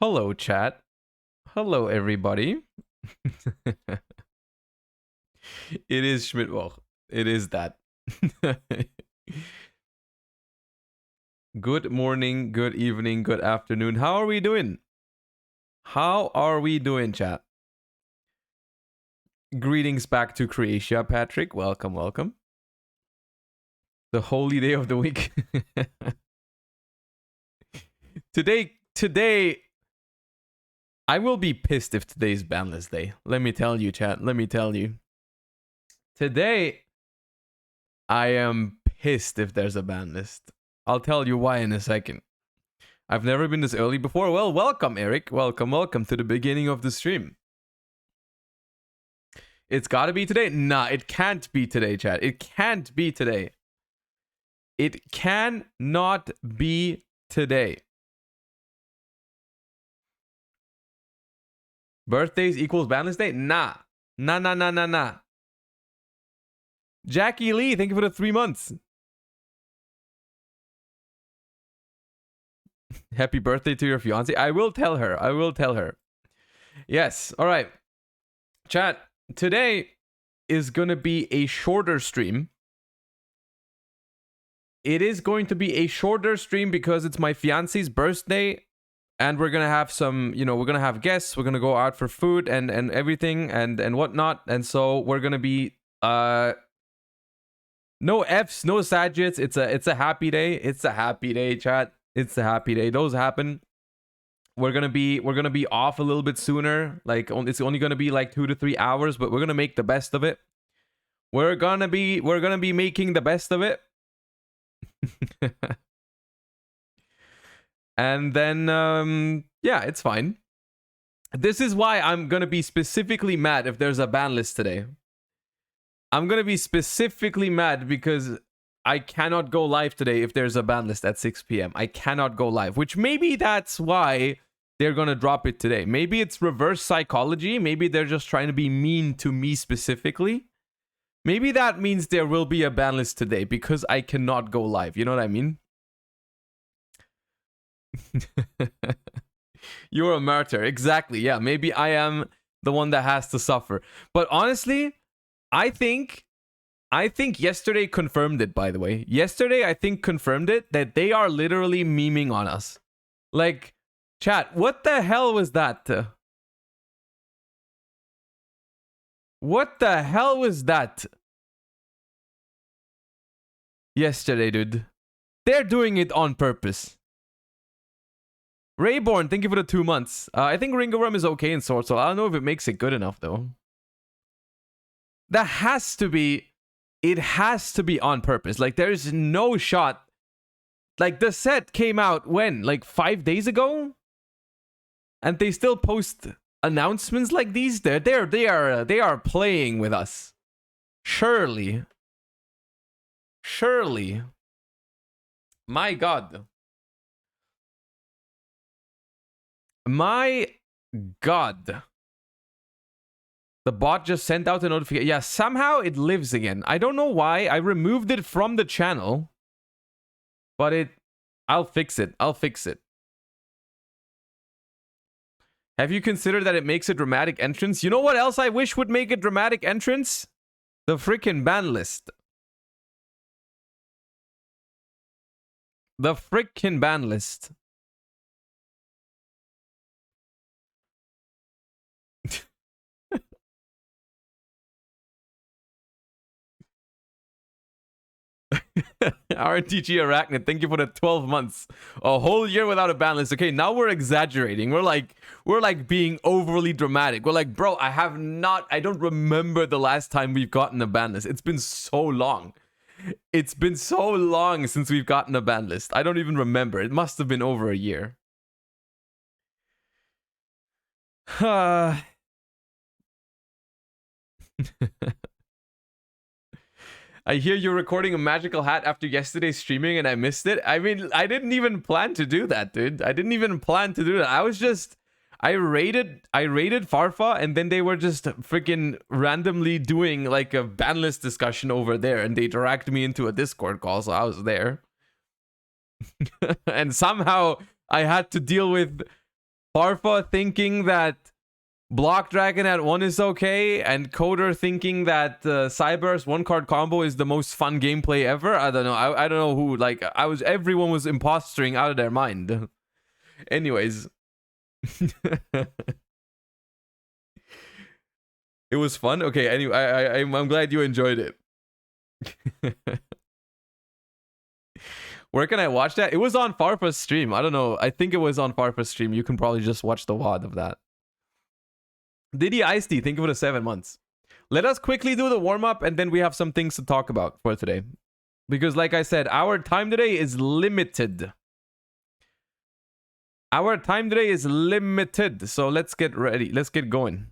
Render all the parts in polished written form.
Hello, chat. Hello, everybody. It is Schmidt. Well, it is that. Good morning, good evening, good afternoon. How are we doing? How are we doing, chat? Greetings back to Croatia, Patrick. Welcome, welcome. The holy day of the week. Today, I will be pissed if today's banlist day. Let me tell you, chat. Let me tell you. Today, I am pissed if there's a ban list. I'll tell you why in a second. I've never been this early before. Well, welcome, Eric. Welcome to the beginning of the stream. It's gotta be today. Nah, it can't be today, chat. It can't be today. It cannot be today. Birthdays equals ban list day? Nah. Nah. Jackie Lee, thank you for the 3 months. Happy birthday to your fiance. I will tell her. Yes. All right. Chat, today is going to be a shorter stream. It is going to be a shorter stream because it's my fiance's birthday. And we're going to have some, we're going to have guests. We're going to go out for food and everything and whatnot. And so we're going to be, no Fs, no Sagittarius. It's a happy day. It's a happy day, chat. It's a happy day. Those happen. We're gonna be off a little bit sooner. Like it's only gonna be like 2 to 3 hours, but we're gonna make the best of it. We're gonna be making the best of it. And then yeah, it's fine. This is why I'm gonna be specifically mad if there's a ban list today. I'm gonna be specifically mad because I cannot go live today if there's a ban list at 6 p.m. I cannot go live, which maybe that's why they're going to drop it today. Maybe it's reverse psychology. Maybe they're just trying to be mean to me specifically. Maybe that means there will be a ban list today because I cannot go live. You know what I mean? You're a martyr. Exactly. Yeah, maybe I am the one that has to suffer. But honestly, I think yesterday confirmed it, by the way. Yesterday, I think confirmed it that they are literally memeing on us. Like, chat, what the hell was that? What the hell was that? Yesterday, dude. They're doing it on purpose. Rayborn, thank you for the 2 months. I think Ring of Rum is okay in Sword Soul. I don't know if it makes it good enough, though. That has to be... It has to be on purpose. Like, there's no shot. Like, the set came out when? Like, 5 days ago? And they still post announcements like these? They are playing with us. Surely. My God. My God. The bot just sent out a notification. Yeah, somehow it lives again. I don't know why. I removed it from the channel. But I'll fix it. Have you considered that it makes a dramatic entrance? You know what else I wish would make a dramatic entrance? The freaking ban list. The freaking ban list. RTG Arachnid, thank you for the 12 months. A whole year without a ban list. Okay, now we're exaggerating. We're like being overly dramatic. We're like, bro, I don't remember the last time we've gotten a ban list. It's been so long. It's been so long since we've gotten a ban list. I don't even remember. It must have been over a year. I hear you're recording a magical hat after yesterday's streaming and I missed it. I mean, I didn't even plan to do that, dude. I didn't even plan to do that. I raided Farfa and then they were just freaking randomly doing like a ban list discussion over there and they dragged me into a Discord call, so I was there. And somehow I had to deal with Farfa thinking that Block Dragon at 1 is okay, and Coder thinking that Cyber's 1-card combo is the most fun gameplay ever. I don't know. I don't know who. Like, everyone was impostering out of their mind. Anyways. It was fun. Okay, anyway, I'm glad you enjoyed it. Where can I watch that? It was on Farfa's stream. I don't know. I think it was on Farfa's stream. You can probably just watch the VOD of that. Diddy Ice T, thank you for the 7 months. Let us quickly do the warm-up, and then we have some things to talk about for today. Because like I said, our time today is limited. Our time today is limited. So let's get ready. Let's get going.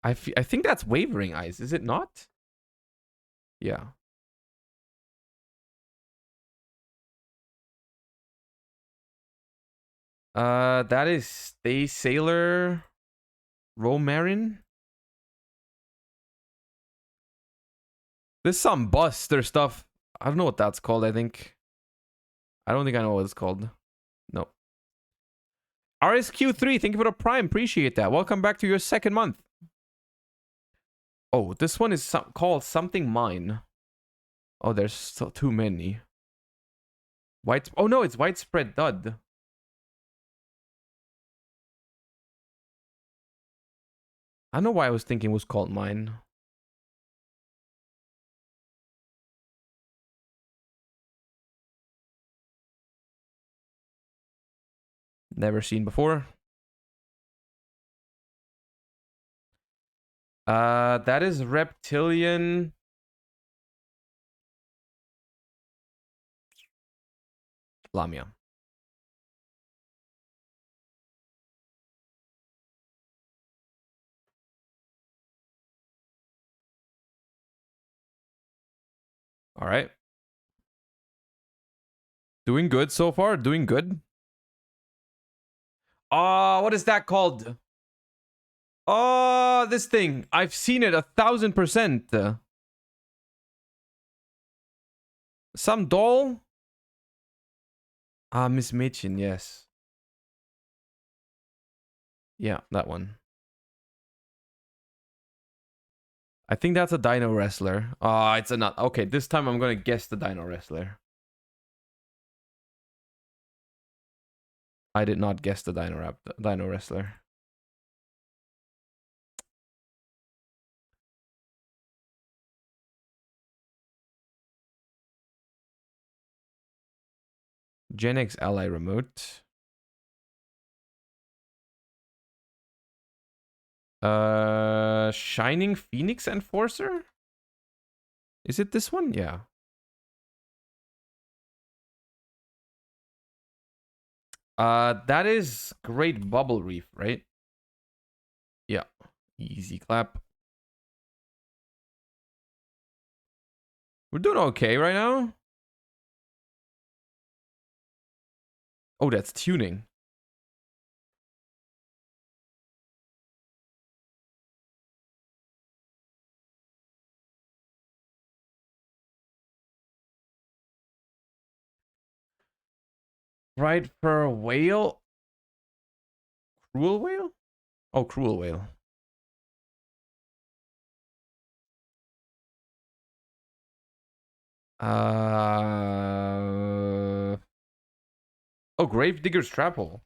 I think that's Wavering Eyes, is it not? Yeah. That is Stay Sailor Romarin. There's some Buster stuff. I don't know what that's called, I think. I don't think I know what it's called. No. RSQ3, thank you for the Prime. Appreciate that. Welcome back to your 2nd month. Oh, this one is called Something Mine. Oh, there's still too many. Oh no, it's Widespread Dud. I don't know why I was thinking it was called Mine. Never seen before. That is Reptilian. Lamia. All right. Doing good so far. Doing good. What is that called? Oh, this thing. I've seen it 1000%. Some doll? Miss Mädchen, yes. Yeah, that one. I think that's a Dino Wrestler. It's a not. Okay, this time I'm gonna guess the Dino Wrestler. I did not guess the Dino Wrestler. Gen X Ally Remote. Shining Phoenix Enforcer? Is it this one? Yeah. That is Great Bubble Reef, right? Yeah. Easy clap. We're doing okay right now. Oh, that's tuning. Right for a whale? Cruel whale? Oh, cruel whale. Oh, Gravedigger's Trap Hole.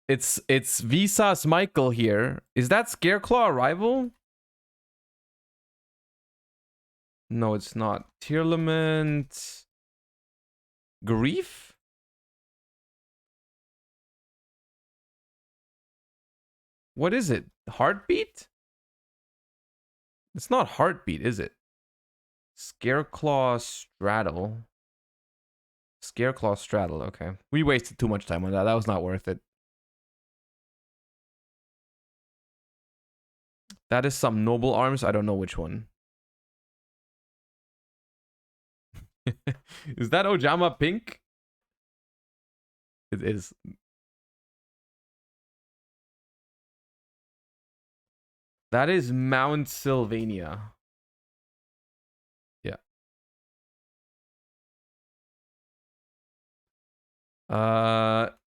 It's Visas Michael here. Is that Scareclaw Arrival? No, it's not. Tearlament. Grief? What is it? Heartbeat? It's not Heartbeat, is it? Scareclaw Straddle. Scareclaw Straddle, okay. We wasted too much time on that. That was not worth it. That is some Noble Arms. I don't know which one. Is that Ojama pink? It is. That is Mount Sylvania. Yeah.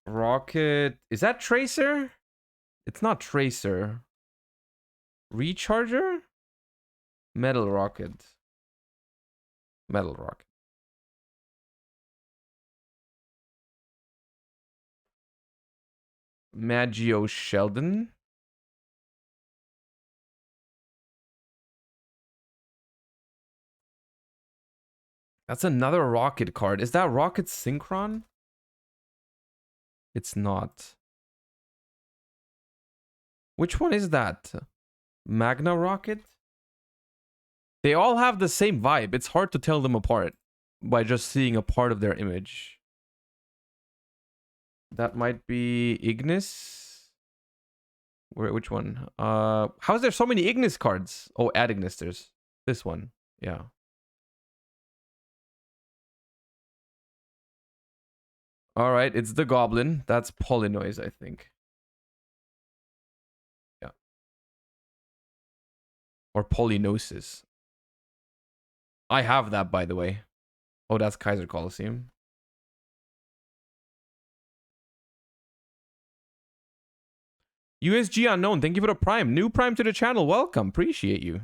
Rocket. Is that Tracer? It's not Tracer. Recharger? Metal Rocket. Metal Rocket. Maggio Sheldon. That's another Rocket card. Is that Rocket Synchron? It's not. Which one is that? Magna Rocket? They all have the same vibe. It's hard to tell them apart by just seeing a part of their image. That might be Ignis. Which one? How is there so many Ignis cards? Oh, add Ignis. There's this one. Yeah. All right, it's the Goblin. That's Polynoise, I think. Yeah. Or Polynosis. I have that, by the way. Oh, that's Kaiser Coliseum. USG Unknown, thank you for the Prime. New Prime to the channel. Welcome. Appreciate you.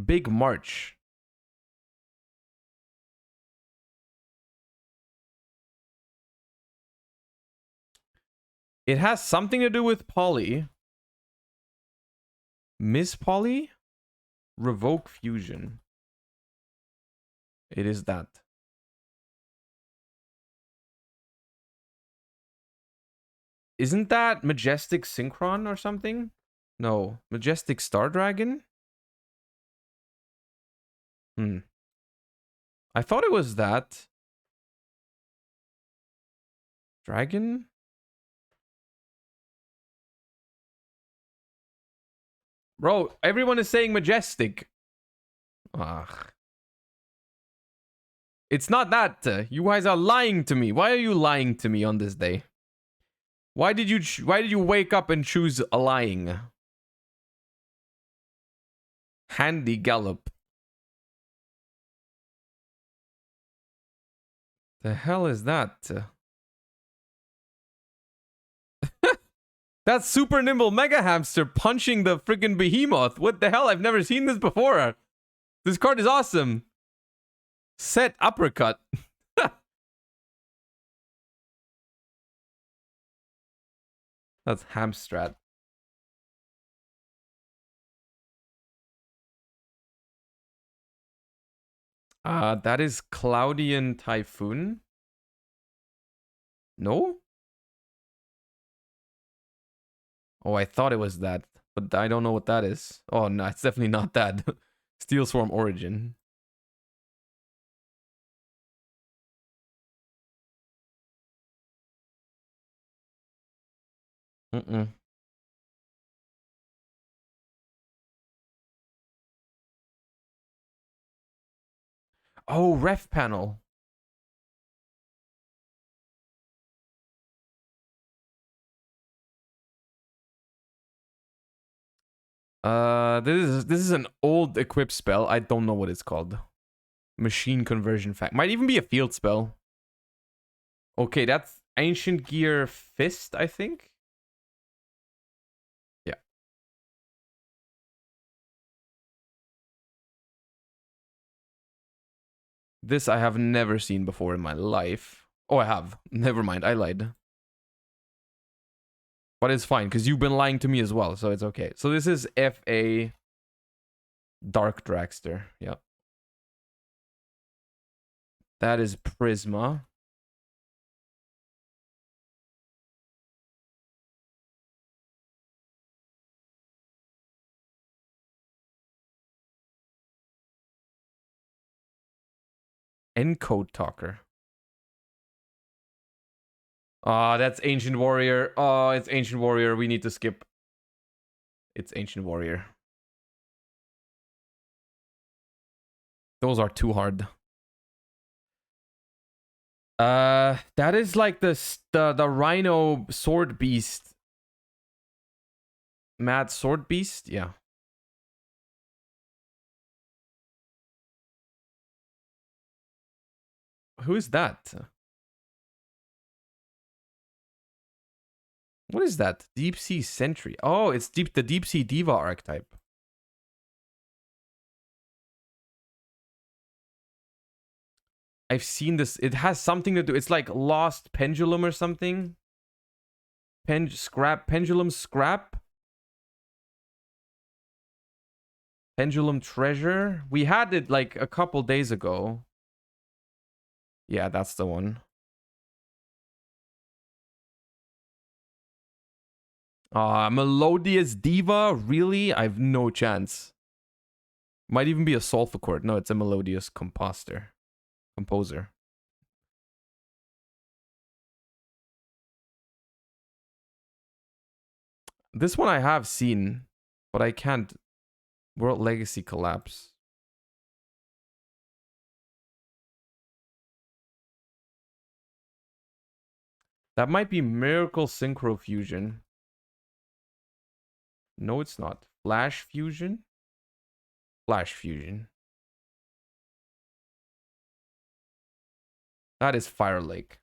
Big March. It has something to do with Poly. Miss Poly? Revoke Fusion. It is that. Isn't that Majestic Synchron or something? No. Majestic Star Dragon? I thought it was that. Dragon? Bro, everyone is saying Majestic. Ugh. It's not that. You guys are lying to me. Why are you lying to me on this day? Why did you wake up and choose a lying? Handy Gallop. The hell is that? That's Super Nimble Mega Hamster punching the freaking behemoth. What the hell? I've never seen this before. This card is awesome. Set Uppercut. That's Hamstrat. That is Cloudian Typhoon. No? Oh, I thought it was that, but I don't know what that is. Oh, no, it's definitely not that. Steel Swarm Origin. Oh, ref panel. This is an old equip spell. I don't know what it's called. Machine conversion fact. Might even be a field spell. Okay, that's Ancient Gear Fist, I think. Yeah. This I have never seen before in my life. Oh, I have. Never mind. I lied. But it's fine, because you've been lying to me as well, so it's okay. So this is FA Dark Dragster. Yep. That is Prisma. Encode Talker. That's Ancient Warrior. Oh, it's Ancient Warrior. We need to skip. It's Ancient Warrior. Those are too hard. That is like the Rhino Sword Beast. Mad Sword Beast? Yeah. Who is that? What is that? Deep Sea Sentry. Oh, it's the Deep Sea Diva archetype. I've seen this. It has something to do. It's like Lost Pendulum or something. Pendulum Scrap. Pendulum Treasure. We had it like a couple days ago. Yeah, that's the one. Melodious Diva? Really? I've no chance. Might even be a Sulfur. No, it's a Melodious Composer. This one I have seen, but I can't. World Legacy Collapse. That might be Miracle Synchro Fusion. No, it's not. Flash Fusion? Flash Fusion. That is Fire Lake.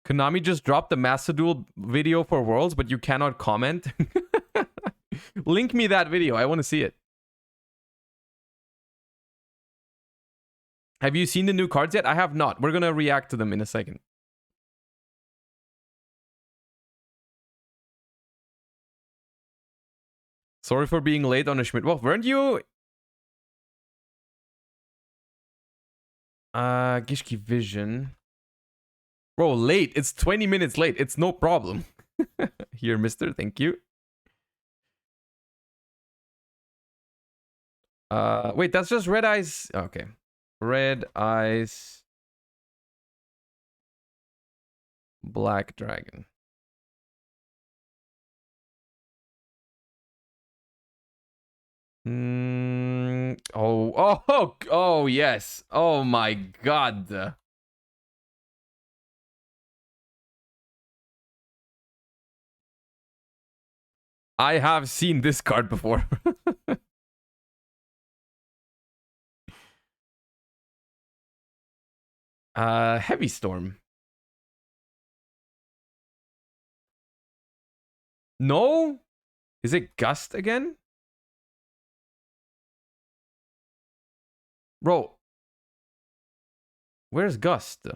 Konami just dropped the Master Duel video for Worlds, but you cannot comment. Link me that video. I want to see it. Have you seen the new cards yet? I have not. We're going to react to them in a second. Sorry for being late on a Schmidt. Well, weren't you? Gishki Vision. Bro, late. It's 20 minutes late. It's no problem. Here, mister. Thank you. Wait, that's just Red Eyes. Okay. Red Eyes. Black Dragon. Oh, yes. Oh my god. I have seen this card before. Heavy Storm. No? Is it Gust again? Bro. Where's Gust?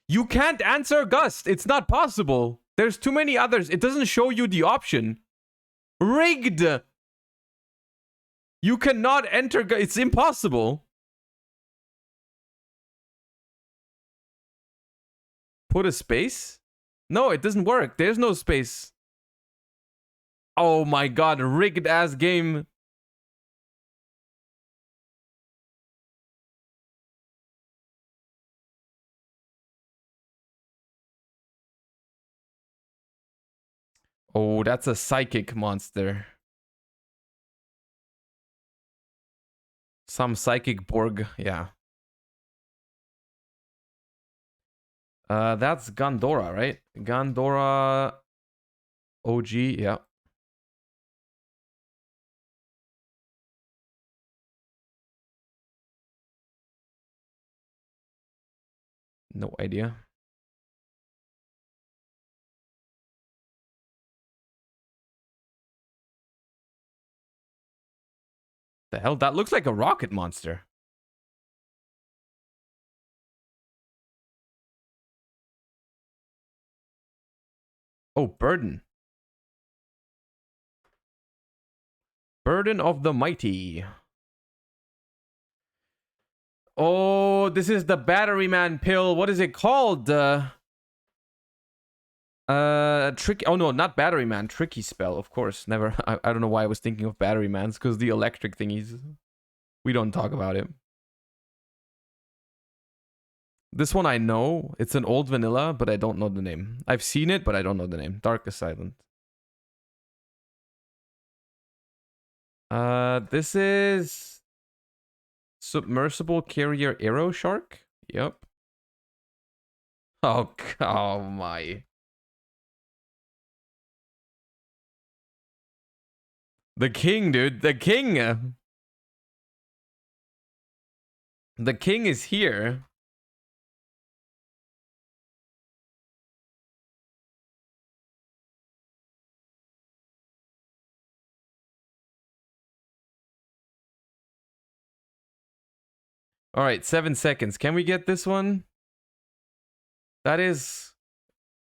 You can't answer Gust. It's not possible. There's too many others. It doesn't show you the option. Rigged. You cannot enter. It's impossible. Put a space? No, it doesn't work. There's no space. Oh my god, rigged ass game. Oh, that's a psychic monster. Some psychic Borg, yeah. That's Gandora, right? Gandora OG, yeah. No idea. The hell? That looks like a rocket monster. Oh, Burden. Burden of the Mighty. Oh, this is the Battery Man pill. What is it called? Tricky. Oh no, not Battery Man. Tricky Spell, of course. Never. I don't know why I was thinking of Battery Man's, because the electric thingies. We don't talk about it. This one I know. It's an old vanilla, but I don't know the name. I've seen it, but I don't know the name. Darkest Island. This is Submersible Carrier Arrow Shark. Yep. Oh my. The king, dude. The king. The king is here. All right, 7 seconds. Can we get this one? That is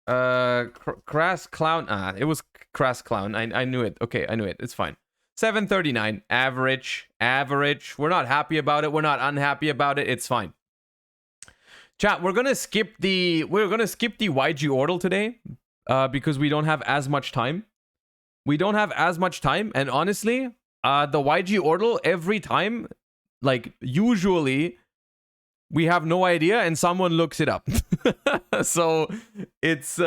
Crass Clown. Ah, it was Crass Clown. I knew it. Okay, I knew it. It's fine. 739. Average. Average. We're not happy about it. We're not unhappy about it. It's fine. Chat, we're gonna skip the YG Order today because we don't have as much time. We don't have as much time, and honestly, the YG Order every time, like usually, we have no idea, and someone looks it up. So it's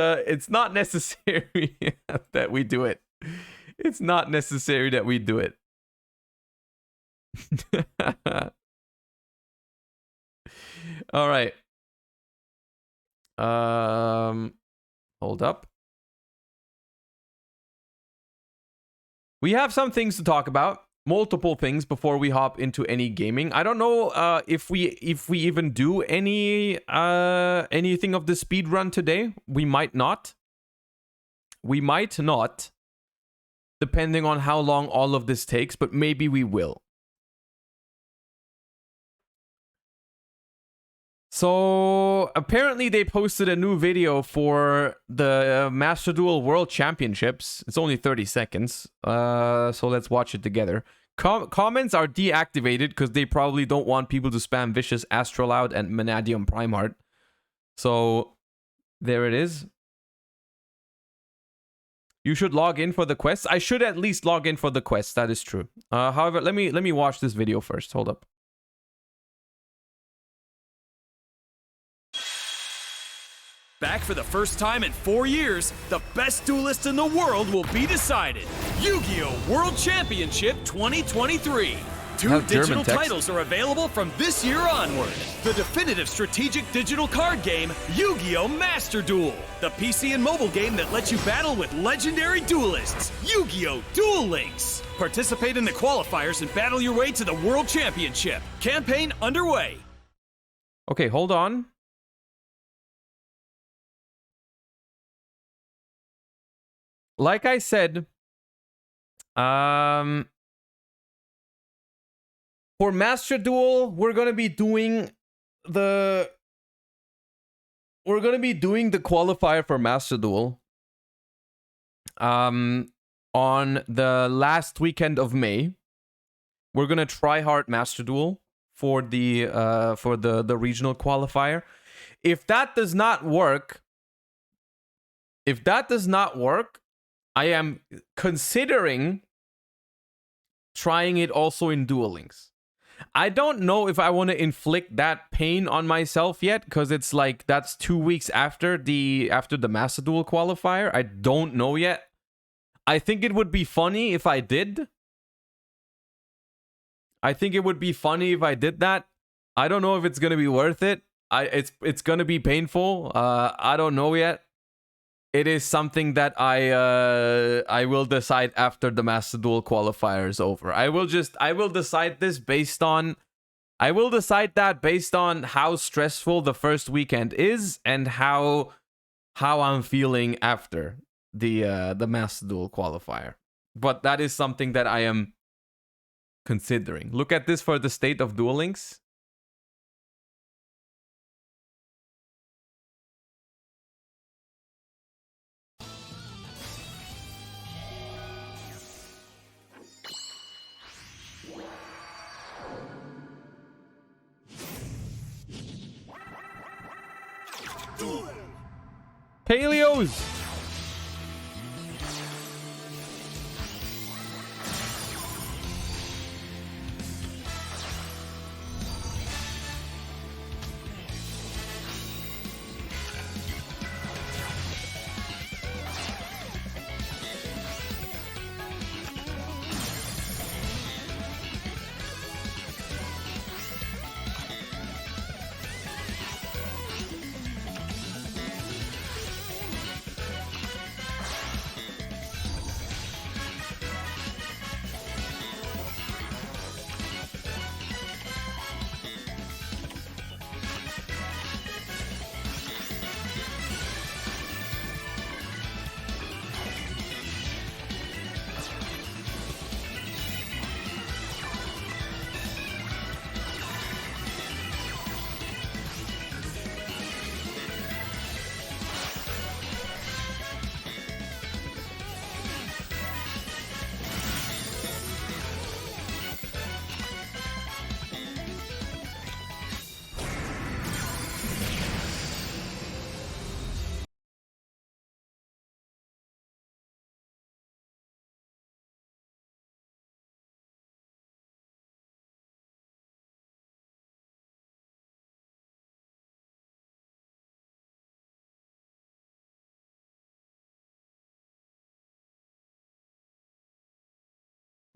not necessary that we do it. It's not necessary that we do it. All right. Hold up. We have some things to talk about. Multiple things before we hop into any gaming. I don't know if we even do any anything of the speed run today. We might not. We might not, depending on how long all of this takes, but maybe we will. So apparently they posted a new video for the Master Duel World Championships. It's only 30 seconds. So let's watch it together. Comments are deactivated because they probably don't want people to spam Vicious, Astrolaud, and Vanadium Primeheart. So there it is. You should log in for the quests. I should at least log in for the quests. That is true. However, let me watch this video first. Hold up. Back for the first time in 4 years, the best duelist in the world will be decided. Yu-Gi-Oh! World Championship 2023. Two digital titles are available from this year onward. The definitive strategic digital card game, Yu-Gi-Oh! Master Duel. The PC and mobile game that lets you battle with legendary duelists, Yu-Gi-Oh! Duel Links. Participate in the qualifiers and battle your way to the World Championship. Campaign underway. Okay, hold on. Like I said, for Master Duel, we're gonna be doing the qualifier for Master Duel on the last weekend of May. We're gonna try hard Master Duel for the regional qualifier. If that does not work, I am considering trying it also in Duel Links. I don't know if I want to inflict that pain on myself yet, because it's like that's 2 weeks after the Master Duel qualifier. I don't know yet. I think it would be funny if I did. I think it would be funny if I did that. I don't know if it's gonna be worth it. It's gonna be painful. I don't know yet. It is something that I will decide after the Master Duel qualifier is over. I will decide this based on how stressful the first weekend is and how I'm feeling after the Master Duel qualifier. But that is something that I am considering. Look at this for the state of Duel Links. Paleos!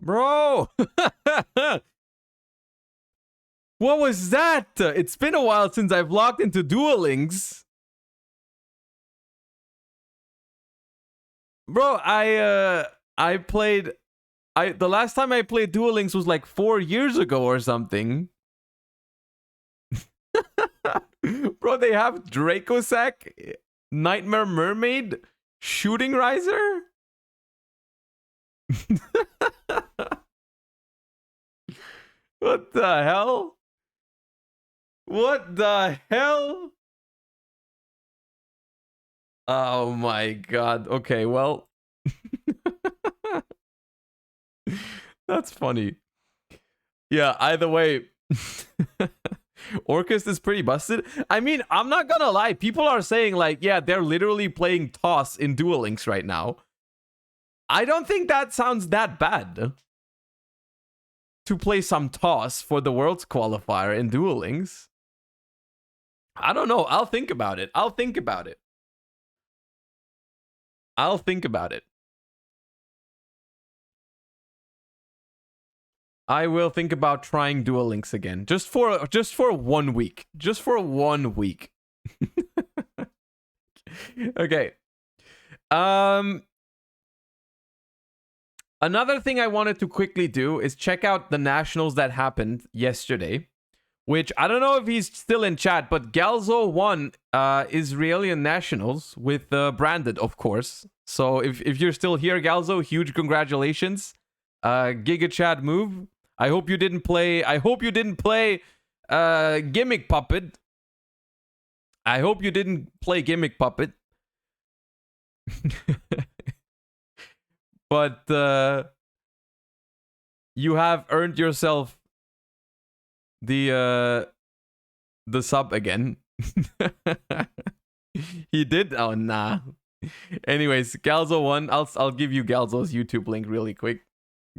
Bro! What was that? It's been a while since I've logged into Duel Links. Bro, I played... the last time I played Duel Links was like 4 years ago or something. Bro, they have Dracosack, Nightmare Mermaid, Shooting Riser? What the hell? What the hell? Oh my god. Okay, well. That's funny. Yeah, either way. Orcust is pretty busted. I mean, I'm not gonna lie. People are saying, like, yeah, they're literally playing Toss in Duel Links right now. I don't think that sounds that bad. To play some Toss for the Worlds qualifier in Duel Links. I don't know. I'll think about it. I'll think about it. I'll think about it. I will think about trying Duel Links again. Just for 1 week. Just for 1 week. Okay. Another thing I wanted to quickly do is check out the nationals that happened yesterday. Which, I don't know if he's still in chat, but Galzo won Israeli nationals with Branded, of course. So if you're still here, Galzo, huge congratulations. Giga Chad move. I hope you didn't play Gimmick Puppet. I hope you didn't play Gimmick Puppet. But you have earned yourself the sub again. He did? Oh nah. Anyways, Galzo won. I'll give you Galzo's YouTube link really quick.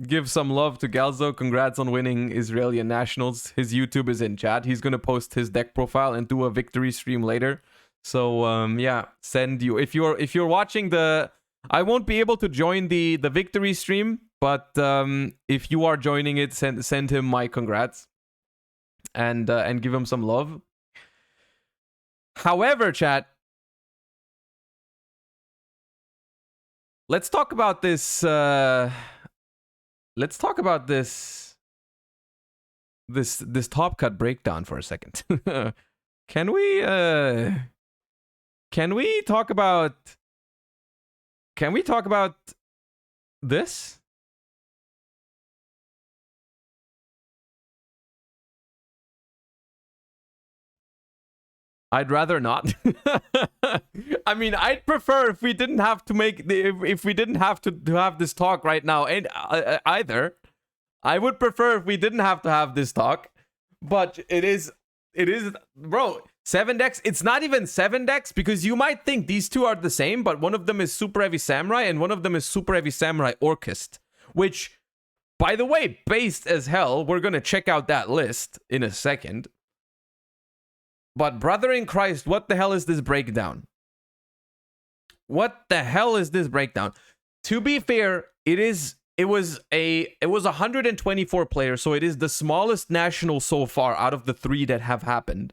Give some love to Galzo. Congrats on winning Israeli nationals. His YouTube is in chat. He's gonna post his deck profile and do a victory stream later. So yeah, send you if you're watching the. I won't be able to join the victory stream, but if you are joining it, send him my congrats and give him some love. However, chat, let's talk about this. Let's talk about this top cut breakdown for a second. Can we talk about this? I'd rather not. I mean, I'd prefer if we didn't have to if we didn't have to have this talk right now. And either, I would prefer if we didn't have to have this talk. But it is, bro. 7 decks. It's not even 7 decks because you might think these two are the same, but one of them is Super Heavy Samurai and one of them is Super Heavy Samurai Orcust, which, by the way, based as hell. We're gonna check out that list in a second. But brother in Christ, what the hell is this breakdown? What the hell is this breakdown? To be fair, it was 124 players, so it is the smallest national so far out of the 3 that have happened.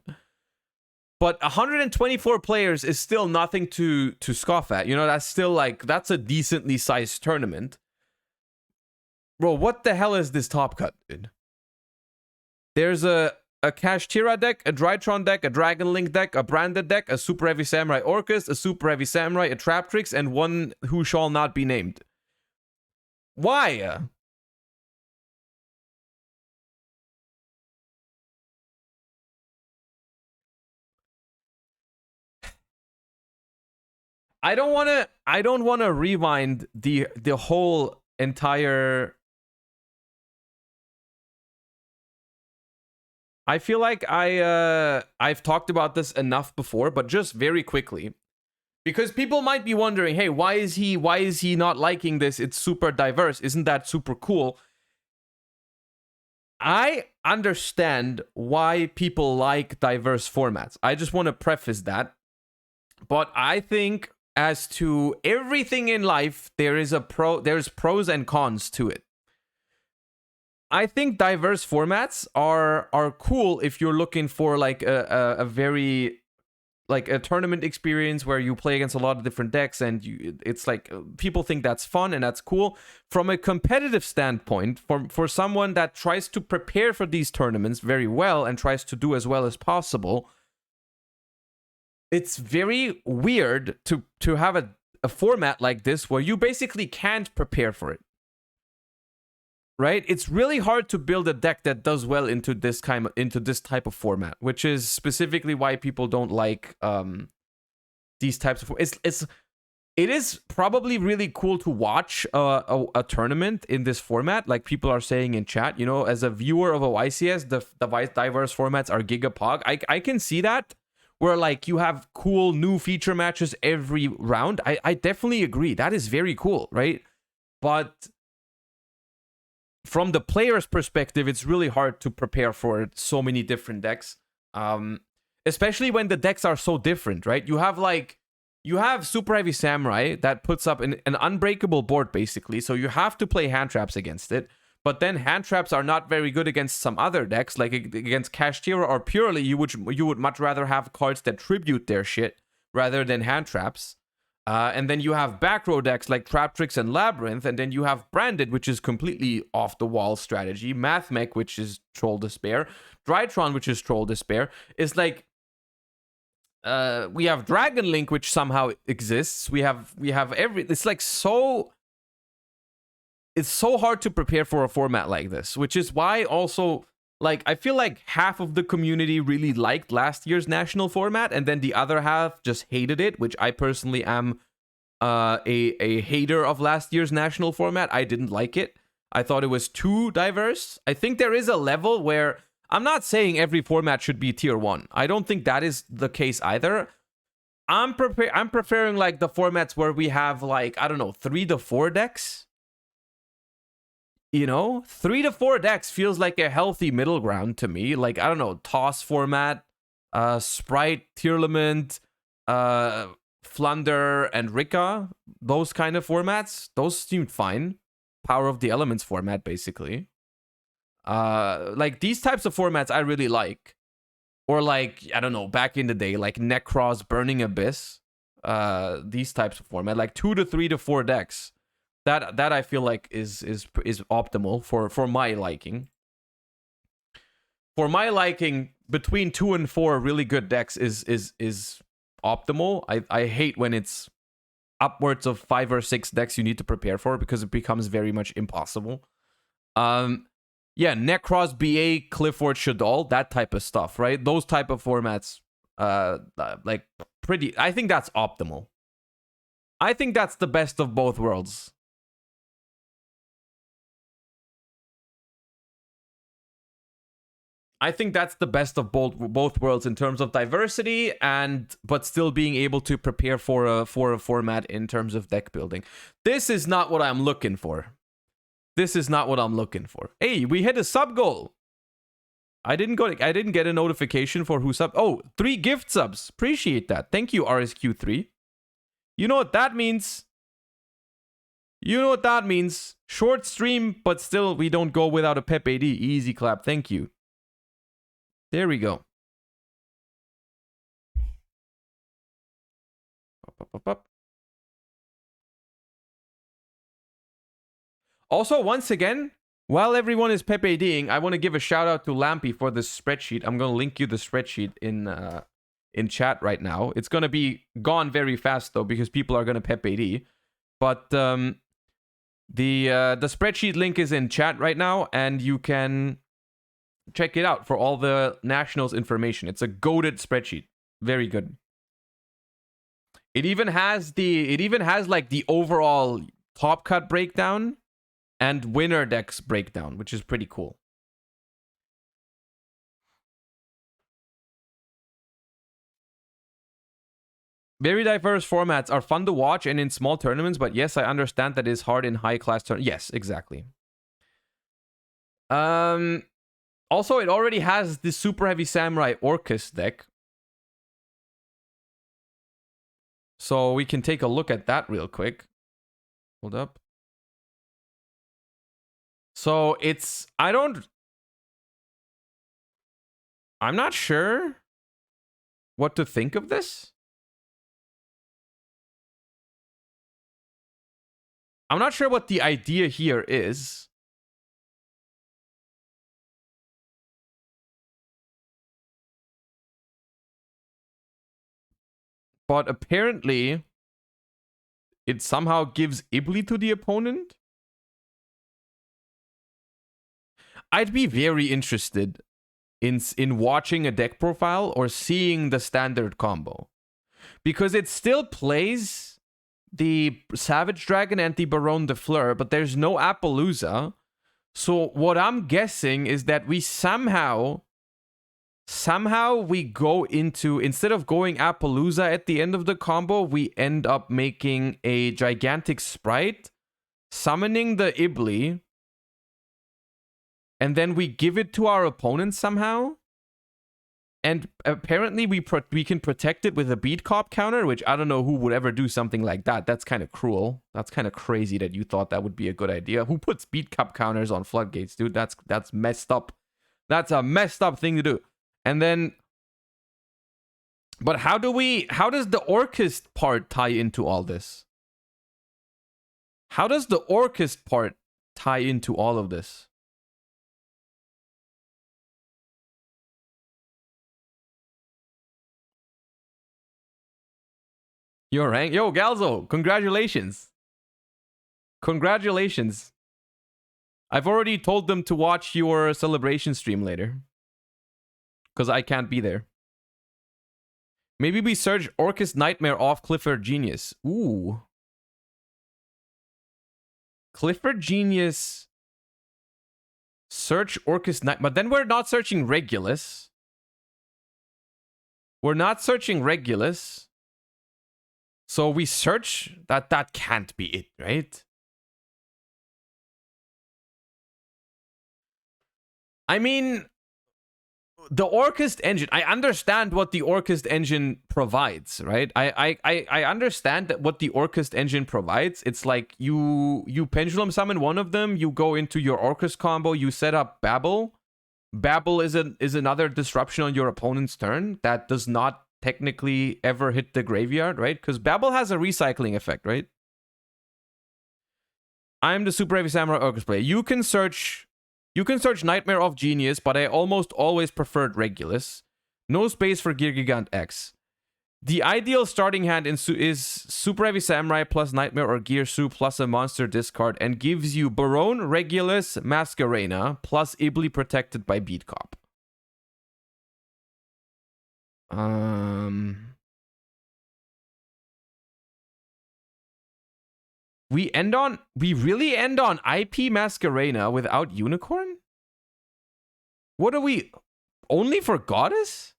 But 124 players is still nothing to scoff at. You know, that's still like, that's a decently sized tournament. Bro, what the hell is this top cut, dude? There's a Kashtira deck, a Drytron deck, a Dragon Link deck, a Branded deck, a Super Heavy Samurai Orcust, a Super Heavy Samurai, a Traptrix, and one who shall not be named. Why? I don't want to rewind the whole entire. I feel like I've talked about this enough before, but just very quickly, because people might be wondering, hey, why is he not liking this? It's super diverse. Isn't that super cool? I understand why people like diverse formats. I just want to preface that. But I think, as to everything in life, there's pros and cons to it. I think diverse formats are cool if you're looking for like a very like a tournament experience where you play against a lot of different decks and it's like people think that's fun and that's cool. From a competitive standpoint, for someone that tries to prepare for these tournaments very well and tries to do as well as possible, it's very weird to have a format like this where you basically can't prepare for it. Right? It's really hard to build a deck that does well into this type of format, which is specifically why people don't like these types of. It is probably really cool to watch a tournament in this format, like people are saying in chat. You know, as a viewer of a YCS, the diverse formats are gigapog. I can see that, where like you have cool new feature matches every round. I definitely agree. That is very cool, right? But from the player's perspective, it's really hard to prepare for so many different decks, especially when the decks are so different, right? You have Super Heavy Samurai that puts up an unbreakable board, basically, so you have to play hand traps against it, but then hand traps are not very good against some other decks, like against Kashtira or Purely, you would much rather have cards that tribute their shit rather than hand traps. And then you have back row decks like Trap Tricks and Labyrinth, and then you have Branded, which is completely off the wall strategy, Mathmech, which is Troll Despair, Drytron, which is Troll Despair. It's like we have Dragon Link, which somehow exists. We have it's like it's so hard to prepare for a format like this, which is why also, like, I feel like half of the community really liked last year's national format, and then the other half just hated it, which I personally am a hater of last year's national format. I didn't like it. I thought it was too diverse. I think there is a level where I'm not saying every format should be tier 1. I don't think that is the case either. I'm preferring like the formats where we have like, I don't know, 3 to 4 decks. You know, 3 to 4 decks feels like a healthy middle ground to me. Like, I don't know, Toss format, Sprite, Tearlament, Flunder, and Rika. Those kind of formats, those seemed fine. Power of the Elements format, basically. Like, these types of formats I really like. Or like, I don't know, back in the day, like Necros, Burning Abyss. These types of format, like 2 to 3 to 4 decks. That I feel like is optimal for my liking. For my liking, between 2 and 4 really good decks is optimal. I hate when it's upwards of 5 or 6 decks you need to prepare for, because it becomes very much impossible. Yeah, Necros, BA, Clifford, Shaddoll, that type of stuff, right? Those type of formats, like pretty. I think that's optimal. I think that's the best of both worlds. I think that's the best of both worlds in terms of diversity, but still being able to prepare for a format in terms of deck building. This is not what I'm looking for. This is not what I'm looking for. Hey, we hit a sub goal. I didn't get a notification for who sub. Oh, 3 gift subs. Appreciate that. Thank you, RSQ3. You know what that means? You know what that means? Short stream, but still we don't go without a Pep AD. Easy clap. Thank you. There we go. Up. Also, once again, while everyone is Pep ADing, I want to give a shout out to Lampy for this spreadsheet. I'm going to link you the spreadsheet in chat right now. It's going to be gone very fast though, because people are going to Pep AD. But the spreadsheet link is in chat right now, and you can check it out for all the nationals information. It's a goated spreadsheet. Very good. It even has like the overall top cut breakdown and winner decks breakdown, which is pretty cool. Very diverse formats are fun to watch and in small tournaments, but yes, I understand that it's hard in high class tournaments. Yes, exactly. Also, it already has the Super Heavy Samurai Orcus deck. So we can take a look at that real quick. Hold up. So it's... I'm not sure what to think of this. I'm not sure what the idea here is. But apparently, it somehow gives Ibli to the opponent. I'd be very interested in watching a deck profile or seeing the standard combo. Because it still plays the Savage Dragon and the Baron de Fleur, but there's no Appaloosa. So what I'm guessing is that we somehow we go into, instead of going Appaloosa at the end of the combo, we end up making a gigantic sprite, summoning the Ibli, and then we give it to our opponent somehow. And apparently we can protect it with a beat cop counter, which I don't know who would ever do something like that. That's kind of cruel. That's kind of crazy that you thought that would be a good idea. Who puts beat cop counters on floodgates, dude? That's messed up. That's a messed up thing to do. And then, but how does the Orchest part tie into all this? How does the Orchest part tie into all of this? Your rank? Yo, Galzo, congratulations. Congratulations. I've already told them to watch your celebration stream later. Because I can't be there. Maybe we search Orchest Nightmare off Clifford Genius. Ooh. Clifford Genius. Search Orchest Night. But then we're not searching Regulus. We're not searching Regulus. So we search that. That can't be it, right? I mean, the Orchest engine, I understand what the Orchest engine provides, right? I understand that what the Orchest engine provides. It's like you pendulum summon one of them, you go into your Orchest combo, you set up Babel. Babel is another disruption on your opponent's turn that does not technically ever hit the graveyard, right? Because Babel has a recycling effect, right? I'm the Super Heavy Samurai Orchest player. You can search Nightmare of Genius, but I almost always preferred Regulus. No space for Gear Gigant X. The ideal starting hand is Super Heavy Samurai plus Nightmare or Gear Su plus a monster discard and gives you Baron, Regulus, Masquerena plus Ibli protected by Beat Cop. We really end on IP Masquerena without Unicorn? What are we... Only for Goddess?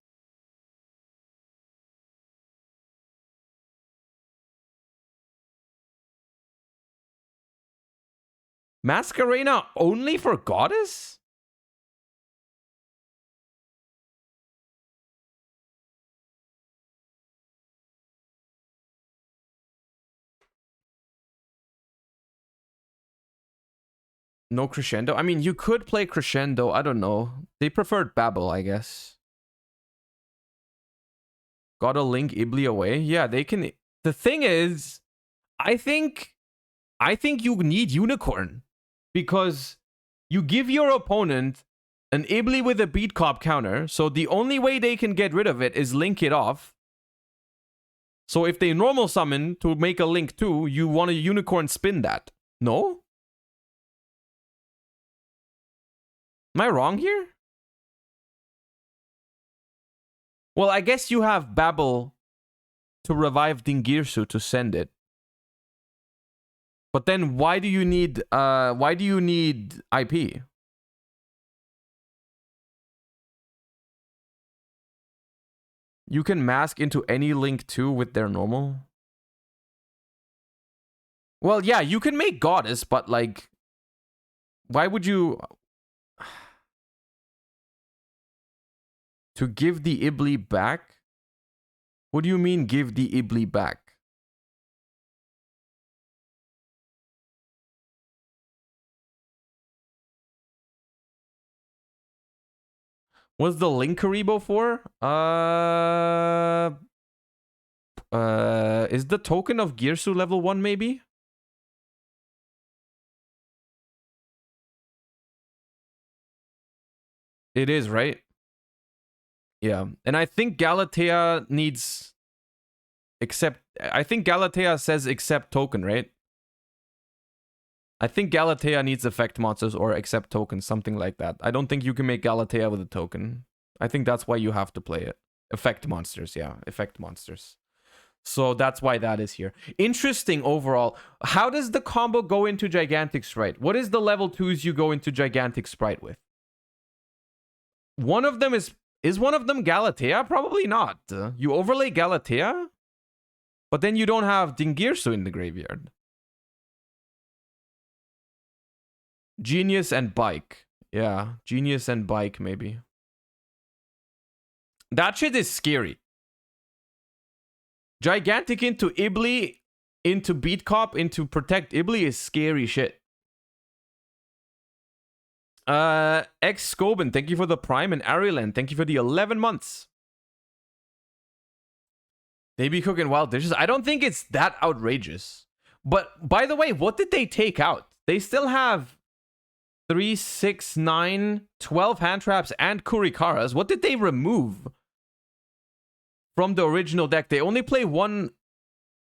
Masquerena only for Goddess? No Crescendo? I mean, you could play Crescendo. I don't know. They preferred Babel, I guess. Gotta link Ibli away? Yeah, they can... The thing is, I think you need Unicorn. Because you give your opponent an Ibli with a Beat Cop counter, so the only way they can get rid of it is link it off. So if they normal summon to make a link 2, you want a Unicorn spin that. No? Am I wrong here? Well, I guess you have Babel to revive Dingirsu to send it. But then why do you need IP? You can mask into any link 2 with their normal. Well, yeah, you can make Goddess, but like, why would you... To give the Ibli back? What do you mean give the Ibli back? What's the link Karibo for? Is the token of Girsu level 1 maybe? It is, right? Yeah. And I think Galatea needs accept. I think Galatea says accept token, right? I think Galatea needs effect monsters or accept tokens, something like that. I don't think you can make Galatea with a token. I think that's why you have to play it. Effect monsters, yeah. Effect monsters. So that's why that is here. Interesting overall. How does the combo go into Gigantic Sprite? What is the level 2s you go into Gigantic Sprite with? One of them is one of them Galatea? Probably not. You overlay Galatea, but then you don't have Dingirsu in the graveyard. Genius and Bike. Yeah, Genius and Bike maybe. That shit is scary. Gigantic into Ibli, into Beat Cop, into Protect Ibli is scary shit. X Scoben, thank you for the Prime, and Arielen, thank you for the 11 months. They be cooking wild dishes. I don't think it's that outrageous. But by the way, what did they take out? They still have 3, 6, 9, 12 hand traps and Kurikaras. What did they remove from the original deck? They only play one.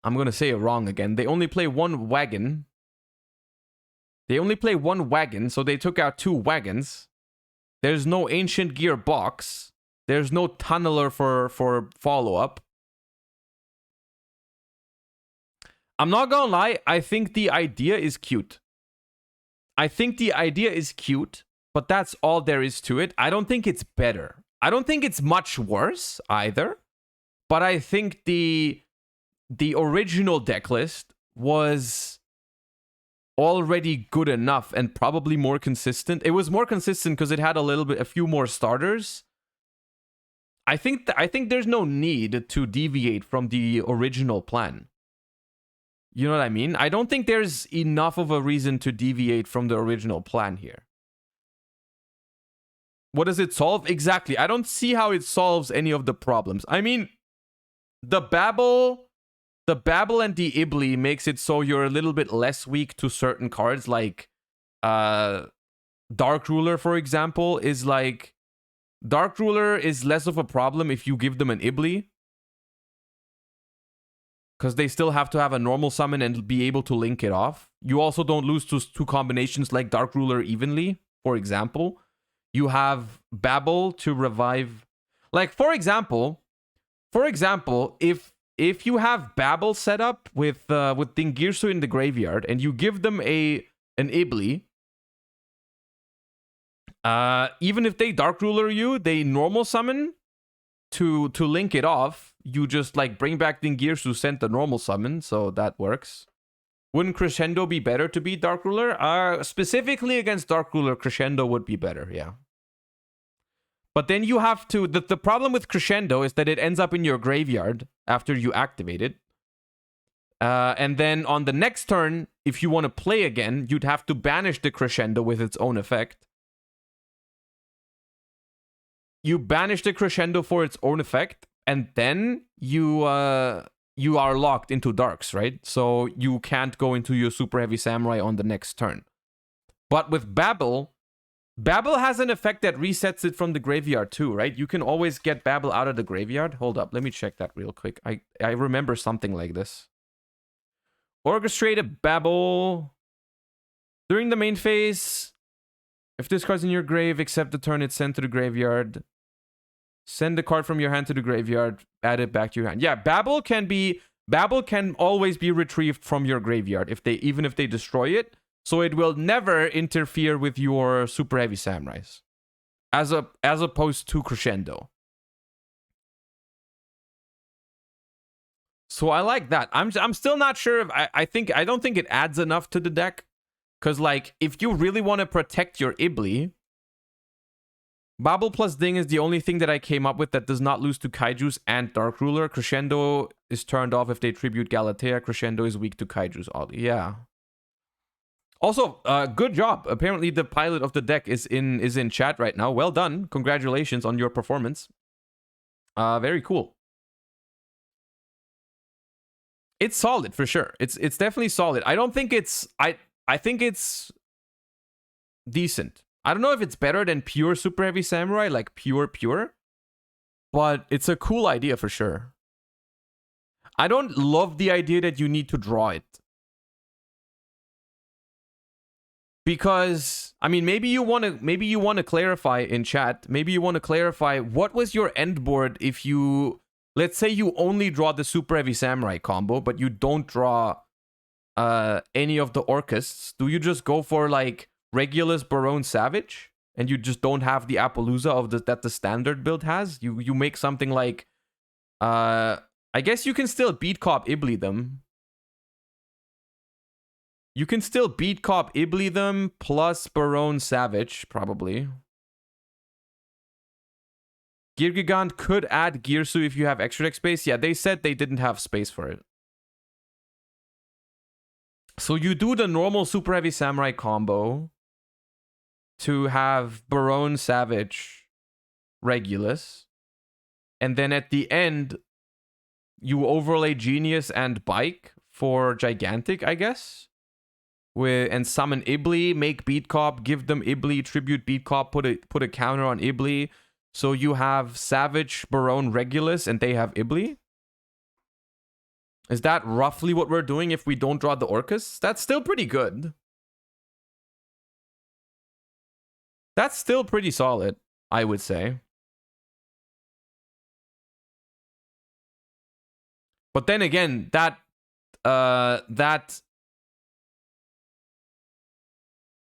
I'm going to say it wrong again. They only play one wagon. They only play one wagon, so they took out 2 wagons. There's no Ancient Gear box. There's no Tunneler for follow-up. I'm not gonna lie, I think the idea is cute. I think the idea is cute, but that's all there is to it. I don't think it's better. I don't think it's much worse either. But I think the original deck list was already good enough and probably more consistent. It was more consistent because it had a few more starters. I think there's no need to deviate from the original plan. You know what I mean? I don't think there's enough of a reason to deviate from the original plan here. What does it solve? Exactly. I don't see how it solves any of the problems. I mean, the Babel and the Ibli makes it so you're a little bit less weak to certain cards, like Dark Ruler, for example, is like... Dark Ruler is less of a problem if you give them an Ibli, because they still have to have a normal summon and be able to link it off. You also don't lose to 2 combinations like Dark Ruler evenly, for example. You have Babel to revive... Like, for example, if you have Babel set up with Dingirsu in the graveyard and you give them an Ibli, even if they Dark Ruler you, they normal summon to link it off. You just like bring back Dingirsu, send the normal summon, so that works. Wouldn't Crescendo be better to beat Dark Ruler? Specifically against Dark Ruler, Crescendo would be better, yeah. But then you have to... The problem with Crescendo is that it ends up in your graveyard after you activate it. And then on the next turn, if you want to play again, you'd have to banish the Crescendo with its own effect. You banish the Crescendo for its own effect, and then you are locked into Darks, right? So you can't go into your Super Heavy Samurai on the next turn. But with Babel has an effect that resets it from the graveyard too, right? You can always get Babel out of the graveyard. Hold up, let me check that real quick. I remember something like this. Orchestrated Babel. During the main phase, if this card's in your grave, except the turn it's sent to the graveyard, send the card from your hand to the graveyard, add it back to your hand. Yeah, Babel can always be retrieved from your graveyard even if they destroy it. So it will never interfere with your Super Heavy Samurais, as opposed to Crescendo. So I like that. I'm still not sure if I don't think it adds enough to the deck, because like if you really want to protect your Ibli, Babel plus Ding is the only thing that I came up with that does not lose to Kaijus and Dark Ruler. Crescendo is turned off if they tribute Galatea. Crescendo is weak to Kaijus. Yeah. Also, good job. Apparently, the pilot of the deck is in chat right now. Well done. Congratulations on your performance. Very cool. It's solid for sure. It's definitely solid. I don't think it's I think it's decent. I don't know if it's better than pure Super Heavy Samurai, like pure, but it's a cool idea for sure. I don't love the idea that you need to draw it. Because I mean, maybe you want to clarify in chat. Maybe you want to clarify what was your end board if you, let's say you only draw the Super Heavy Samurai combo, but you don't draw any of the Orcists. Do you just go for like Regulus Barone Savage and you just don't have the Appaloosa of that the standard build has? You make something like I guess you can still beat Cop Ibli them. You can still beat Cop Ibli them plus Barone Savage, probably. Gear Gigant could add Girsu if you have extra deck space. Yeah, they said they didn't have space for it. So you do the normal Super Heavy Samurai combo to have Barone Savage Regulus. And then at the end, you overlay Genius and Bike for Gigantic, I guess. And summon Ibli, make Beat Cop, give them Ibli, tribute Beat Cop, put a counter on Ibli. So you have Savage, Barone, Regulus, and they have Ibli. Is that roughly what we're doing if we don't draw the Orcus? That's still pretty good. That's still pretty solid, I would say. But then again, that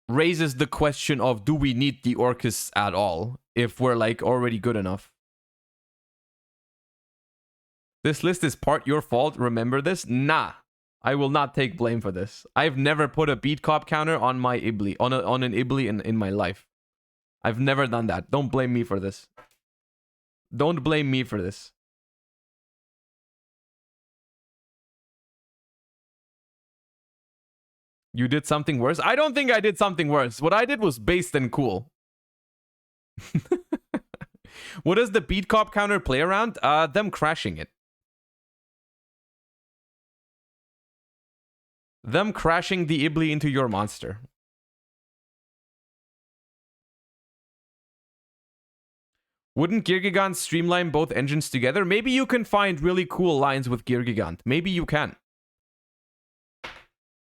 raises the question of, do we need the Orcus at all if we're like already good enough? This list is part your fault. Remember this? Nah, I will not take blame for this. I've never put a Beat Cop counter on my Ibli, on an Ibli in my life. I've never done that. Don't blame me for this. Don't blame me for this. You did something worse? I don't think I did something worse. What I did was based and cool. What does the Beat Cop counter play around? Them crashing it. Them crashing the Ibli into your monster. Wouldn't Gear Gigant streamline both engines together? Maybe you can find really cool lines with Gear Gigant. Maybe you can.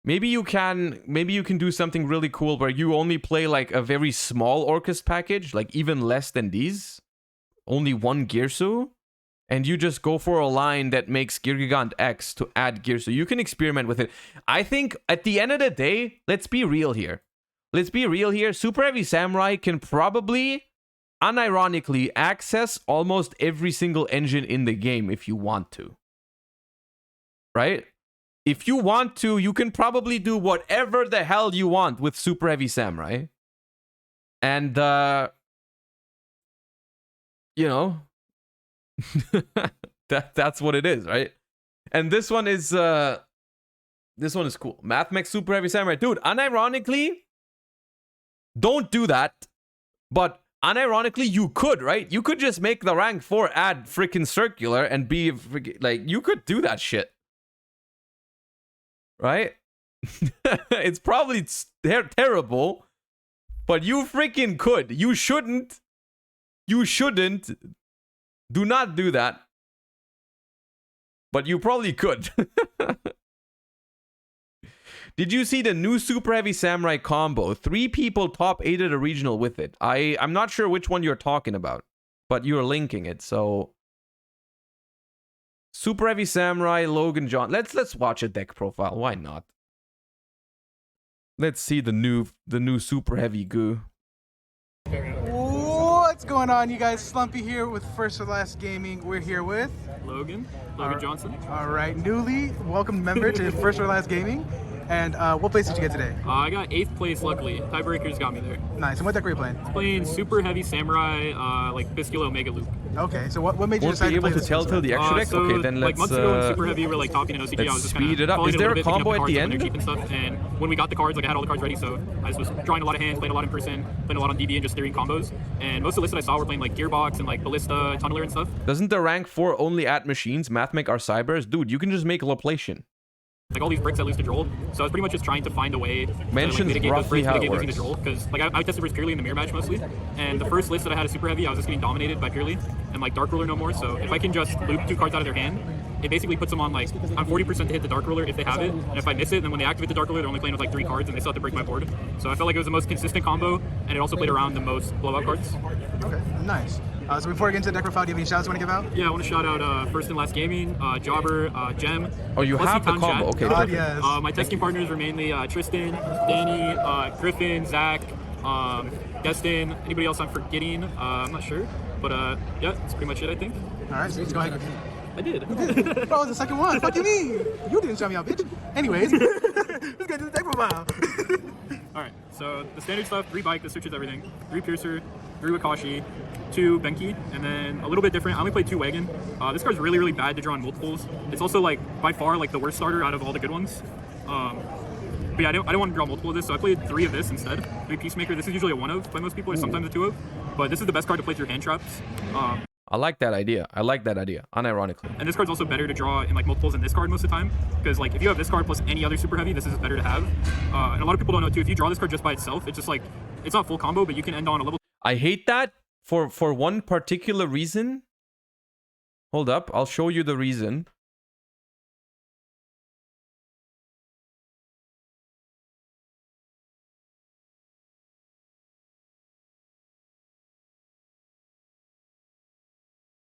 Maybe you can do something really cool where you only play like a very small Orcus package, like even less than these. Only one Girsu. And you just go for a line that makes Gear Gigant X to add Girsu. You can experiment with it. I think at the end of the day, let's be real here. Let's be real here. Super Heavy Samurai can probably, unironically, access almost every single engine in the game if you want to. Right? If you want to, you can probably do whatever the hell you want with Super Heavy Samurai. And, you know, that's what it is, right? And this one is cool. Mathmex Super Heavy Samurai. Dude, unironically, don't do that. But unironically, you could, right? You could just make the rank 4 add freaking circular and be like, you could do that shit. Right? It's probably terrible, but you freaking could. You shouldn't. You shouldn't. Do not do that. But you probably could. Did you see the new Super Heavy Samurai combo? 3 people top 8 at a regional with it. I'm not sure which one you're talking about, but you're linking it, so... Super Heavy Samurai, Logan John. Let's watch a deck profile. Why not? Let's see the new Super Heavy goo. What's going on, you guys? Slumpy here with First or Last Gaming. We're here with Logan Johnson. All right, newly welcomed member to First or Last Gaming. And what place did you get today? I got 8th place, luckily. Tiebreakers got me there. Nice. And what deck were you playing? Playing Super Heavy Samurai, like Bisculo Mega Loop. Okay, so what made you Won't decide be to play able to this tell till the extra deck? So, Okay, then like let's months ago in Super Heavy, we were like talking in OCG. I was just speed it up. following Is a there little a bit, picking up combo the at cards, the like, when end? they're cheap and stuff. And when we got the cards, like I had all the cards ready, so I just was drawing a lot of hands, playing a lot in person, playing a lot on DB, and just theorying combos. And most of the lists that I saw were playing like Gearbox and like Ballista, Tunneler, and stuff. Doesn't the rank 4 only add machines? Mathmech are cybers? Dude, you can just make Loplation. Like all these bricks that lose to Droll. So I was pretty much just trying to find a way to Mentions like, mitigate those roughly bricks, how it mitigate losing to works. Droll. Because like I tested bricks purely in the mirror match mostly. And the first list that I had a Super Heavy, I was just getting dominated by purely. And like Dark Ruler no more. So if I can just loop 2 cards out of their hand, it basically puts them on like, I'm 40% to hit the Dark Ruler if they have it. And if I miss it, then when they activate the Dark Ruler, they're only playing with like 3 cards and they still have to break my board. So I felt like it was the most consistent combo, and it also played around the most blowout cards. Okay, nice. So before we get into the deck profile, do you have any shoutouts you want to give out? Yeah, I want to shout out First and Last Gaming, Jobber, Gem. Oh, you have the combo. Okay, God, perfect. yes. My testing partners were mainly Tristan, Danny, Griffin, Zach, Destin. Anybody else I'm forgetting? I'm not sure. But yeah, that's pretty much it, I think. All right, so let's go ahead. I did. That was the second one. Fuck you mean? You didn't shout me out, bitch. Anyways, let's get to the deck profile. Alright, so the standard stuff, 3 Bike, this searches everything, 3 Piercer, 3 Wakashi, 2 Benki, and then a little bit different, I only played 2 Wagon. This card's really, really bad to draw in multiples. It's also like, by far, like the worst starter out of all the good ones. But yeah, I don't want to draw multiple of this, so I played 3 of this instead. 3 Peacemaker, this is usually a 1 of by most people, or sometimes a 2 of. But this is the best card to play through hand traps. I like that idea. I like that idea, unironically. And this card's also better to draw in like multiples than this card most of the time, because like if you have this card plus any other super heavy, this is better to have. And a lot of people don't know too, if you draw this card just by itself, it's just like, it's not full combo, but you can end on a level. I hate that for one particular reason. Hold up, I'll show you the reason.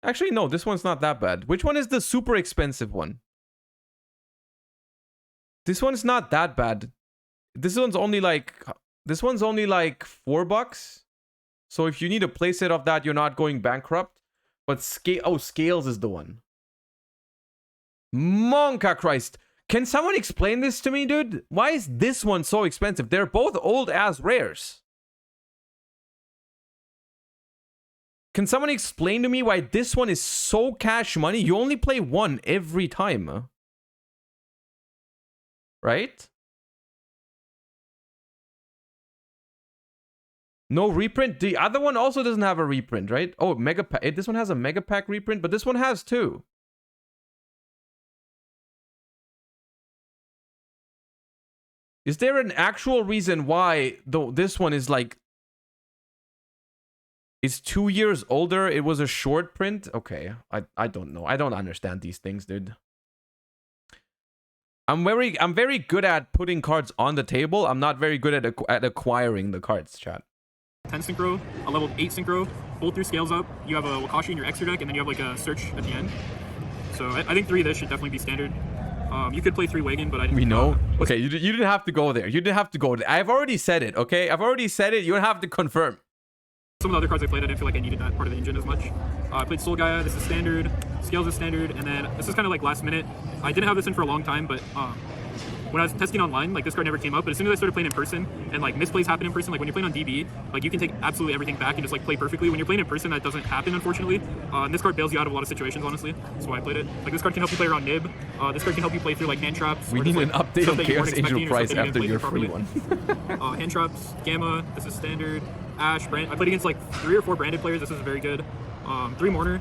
Actually, no, this one's not that bad. Which one is the super expensive one? This one's not that bad. This one's only like $4. So if you need a playset of that, you're not going bankrupt. But Scales is the one. Monka Christ. Can someone explain this to me, dude? Why is this one so expensive? They're both old ass rares. Can someone explain to me why this one is so cash money? You only play 1 every time. Right? No reprint. The other one also doesn't have a reprint, right? Oh, Mega Pack. This one has a Mega Pack reprint, but this one has 2. Is there an actual reason why this one is like... It's 2 years older. It was a short print. Okay, I don't know. I don't understand these things, dude. I'm very good at putting cards on the table. I'm not very good at acquiring the cards, chat. 10 synchro, a level 8 synchro, pull through Scales up. You have a Wakashi in your extra deck, and then you have like a search at the end. So I think 3 of this should definitely be standard. You could play 3 Wagon, but I didn't. We know. Okay, you didn't have to go there. You didn't have to go there. I've already said it. Okay, I've already said it. You don't have to confirm. Some of the other cards I played, I didn't feel like I needed that part of the engine as much. I played Soul Gaia, this is standard, Scales is standard, and then this is kind of like last minute. I didn't have this in for a long time, but when I was testing online, like this card never came up, but as soon as I started playing in person, and like misplays happen in person, like when you're playing on DB, like you can take absolutely everything back and just like play perfectly. When you're playing in person, that doesn't happen, unfortunately. And this card bails you out of a lot of situations, honestly. That's why I played it. Like this card can help you play around Nib. This card can help you play through like hand traps. We need an update on Chaos Angel price after your free one. Hand traps, Gamma, this is standard. Ash, Brand. I played against like 3 or 4 branded players. This is very good. 3 Mourner.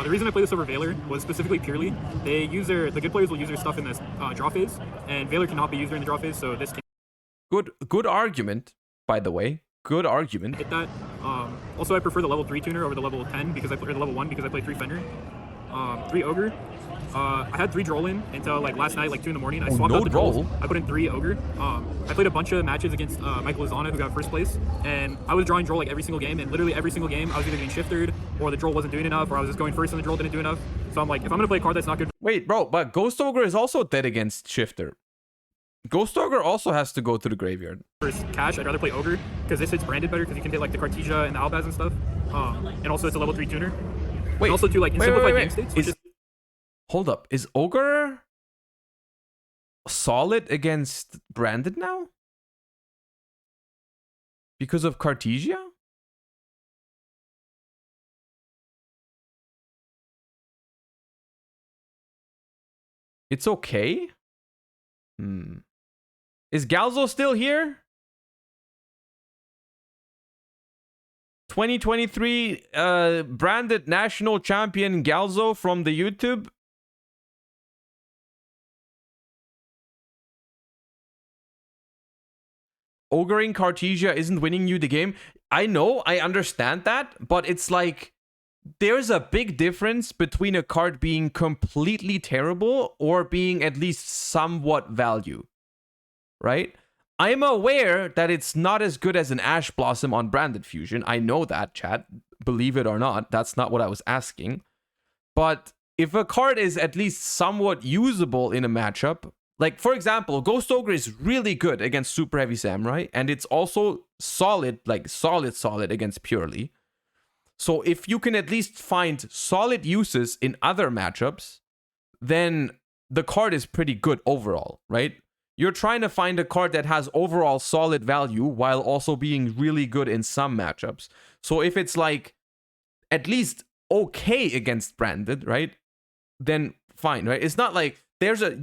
The reason I played this over Valor was specifically purely the good players will use their stuff in this draw phase, and Valor cannot be used during the draw phase, so this can good argument, by the way. Good argument. Hit that. Also, I prefer the level 3 tuner over the level 10 because I play the level 1 because I play 3 Fender. 3 Ogre. I had 3 Droll in until like last night, like 2 in the morning. I swapped out the Drolls. I put in 3 Ogre. I played a bunch of matches against Michael Lozana, who got first place, and I was drawing Droll like every single game, and literally every single game I was either getting shifted, or the Droll wasn't doing enough, or I was just going first and the Droll didn't do enough. So I'm like, if I'm gonna play a card that's not good. Wait, bro, but Ghost Ogre is also dead against Shifter. Ghost Ogre also has to go to the graveyard. First cash, I'd rather play Ogre, because this hits branded better, because you can hit like the Cartesia and the Albaz and stuff. And also it's a level 3 tuner. Wait, and also do like in simplified game states, which is hold up, is Ogre solid against Branded now? Because of Cartesia? It's okay? Is Galzo still here? 2023 Branded national champion Galzo from the YouTube. Ogering Cartesia isn't winning you the game. I know, I understand that, but it's like there's a big difference between a card being completely terrible or being at least somewhat value, right? I'm aware that it's not as good as an Ash Blossom on Branded Fusion. I know that, chat. Believe it or not, that's not what I was asking. But if a card is at least somewhat usable in a matchup, like, for example, Ghost Ogre is really good against Super Heavy Samurai, and it's also solid, like solid against Purely. So if you can at least find solid uses in other matchups, then the card is pretty good overall, right? You're trying to find a card that has overall solid value while also being really good in some matchups. So if it's like at least okay against Branded, right? Then fine, right? It's not like there's a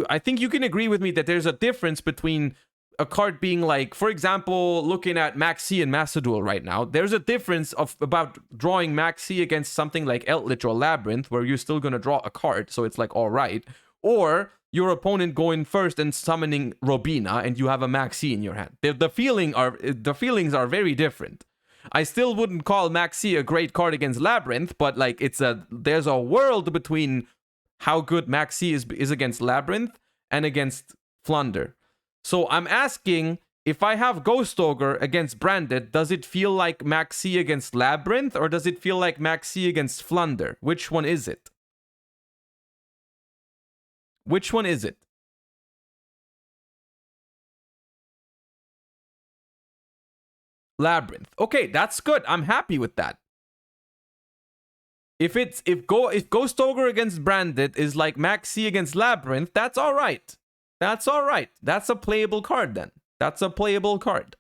I think you can agree with me that there's a difference between a card being like, for example, looking at Maxi and Master Duel right now, there's a difference about drawing Maxi against something like Eldritch or Labyrinth, where you're still gonna draw a card, so it's like all right, or your opponent going first and summoning Robina, and you have a Maxi in your hand. The feelings are very different. I still wouldn't call Maxi a great card against Labyrinth, but like there's a world between how good Maxi is against Labyrinth and against Flunder. So I'm asking, if I have Ghost Ogre against Branded, does it feel like Maxi against Labyrinth, or does it feel like Maxi against Flunder? Which one is it? Which one is it? Labyrinth. Okay, that's good. I'm happy with that. If Ghost Ogre against Branded is like Maxi against Labyrinth, that's all right. That's all right. That's a playable card then. That's a playable card.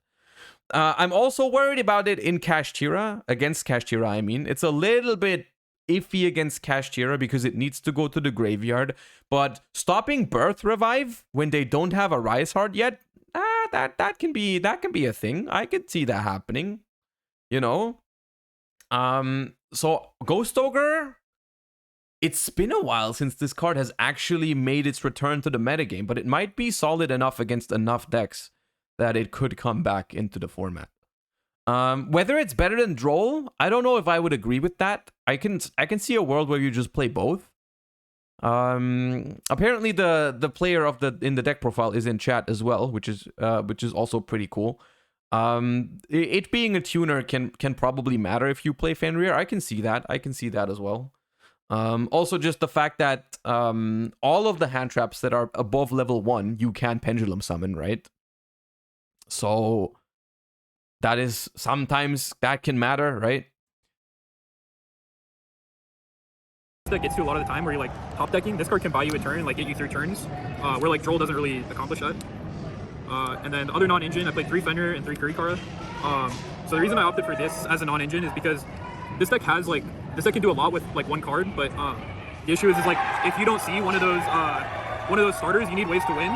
I'm also worried about it in Kashtira. Against Kashtira, I mean. It's a little bit iffy against Kashtira because it needs to go to the graveyard. But stopping Birth Revive when they don't have a Rise Heart yet, that can be a thing. I could see that happening. You know? So Ghost Ogre, it's been a while since this card has actually made its return to the metagame, but it might be solid enough against enough decks that it could come back into the format. Whether it's better than Droll, I don't know if I would agree with that. I can see a world where you just play both. Apparently the player in the deck profile is in chat as well, which is also pretty cool. It being a tuner can probably matter if you play Fenrir. I can see that as well. Also just the fact that all of the hand traps that are above level 1 you can pendulum summon, right? So that is sometimes that can matter, right? That gets you a lot of the time where you're like top decking. This card can buy you a turn, like get you through turns, where like Droll doesn't really accomplish that. And then the other non-engine, I played 3 Fenrir and 3 Kurikara. So the reason I opted for this as a non-engine is because this deck can do a lot with like one card, but the issue is like if you don't see one of those starters, you need ways to win.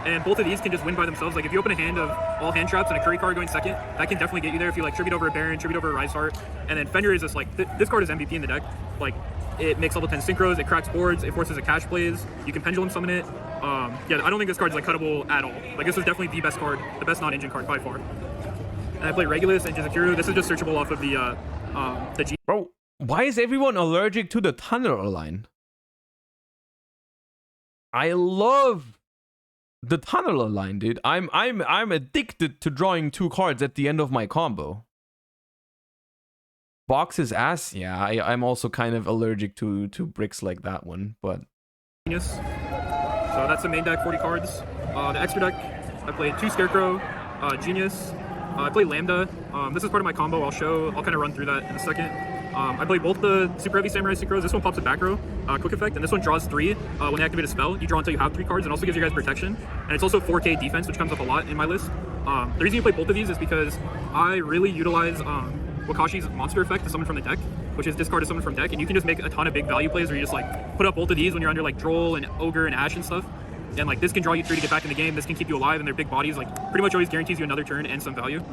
And both of these can just win by themselves. Like if you open a hand of all hand traps and a Kurikara going second, that can definitely get you there if you like tribute over a Baron, tribute over a Rise Heart. And then Fenrir is just like this card is MVP in the deck. Like it makes level 10 synchros, it cracks boards, it forces a cash plays, you can pendulum summon it. Yeah, I don't think this card's like cuttable at all. Like this is definitely the best card, the best non-engine card by far. And I play Regulus and Jizakuru. This is just searchable off of the G. Bro, why is everyone allergic to the Tunneler line? I love the Tunneler line, dude. I'm addicted to drawing 2 cards at the end of my combo. Box's ass? Yeah, I'm also kind of allergic to bricks like that one, but Genius. So that's the main deck, 40 cards. The extra deck, I played 2 Scarecrow, Genius. I played Lambda. This is part of my combo. I'll kind of run through that in a second. I play both the Super Heavy Samurai Synchros. This one pops a back row, quick effect, and this one draws 3 when they activate a spell. You draw until you have 3 cards, and also gives you guys protection. And it's also 4K defense, which comes up a lot in my list. The reason you play both of these is because I really utilize Wakashi's monster effect to summon from the deck, which is discard to summon from deck, and you can just make a ton of big value plays where you just like put up both of these when you're under like Droll and Ogre and Ash and stuff. And like this can draw you 3 to get back in the game, this can keep you alive, and their big bodies like pretty much always guarantees you another turn and some value.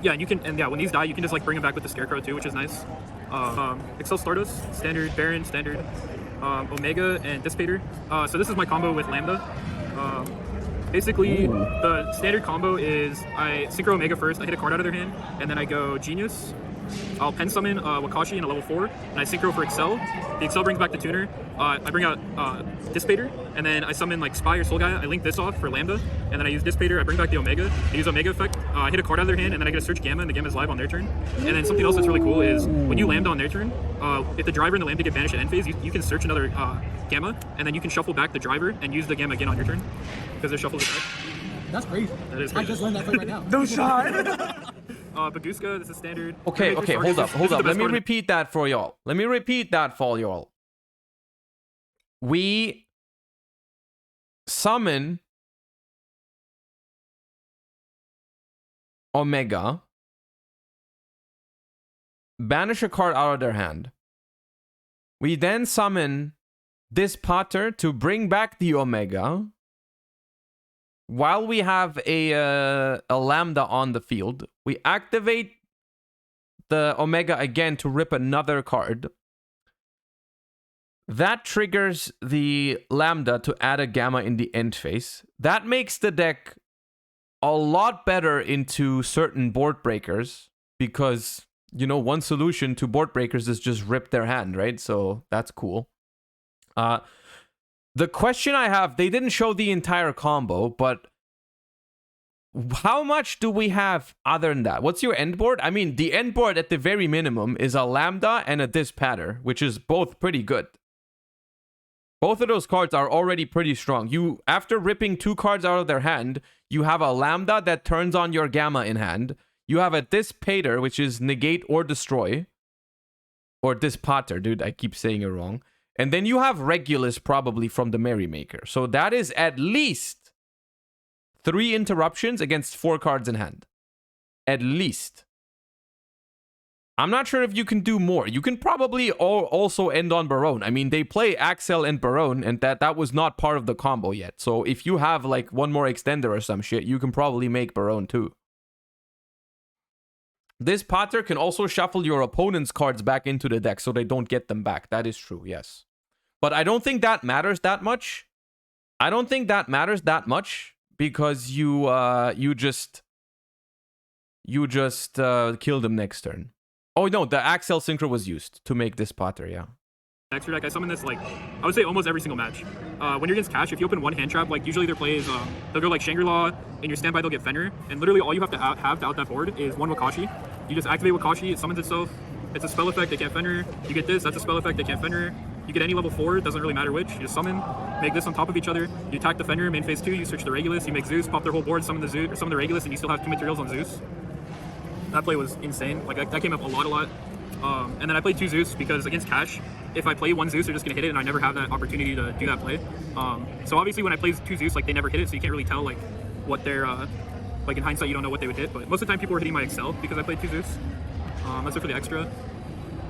Yeah, and you can, and yeah, when these die, you can just like bring them back with the Scarecrow too, which is nice. Excel Stardust, standard, Baron, standard, Omega, and Dissipator. So this is my combo with Lambda. Basically, the standard combo is I Synchro Omega first, I hit a card out of their hand, and then I go Genius. I'll pen summon Wakashi in a level 4, and I Synchro for Excel. The Excel brings back the tuner. I bring out Dissipator, and then I summon like Spy or Soul Gaia. I link this off for Lambda, and then I use Dissipator. I bring back the Omega. I use Omega effect. I hit a card out of their hand, and then I get a Search Gamma, and the Gamma is live on their turn. And then something else that's really cool is when you Lambda on their turn, if the driver and the Lambda get banished at end phase, you can search another Gamma, and then you can shuffle back the driver and use the Gamma again on your turn because they're shuffled back. That's crazy. That is I crazy. just learned that play right now. No shot. Baguska, this is standard. Okay, Terminator hold Target. up. This is the Let best me card in the- repeat that for y'all. We summon Omega, banish a card out of their hand. We then summon this Potter to bring back the Omega while we have a Lambda on the field. We activate the Omega again to rip another card. That triggers the Lambda to add a Gamma in the end phase. That makes the deck a lot better into certain board breakers because, you know, one solution to board breakers is just rip their hand, right? So that's cool. The question I have, they didn't show the entire combo, but how much do we have other than that? What's your end board? I mean, the end board at the very minimum is a Lambda and a Dissipator, which is both pretty good. Both of those cards are already pretty strong. You, after ripping 2 cards out of their hand, you have a Lambda that turns on your Gamma in hand. You have a Dissipator, which is negate or destroy. Or Dissipator, dude, I keep saying it wrong. And then you have Regulus probably from the Merrymaker. So that is at least 3 interruptions against 4 cards in hand. At least. I'm not sure if you can do more. You can probably also end on Barone. I mean, they play Axel and Barone, and that was not part of the combo yet. So if you have like one more extender or some shit, you can probably make Barone too. This Potter can also shuffle your opponent's cards back into the deck so they don't get them back. That is true, yes. But I don't think that matters that much. Because you just kill them next turn. Oh no, the Axel Synchro was used to make this Potter, yeah. Extra deck, I summon this like, I would say almost every single match. When you're against Cash, if you open one hand trap, like usually their play is, they'll go like Shangri-La, in your standby they'll get Fenrir, and literally all you have to out that board is one Wakashi. You just activate Wakashi, it summons itself, it's a spell effect, they can't Fenrir. You get this, that's a spell effect, they can't Fenrir. You get any level 4, it doesn't really matter which, you just summon, make this on top of each other, you attack the Fenrir, main phase 2, you search the Regulus, you make Zeus, pop their whole board, summon the Zeus, or summon the Regulus, and you still have 2 materials on Zeus. That play was insane, like that came up a lot. And then I played 2 Zeus because against Cash, if I play 1 Zeus, they're just gonna hit it, and I never have that opportunity to do that play. So obviously when I play 2 Zeus, like they never hit it, so you can't really tell like what they're like in hindsight you don't know what they would hit. But most of the time people were hitting my Excel because I played 2 Zeus. That's it for the extra.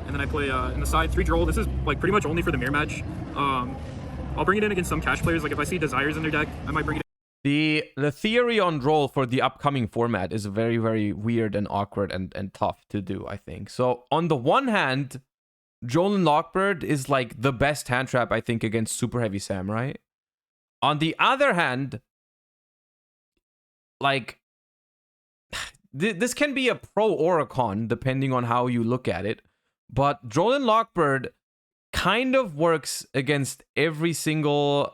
And then I play in the side 3 Droll. This is like pretty much only for the mirror match. I'll bring it in against some Cash players. Like if I see Desires in their deck, I might bring it in. The theory on Droll for the upcoming format is very, very weird and awkward and tough to do, I think. So on the one hand, Joel and Lockbird is like the best hand trap, I think, against Super Heavy Samurai. On the other hand, like, this can be a pro or a con, depending on how you look at it. But Joel and Lockbird kind of works against every single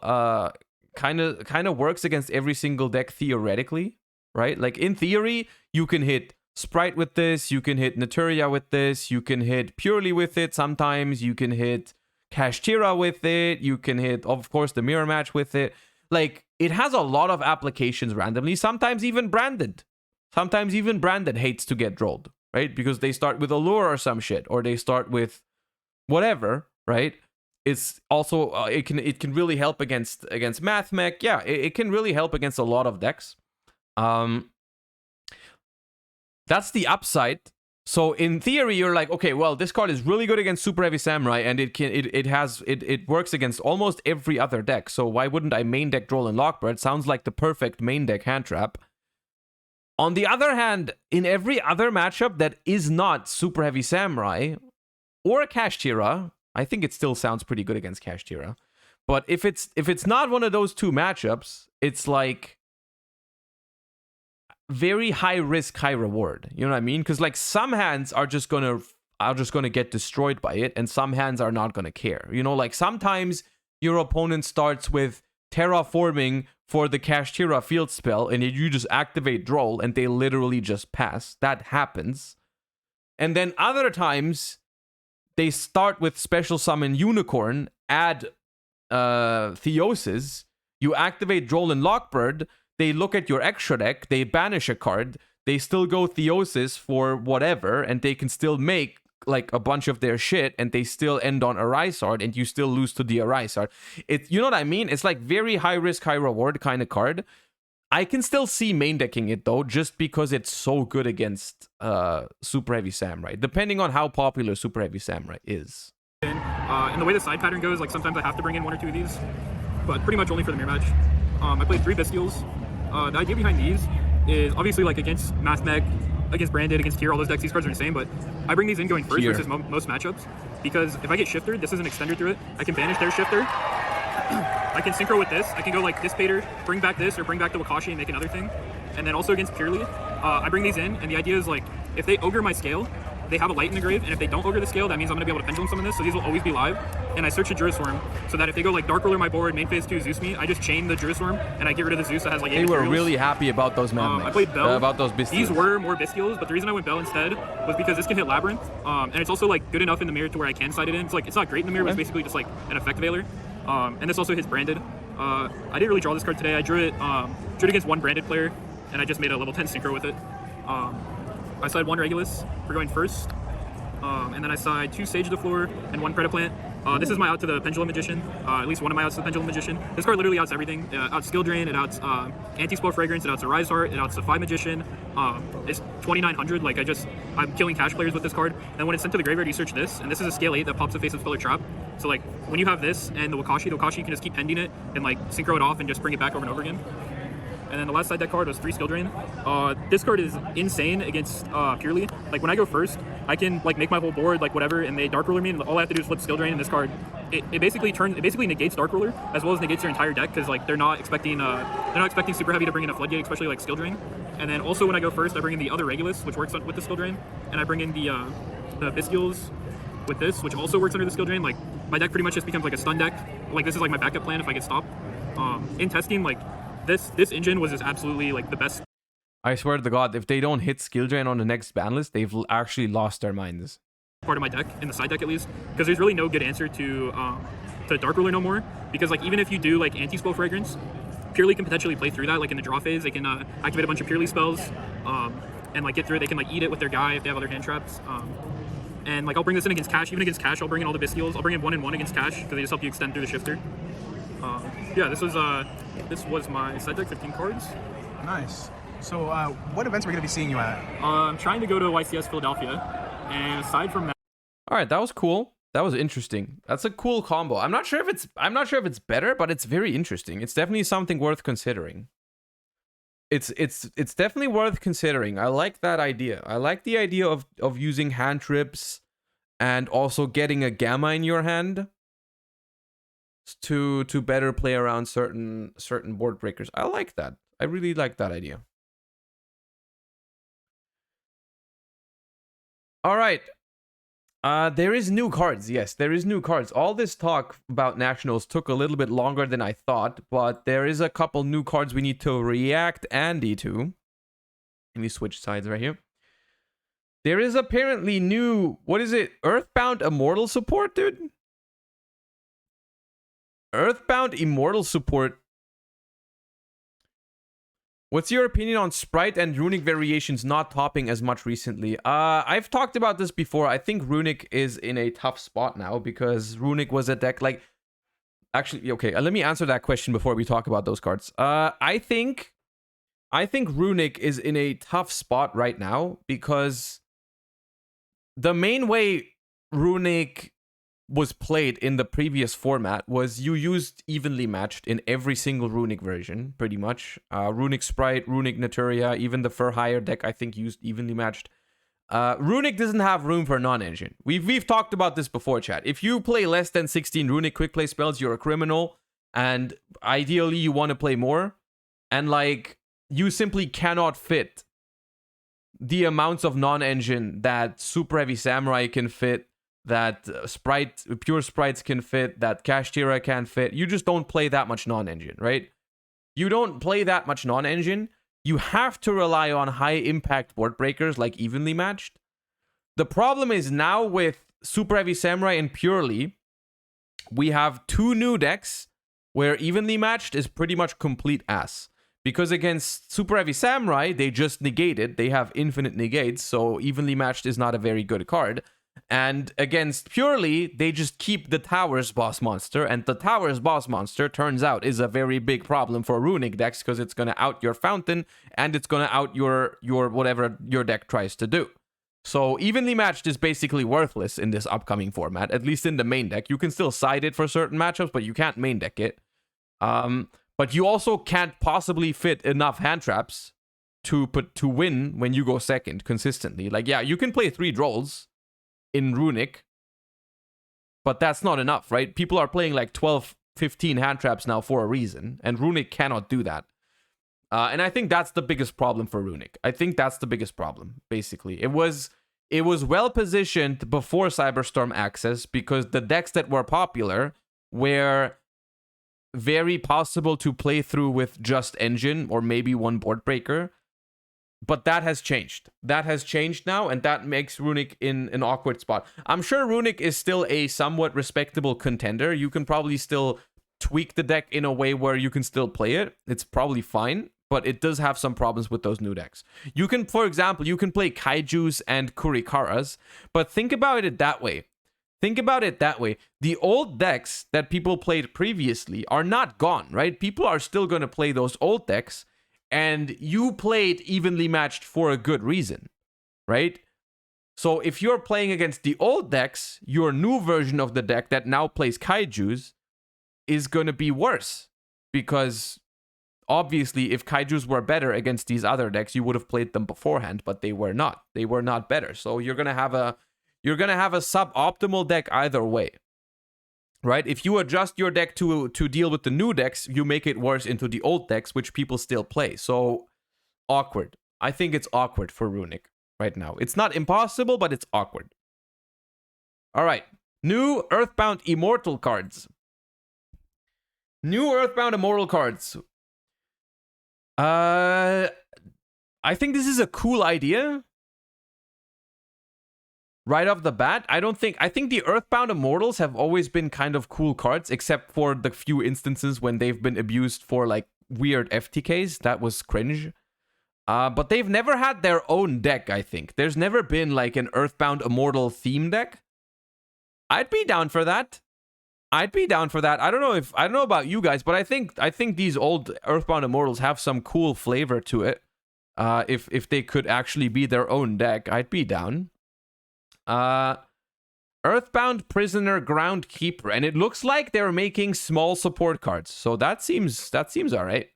kind of works against every single deck theoretically, right? Like in theory, you can hit Sprite with this, you can hit Naturia with this, you can hit Purely with it sometimes, you can hit Kashtira with it, you can hit, of course, the mirror match with it. Like, it has a lot of applications randomly, sometimes even branded. Sometimes even branded hates to get drolled, right? Because they start with Allure or some shit, or they start with whatever, right? It's also it can really help against Math Mech. Yeah, it can really help against a lot of decks. That's the upside. So in theory, you're like, okay, well, this card is really good against Super Heavy Samurai, and it works against almost every other deck. So why wouldn't I main deck Droll and Lockbird? Sounds like the perfect main deck hand trap. On the other hand, in every other matchup that is not Super Heavy Samurai or Kashtira, I think it still sounds pretty good against Kashtira. But if it's not one of those two matchups, it's like very high risk, high reward. You know what I mean? Because like some hands are just gonna get destroyed by it, and some hands are not gonna care. You know, like sometimes your opponent starts with terraforming for the Kashtira field spell, and you just activate Droll, and they literally just pass. That happens. And then other times they start with special summon Unicorn, add Theosis, you activate Droll and Lockbird. They look at your extra deck, they banish a card, they still go Theosis for whatever, and they can still make like a bunch of their shit, and they still end on Arisard, and you still lose to the Arisard. You know what I mean? It's like very high risk, high reward kind of card. I can still see main decking it though, just because it's so good against Super Heavy Samurai, depending on how popular Super Heavy Samurai is. And the way the side pattern goes, like sometimes I have to bring in one or two of these, but pretty much only for the mirror match. I played 3 Bestials. The idea behind these is obviously like against Math Mech, against Branded, against Tier, all those decks, these cards are insane, but I bring these in going first versus most matchups, because if I get Shifter, this is an extender through it, I can banish their Shifter, I can synchro with this, I can go like Dissipator, bring back this, or bring back the Wakashi and make another thing. And then also against Purely, I bring these in, and the idea is like, if they ogre my scale, they have a light in the grave, and if they don't ogre the scale, that means I'm going to be able to pendulum summon this, so these will always be live. And I search a Jurisworm, so that if they go like Dark Ruler my board, main phase 2 Zeus me, I just chain the Jurisworm, and I get rid of the Zeus that has like 8 They were materials. really happy about those I played Bell. about those Bestials. These were more Bestials, but the reason I went Bell instead was because this can hit Labyrinth, and it's also like good enough in the mirror to where I can sight it in. It's like, it's not great in the mirror, but it's basically just like an effect veiler. And this also hits Branded. I didn't really draw this card today. I drew it against one Branded player, and I just made a level 10 synchro with it. I side 1 Regulus for going first. And then I side 2 Sage of the Floor and 1 Predaplant. This is my out to the Pendulum Magician, at least one of my outs to the Pendulum Magician. This card literally outs everything. Outs Skill Drain, it outs Anti-Spell Fragrance, it outs a Rise Heart, it outs the 5 Magician. It's 2900, like I'm killing cash players with this card. And when it's sent to the graveyard, you search this, and this is a scale 8 that pops a face of Spell or Trap. So like, when you have this and the Wakashi you can just keep pending it and like synchro it off and just bring it back over and over again. And then the last side deck card was 3 Skill Drain. This card is insane against Purely. Like when I go first, I can like make my whole board like whatever, and they Dark Ruler me, and all I have to do is flip Skill Drain. And this card, it basically negates Dark Ruler as well as negates their entire deck, because like they're not expecting Super Heavy to bring in a Floodgate, especially like Skill Drain. And then also when I go first, I bring in the other Regulus, which works with the Skill Drain, and I bring in the Bestials with this, which also works under the Skill Drain. Like my deck pretty much just becomes like a stun deck. Like this is like my backup plan if I get stopped. In testing, like. This engine was just absolutely like the best. I swear to God, if they don't hit Skill Drain on the next ban list, they've actually lost their minds. Part of my deck, in the side deck at least, because there's really no good answer to Dark Ruler no more. Because like even if you do like Anti-Spell Fragrance, Purely can potentially play through that. Like in the draw phase, they can activate a bunch of Purely spells and like get through it. They can like eat it with their guy if they have other hand traps. And like I'll bring this in against Cash. Even against Cash, I'll bring in all the Bestials. I'll bring in 1 and 1 against Cash because they just help you extend through the Shifter. Yeah, this was my side deck, 15 cards. Nice. So, what events are we going to be seeing you at? I'm trying to go to YCS Philadelphia, and aside from that, all right, that was cool. That was interesting. That's a cool combo. I'm not sure if it's better, but it's very interesting. It's definitely something worth considering. It's definitely worth considering. I like that idea. I like the idea of using hand trips and also getting a Gamma in your hand to better play around certain board breakers. I like that. I really like that idea. All right. There is new cards. Yes, there is new cards. All this talk about Nationals took a little bit longer than I thought, but there is a couple new cards we need to react Andy to. Let me switch sides right here. There is apparently new, what is it? Earthbound Immortal support, dude? Earthbound Immortal support What's your opinion on Sprite and Runic variations not topping as much recently? I've talked about this before. I think Runic is in a tough spot now because Runic was a deck like... Actually, okay, let me answer that question before we talk about those cards. I think Runic is in a tough spot right now because the main way Runic was played in the previous format was you used evenly matched in every single Runic version, pretty much. Runic Sprite, Runic Naturia, even the Fur Hire deck, I think, used evenly matched. Runic doesn't have room for non-engine. We've talked about this before, chat. If you play less than 16 Runic quick play spells, you're a criminal, and ideally you want to play more, and like, you simply cannot fit the amounts of non-engine that Super Heavy Samurai can fit, that pure sprites can fit, that Kashtira can fit. You just don't play that much non-engine, right? You don't play that much non-engine. You have to rely on high impact board breakers like evenly matched. The problem is now with Super Heavy Samurai and Purely, we have two new decks where evenly matched is pretty much complete ass. Because against Super Heavy Samurai, they just negate it. They have infinite negates, so evenly matched is not a very good card. And against Purely, they just keep the Tower's boss monster, and the Tower's boss monster, turns out, is a very big problem for Runic decks, because it's going to out your Fountain, and it's going to out your whatever your deck tries to do. So evenly matched is basically worthless in this upcoming format, at least in the main deck. You can still side it for certain matchups, but you can't main deck it. But you also can't possibly fit enough hand traps to win when you go second consistently. Like, yeah, you can play 3 Drolls in Runic, but that's not enough, right? People are playing like 12, 15 hand traps now for a reason, and Runic cannot do that. And I think that's the biggest problem for Runic. I think that's the biggest problem, basically. It was well positioned before Cyberstorm Access because the decks that were popular were very possible to play through with just engine or maybe one board breaker. But that has changed. That has changed now, and that makes Runic in an awkward spot. I'm sure Runic is still a somewhat respectable contender. You can probably still tweak the deck in a way where you can still play it. It's probably fine, but it does have some problems with those new decks. You can, for example, you can play Kaijus and Kurikaras, but think about it that way. Think about it that way. The old decks that people played previously are not gone, right? People are still going to play those old decks, and you played evenly matched for a good reason, right? So if you're playing against the old decks, your new version of the deck that now plays Kaijus is going to be worse. Because obviously, if Kaijus were better against these other decks, you would have played them beforehand, but they were not. They were not better. So you're going to have a suboptimal deck either way. Right? If you adjust your deck to deal with the new decks, you make it worse into the old decks, which people still play. So, awkward. I think it's awkward for Runic right now. It's not impossible, but it's awkward. Alright. New Earthbound Immortal cards. New Earthbound Immortal cards. I think this is a cool idea. Right off the bat, I think the Earthbound Immortals have always been kind of cool cards, except for the few instances when they've been abused for like weird FTKs. That was cringe. But they've never had their own deck, I think. There's never been like an Earthbound Immortal theme deck. I'd be down for that. I don't know about you guys, but I think these old Earthbound Immortals have some cool flavor to it. If they could actually be their own deck, I'd be down. Earthbound Prisoner Groundkeeper, and it looks like they're making small support cards, so that seems alright.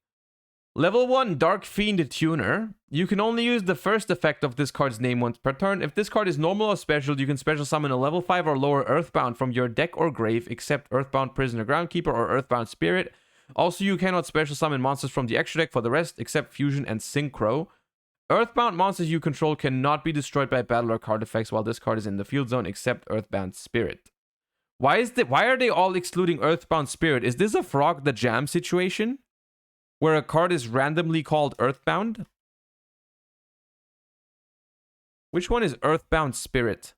Level 1 Dark Fiend Tuner. You can only use the first effect of this card's name once per turn. If this card is normal or special, you can special summon a level 5 or lower Earthbound from your deck or grave, except Earthbound Prisoner Groundkeeper or Earthbound Spirit. Also, you cannot special summon monsters from the extra deck for the rest, except Fusion and Synchro. Earthbound monsters you control cannot be destroyed by battle or card effects while this card is in the field zone, except Earthbound Spirit. Why are they all excluding Earthbound Spirit? Is this a Frog the Jam situation? Where a card is randomly called Earthbound? Which one is Earthbound Spirit?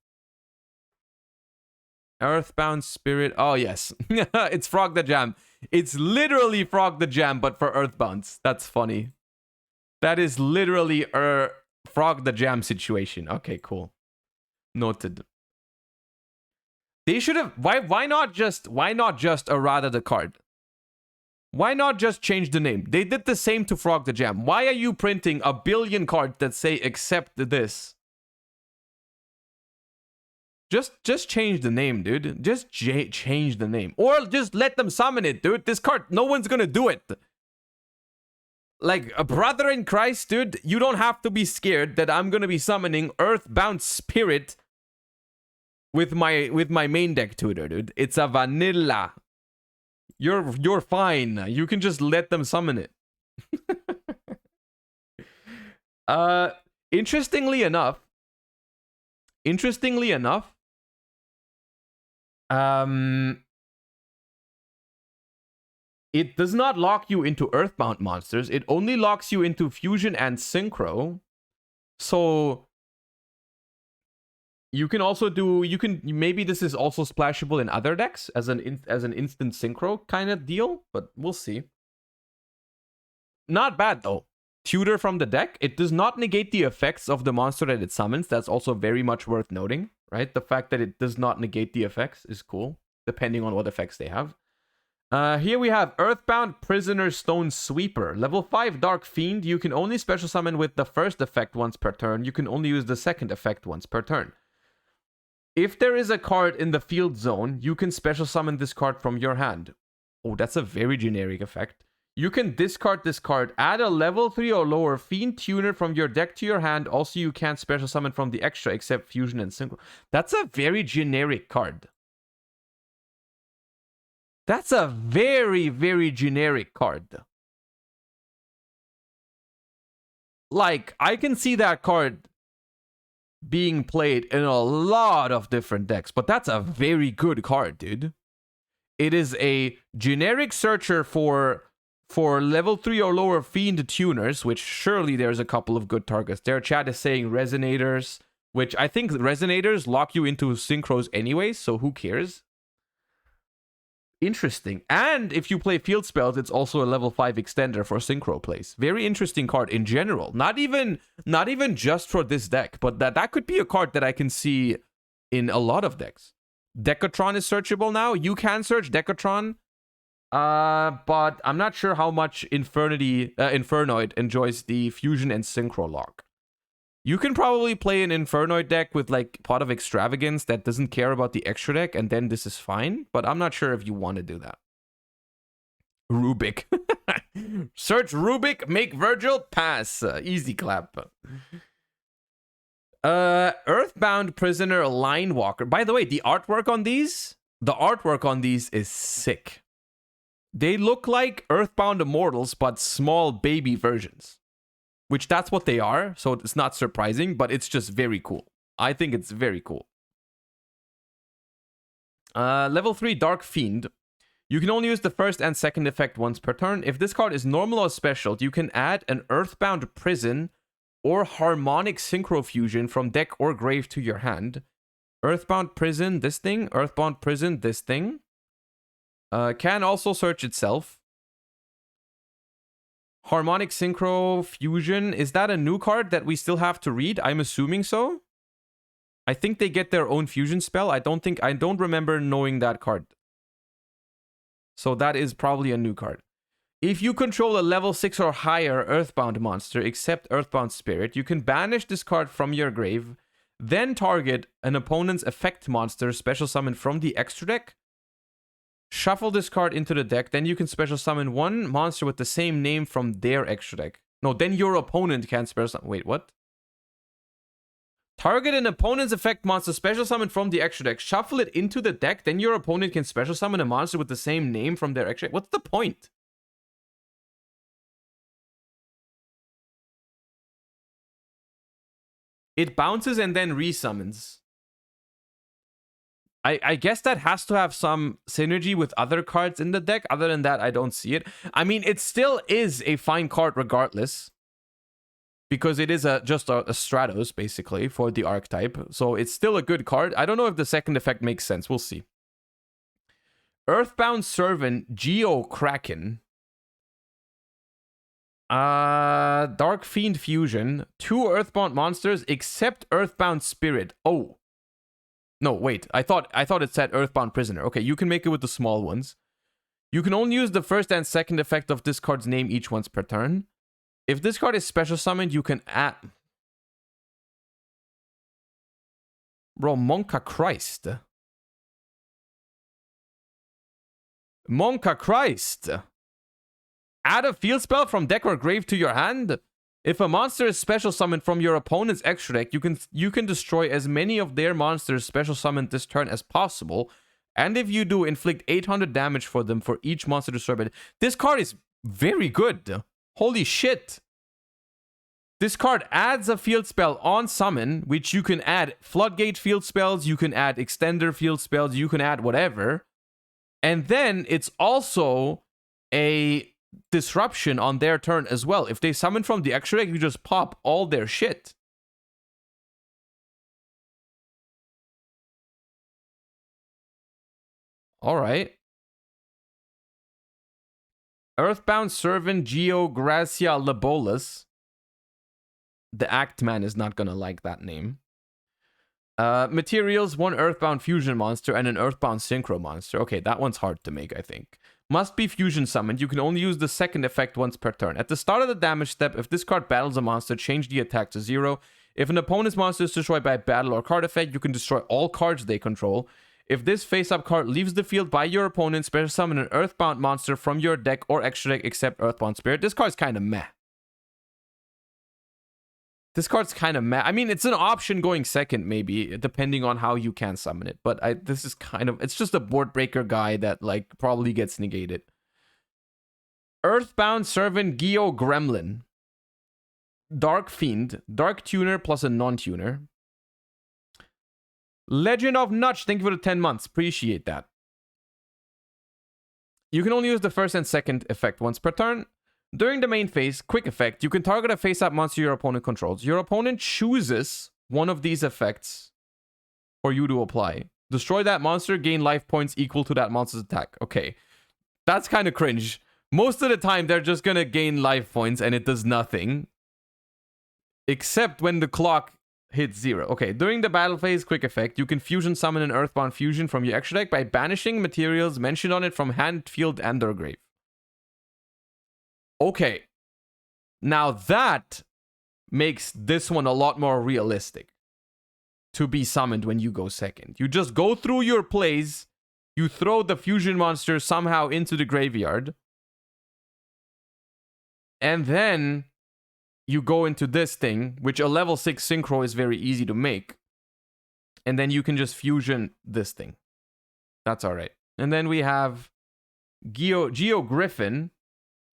Earthbound Spirit. Oh, yes. It's Frog the Jam. It's literally Frog the Jam, but for Earthbounds. That's funny. That is literally a Frog the Jam situation. Okay, cool. Noted. They should have... Why not just errata the card? Why not just change the name? They did the same to Frog the Jam. Why are you printing a billion cards that say except this? Just change the name, dude. Just change the name. Or just let them summon it, dude. This card, no one's gonna do it. Like, a brother in Christ, dude, you don't have to be scared that I'm gonna be summoning Earthbound Spirit with my main deck tutor, dude. It's a vanilla. You're fine. You can just let them summon it. Interestingly enough, it does not lock you into Earthbound monsters. It only locks you into Fusion and Synchro. So you can also do, maybe this is also splashable in other decks as an instant Synchro kind of deal, but we'll see. Not bad though. Tutor from the deck. It does not negate the effects of the monster that it summons. That's also very much worth noting, right? The fact that it does not negate the effects is cool, depending on what effects they have. Here we have Earthbound Prisoner Stone Sweeper. Level 5 Dark Fiend. You can only special summon with the first effect once per turn. You can only use the second effect once per turn. If there is a card in the field zone, you can special summon this card from your hand. Oh, that's a very generic effect. You can discard this card, add a level 3 or lower Fiend Tuner from your deck to your hand. Also, you can't special summon from the extra except Fusion and Synchro. That's a very generic card. That's a very, very generic card. Like, I can see that card being played in a lot of different decks, but that's a very good card, dude. It is a generic searcher for level 3 or lower Fiend Tuners, which surely there's a couple of good targets there. Chat is saying Resonators, which I think Resonators lock you into Synchros anyway, so who cares? Interesting. And if you play field spells, it's also a level 5 extender for synchro plays. Very interesting card in general. Not even just for this deck, but that could be a card that I can see in a lot of decks. Decatron is searchable now. You can search Decatron, but I'm not sure how much Infernoid enjoys the Fusion and Synchro lock. You can probably play an Infernoid deck with like Pot of Extravagance that doesn't care about the extra deck, and then this is fine, but I'm not sure if you want to do that. Rubik. Search Rubik, make Virgil pass. Easy clap. Earthbound Prisoner Line Walker. By the way, the artwork on these is sick. They look like Earthbound Immortals, but small baby versions. Which that's what they are, so it's not surprising, but it's just very cool. I think it's very cool. Level 3 Dark Fiend. You can only use the first and second effect once per turn. If this card is normal or special, you can add an Earthbound Prison or Harmonic Synchro Fusion from deck or grave to your hand. Earthbound Prison, this thing. Earthbound Prison, this thing. Can also search itself. Harmonic Synchro Fusion. Is that a new card that we still have to read? I'm assuming so. I think they get their own fusion spell. I don't remember knowing that card. So that is probably a new card. If you control a level 6 or higher Earthbound monster, except Earthbound Spirit, you can banish this card from your grave, then target an opponent's effect monster special summon from the extra deck. Shuffle this card into the deck, then you can special summon one monster with the same name from their extra deck. No, then your opponent can special summon. Wait, what? Target an opponent's effect monster special summon from the extra deck. Shuffle it into the deck, then your opponent can special summon a monster with the same name from their extra deck. What's the point? It bounces and then resummons. I guess that has to have some synergy with other cards in the deck. Other than that, I don't see it. I mean, it still is a fine card regardless. Because it is just a Stratos, basically, for the archetype. So it's still a good card. I don't know if the second effect makes sense. We'll see. Earthbound Servant, Geo Kraken. Dark Fiend Fusion. 2 Earthbound monsters except Earthbound Spirit. Oh. No, wait. I thought it said Earthbound Prisoner. Okay, you can make it with the small ones. You can only use the first and second effect of this card's name each once per turn. If this card is special summoned, you can add... Bro, Monka Christ. Monka Christ. Add a field spell from deck or grave to your hand. If a monster is special summoned from your opponent's extra deck, you can destroy as many of their monsters special summoned this turn as possible. And if you do, inflict 800 damage for them for each monster destroyed. This card is very good. Holy shit. This card adds a field spell on summon, which you can add floodgate field spells, you can add extender field spells, you can add whatever. And then it's also a disruption on their turn as well. If they summon from the extra deck, you just pop all their shit. Alright. Earthbound Servant yugioh Gracia Labolas. The Act Man is not gonna like that name. Materials, 1 Earthbound Fusion monster and an Earthbound Synchro monster. Okay, that one's hard to make, I think. Must be fusion summoned. You can only use the second effect once per turn. At the start of the damage step, if this card battles a monster, change the attack to 0. If an opponent's monster is destroyed by battle or card effect, you can destroy all cards they control. If this face-up card leaves the field by your opponent, special summon an Earthbound monster from your deck or extra deck except Earthbound Spirit. This card's kind of meh. This card's kind of meh. I mean, it's an option going second, maybe, depending on how you can summon it. But this is kind of... It's just a board breaker guy that, like, probably gets negated. Earthbound Servant yugioh Gremlin. Dark Fiend. Dark Tuner plus a non-tuner. Legend of Notch. Thank you for the 10 months. Appreciate that. You can only use the first and second effect once per turn. During the main phase, quick effect, you can target a face-up monster your opponent controls. Your opponent chooses one of these effects for you to apply. Destroy that monster, gain life points equal to that monster's attack. Okay, that's kind of cringe. Most of the time, they're just gonna gain life points and it does nothing. Except when the clock hits 0. Okay, during the battle phase, quick effect, you can fusion summon an Earthbound Fusion from your extra deck by banishing materials mentioned on it from hand, field, and or grave. Okay, now that makes this one a lot more realistic to be summoned when you go second. You just go through your plays, you throw the fusion monster somehow into the graveyard, and then you go into this thing, which a level 6 synchro is very easy to make, and then you can just fusion this thing. That's alright. And then we have yugioh Griffin.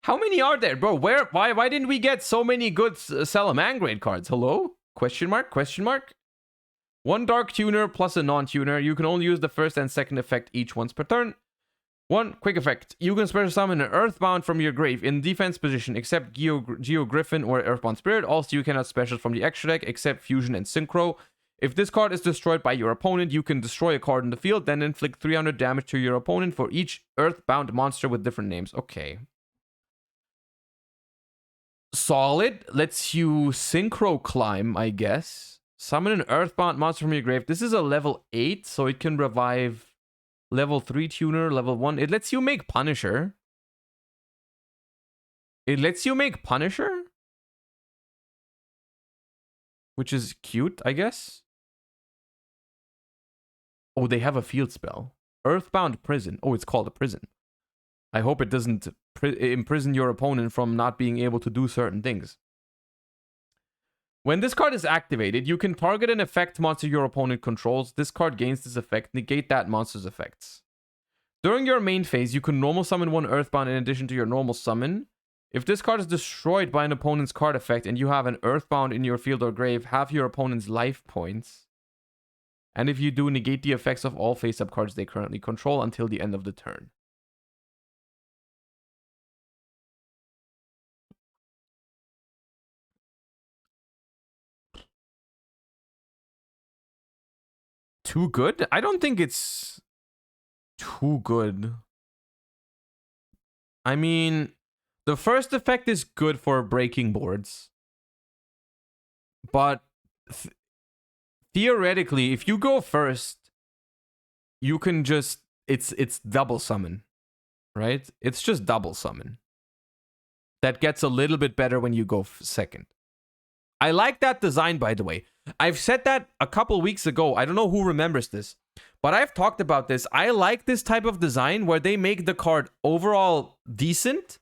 How many are there, bro? Why didn't we get so many good Salamangreat cards? Hello? Question mark? Question mark? 1 Dark Tuner plus a non-tuner. You can only use the first and second effect each once per turn. 1 quick effect. You can special summon an Earthbound from your grave in defense position except yugioh Griffin or Earthbound Spirit. Also, you cannot special from the extra deck except Fusion and Synchro. If this card is destroyed by your opponent, you can destroy a card in the field, then inflict 300 damage to your opponent for each Earthbound monster with different names. Okay. Solid. Lets you synchro climb, I guess. Summon an Earthbound monster from your grave. This is a level 8, so it can revive level 3 tuner, level 1. It lets you make Punisher. It lets you make Punisher? Which is cute, I guess. Oh, they have a field spell. Earthbound Prison. Oh, it's called a prison. I hope it doesn't imprison your opponent from not being able to do certain things. When this card is activated, you can target an effect monster your opponent controls. This card gains this effect. Negate that monster's effects. During your main phase, you can normal summon 1 Earthbound in addition to your normal summon. If this card is destroyed by an opponent's card effect and you have an Earthbound in your field or grave, half your opponent's life points. And if you do, negate the effects of all face-up cards they currently control until the end of the turn. Too good? I don't think it's too good. I mean, The first effect is good for breaking boards. But theoretically, if you go first, you can just... It's double summon, right? It's just double summon. That gets a little bit better when you go second. I like that design, by the way. I've said that a couple weeks ago. I don't know who remembers this, but I've talked about this. I like this type of design where they make the card overall decent,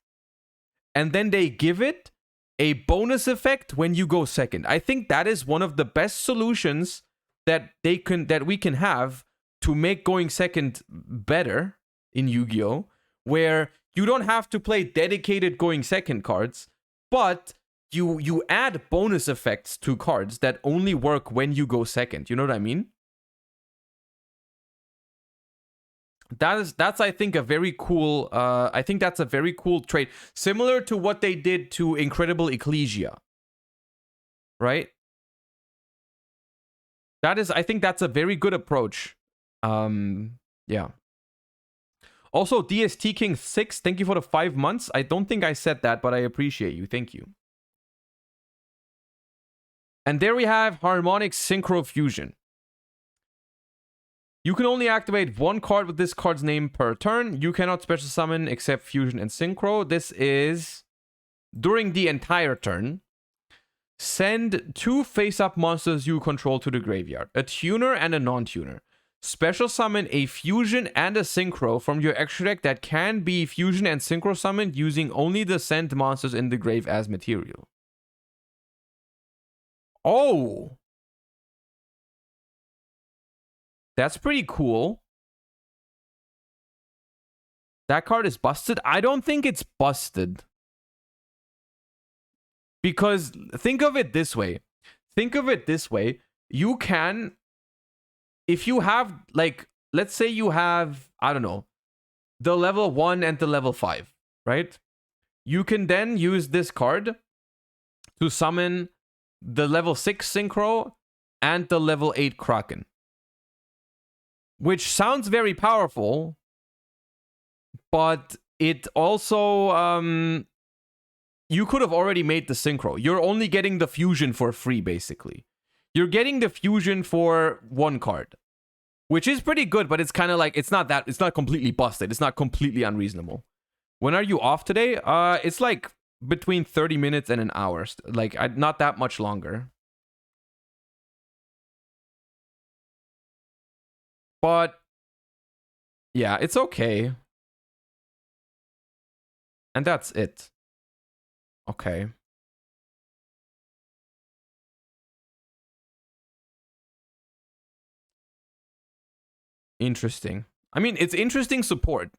and then they give it a bonus effect when you go second. I think that is one of the best solutions that we can have to make going second better in Yu-Gi-Oh! Where you don't have to play dedicated going second cards, but you add bonus effects to cards that only work when you go second. You know what I mean? That's I think a very cool I think that's a very cool trait, similar to what they did to Incredible Ecclesia, right? I think that's a very good approach. Yeah. Also, DST King 6, thank you for the 5 months. I don't think I said that, but I appreciate you. Thank you. And there we have Harmonic Synchro Fusion. You can only activate one card with this card's name per turn. You cannot special summon except Fusion and Synchro. This is during the entire turn. Send 2 face-up monsters you control to the graveyard. A tuner and a non-tuner. Special summon a Fusion and a Synchro from your extra deck that can be Fusion and Synchro summoned using only the sent monsters in the grave as material. Oh! That's pretty cool. That card is busted? I don't think it's busted. Because think of it this way. You can... If you have, like, let's say you have, I don't know, the level 1 and the level 5, right? You can then use this card to summon the level 6 Synchro and the level 8 Kraken. Which sounds very powerful, but it also, you could have already made the Synchro. You're only getting the Fusion for free, basically. You're getting the Fusion for 1 card, which is pretty good, but it's kind of like, it's not completely busted. It's not completely unreasonable. When are you off today? It's like between 30 minutes and an hour. Like, not that much longer. But, yeah, it's okay. And that's it. Okay. Interesting. I mean, it's interesting support.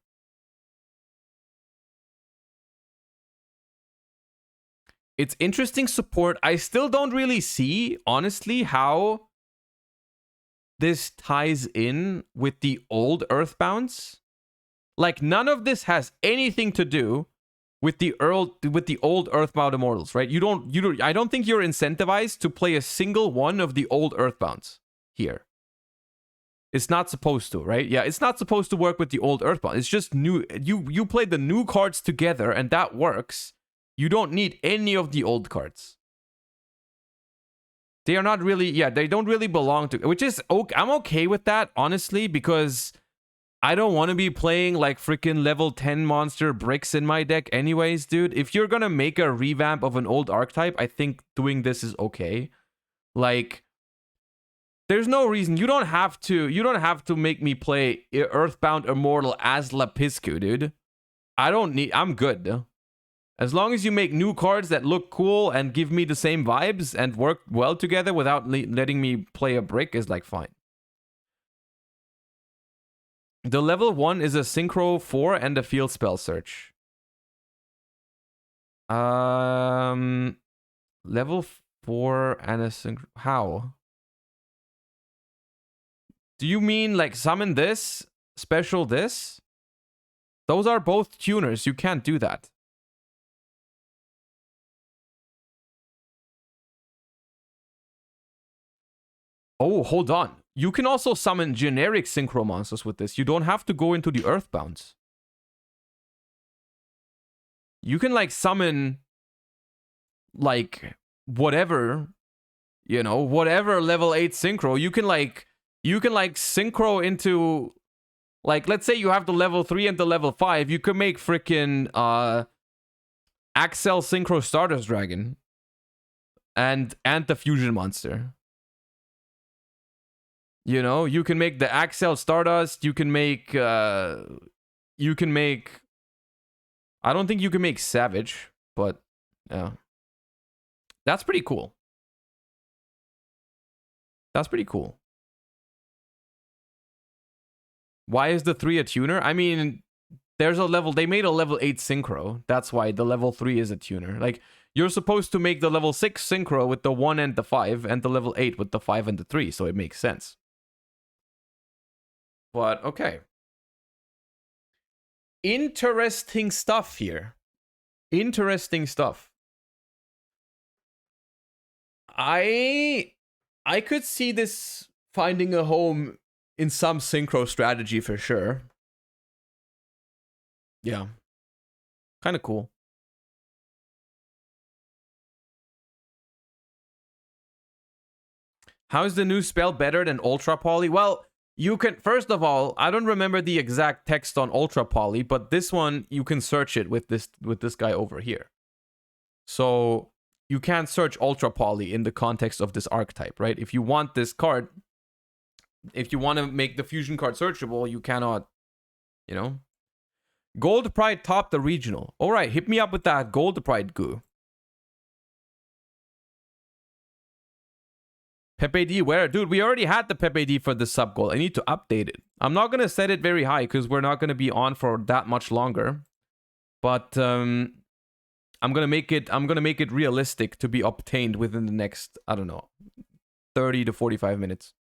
It's interesting support. I still don't really see, honestly, how this ties in with the old Earthbounds. Like, none of this has anything to do with the old Earthbound Immortals, right? I don't think you're incentivized to play a single one of the old Earthbounds here. It's not supposed to, right? Yeah, it's not supposed to work with the old Earthbound. It's just new. You play the new cards together, and that works. You don't need any of the old cards. They are not really, yeah, they don't really belong to, which is, okay, I'm okay with that, honestly, because I don't want to be playing like freaking level 10 monster bricks in my deck anyways, dude. If you're gonna make a revamp of an old archetype, I think doing this is okay. Like, there's no reason. You don't have to make me play Earthbound Immortal as Lapiscu, dude. I'm good. As long as you make new cards that look cool and give me the same vibes and work well together without letting me play a brick is like fine. The level 1 is a Synchro 4 and a Field Spell Search. Level 4 and a Synchro... How? Do you mean like summon this? Special this? Those are both tuners. You can't do that. Oh, hold on. You can also summon generic Synchro monsters with this. You don't have to go into the Earthbounds. You can like summon like whatever, you know, whatever level 8 synchro. You can like synchro into, like, let's say you have the level 3 and the level 5. You could make freaking Axel Synchro Stardust Dragon and the Fusion Monster. You know, you can make the Axel Stardust. You can make I don't think you can make Savage, but yeah, that's pretty cool. That's pretty cool. Why is the 3 a tuner? I mean, there's a level, they made a level 8 synchro. That's why the level 3 is a tuner. Like, you're supposed to make the level 6 synchro with the 1 and the 5, and the level 8 with the 5 and the 3, so it makes sense. But, okay. Interesting stuff here. Interesting stuff. I could see this finding a home in some synchro strategy for sure. Yeah. Kind of cool. How is the new spell better than Ultra Poly? Well, you can, first of all, I don't remember the exact text on Ultra Poly, but this one, you can search it with this guy over here. So you can't search Ultra Poly in the context of this archetype, right? If you want this card, if you want to make the fusion card searchable, you cannot, you know. Gold Pride topped the regional. All right, hit me up with that Gold Pride goo. Pepe D, where? Dude, we already had the Pepe D for the sub goal. I need to update it. I'm not going to set it very high because we're not going to be on for that much longer. But I'm going to make it realistic to be obtained within the next, I don't know, 30 to 45 minutes.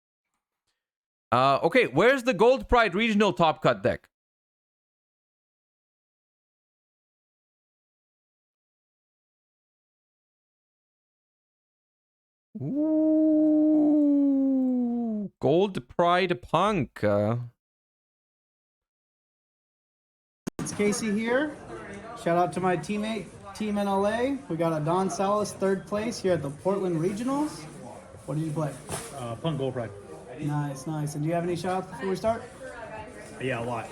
Okay, where's the Gold Pride regional top cut deck? Ooh, Gold Pride Punk. It's Casey here. Shout out to my teammate, team in LA. We got a Don Salas 3rd place here at the Portland Regionals. What did you play? Punk Gold Pride. Nice, nice. And do you have any shout outs before we start? Yeah, a lot.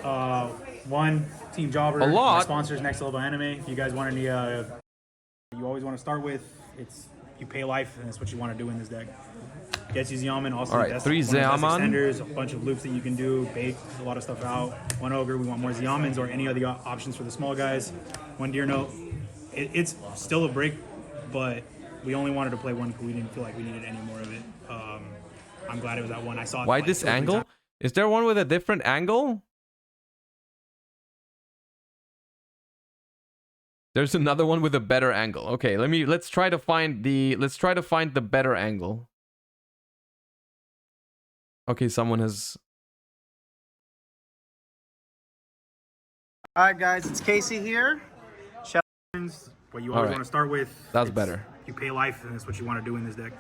One, Team Jobber. A lot? My sponsors, Next Level Anime. If you guys want any, you always want to start with, it's you pay life, and that's what you want to do in this deck. Gets you Xiamen, also All right, 3 Xiamen. Extenders, a bunch of loops that you can do, bake a lot of stuff out. 1 Ogre, we want more Xiamens or any other options for the small guys. 1 Deer Note, it's still a break, but we only wanted to play 1 because we didn't feel like we needed any more of it. I'm glad it was that one. I saw it. Why like this angle? Is there one with a different angle? There's another one with a better angle. Okay, let's try to find the better angle. Okay, someone has. All right, guys, it's Casey here. What you always want to start with. That's better. You pay life, and that's what you want to do in this deck.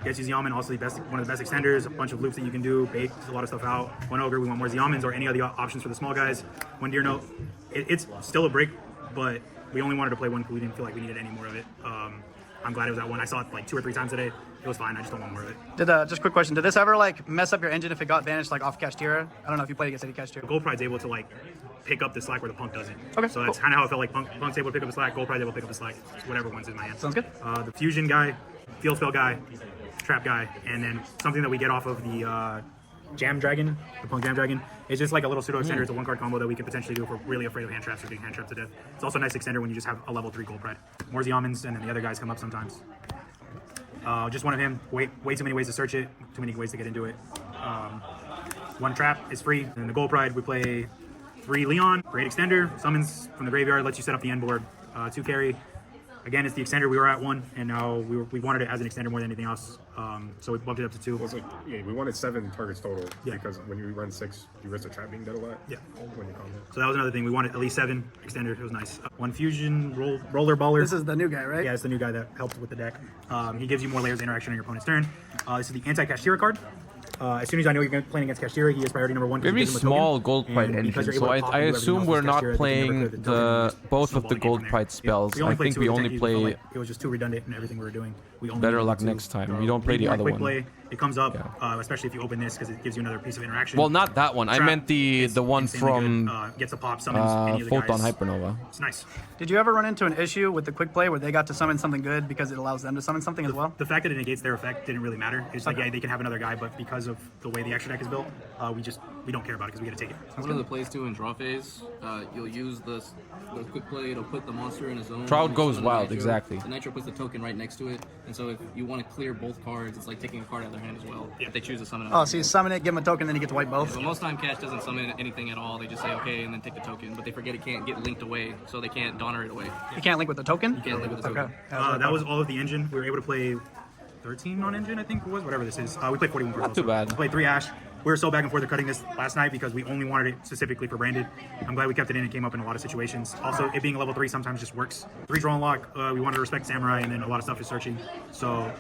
Gets you Xiamen, also one of the best extenders, a bunch of loops that you can do, bake a lot of stuff out. 1 Ogre, we want more Xiamens or any other options for the small guys. 1 Deer Note, it's still a break, but we only wanted to play 1 because we didn't feel like we needed any more of it. I'm glad it was that one. I saw it like 2 or 3 times today. It was fine. I just don't want more of it. Just a quick question. Did this ever like mess up your engine if it got banished like off Kashtira? I don't know if you played against any Kashtira. Gold Pride's able to like pick up the slack where the Punk doesn't. Okay, so that's kind of how it felt like. Punk's able to pick up the slack. Gold Pride's able to pick up the slack. It's whatever one's in my hand. Sounds good. The fusion guy, field spell guy, trap guy, and then something that we get off of the Jam Dragon, the Punk Jam Dragon. It's just like a little pseudo extender. It's a 1-card combo that we could potentially do if we're really afraid of hand traps or being hand trapped to death. It's also a nice extender when you just have a level 3 Gold Pride. More Xiamens, and then the other guys come up sometimes. Just one of him. Way too many ways to search it. Too many ways to get into it. 1 trap is free. And in the Gold Pride, we play 3 Leon. Great extender. Summons from the graveyard. Lets you set up the end board. 2 carry. Again, it's the extender. We were at 1, and now we wanted it as an extender more than anything else. So we bumped it up to 2. Well, so, yeah, we wanted 7 targets total because when you run 6, you risk the trap being dead a lot. Yeah. When you combo. So that was another thing. We wanted at least 7 extender. It was nice. 1 fusion, roller baller. This is the new guy, right? Yeah, it's the new guy that helped with the deck. He gives you more layers of interaction on your opponent's turn. This is the anti-Kashtira card. As soon as I know you're playing against Kashtira, he is priority number 1. Very small gold pride engine, so I assume we're not playing both of the gold pride spells. I think we only play. It was just too redundant in everything we were doing. We only Better luck next time. We don't play the other one. Play, it comes up, especially if you open this, because it gives you another piece of interaction. Well, not that one. I meant the one from gets a pop, summons any of the Photon guys. Hypernova. It's nice. Did you ever run into an issue with the quick play where they got to summon something good because it allows them to summon something as well? The fact that it negates their effect didn't really matter. It's like, yeah, they can have another guy, but because of the way the extra deck is built, we don't care about it because we got to take it. One of the plays too in draw phase, you'll use the quick play. It'll put the monster in a zone. Shroud goes summon the wild, Nitro. exactly. The Nitro puts the token right next to it, and so if you want to clear both cards, it's like taking a card out of their hand as well. If they choose to summon it. Oh, so you summon it, give them a token, then you get to wipe both? So most time Cash doesn't summon anything at all. They just say okay and then take the token, but they forget it can't get linked away, so they can't donor it away. You can't link with the token? You can't link with the token. Okay. That was all of the engine. We were able to play 13 on engine, I think it was, whatever this is. We played 41 cards. Not too bad. We played 3 Ash. We were so back and forth cutting this last night because we only wanted it specifically for branded. I'm glad we kept it in. It came up in a lot of situations. Also, it being a level 3 sometimes just works. 3 draw and lock. We wanted to respect Samurai, and then a lot of stuff is searching. So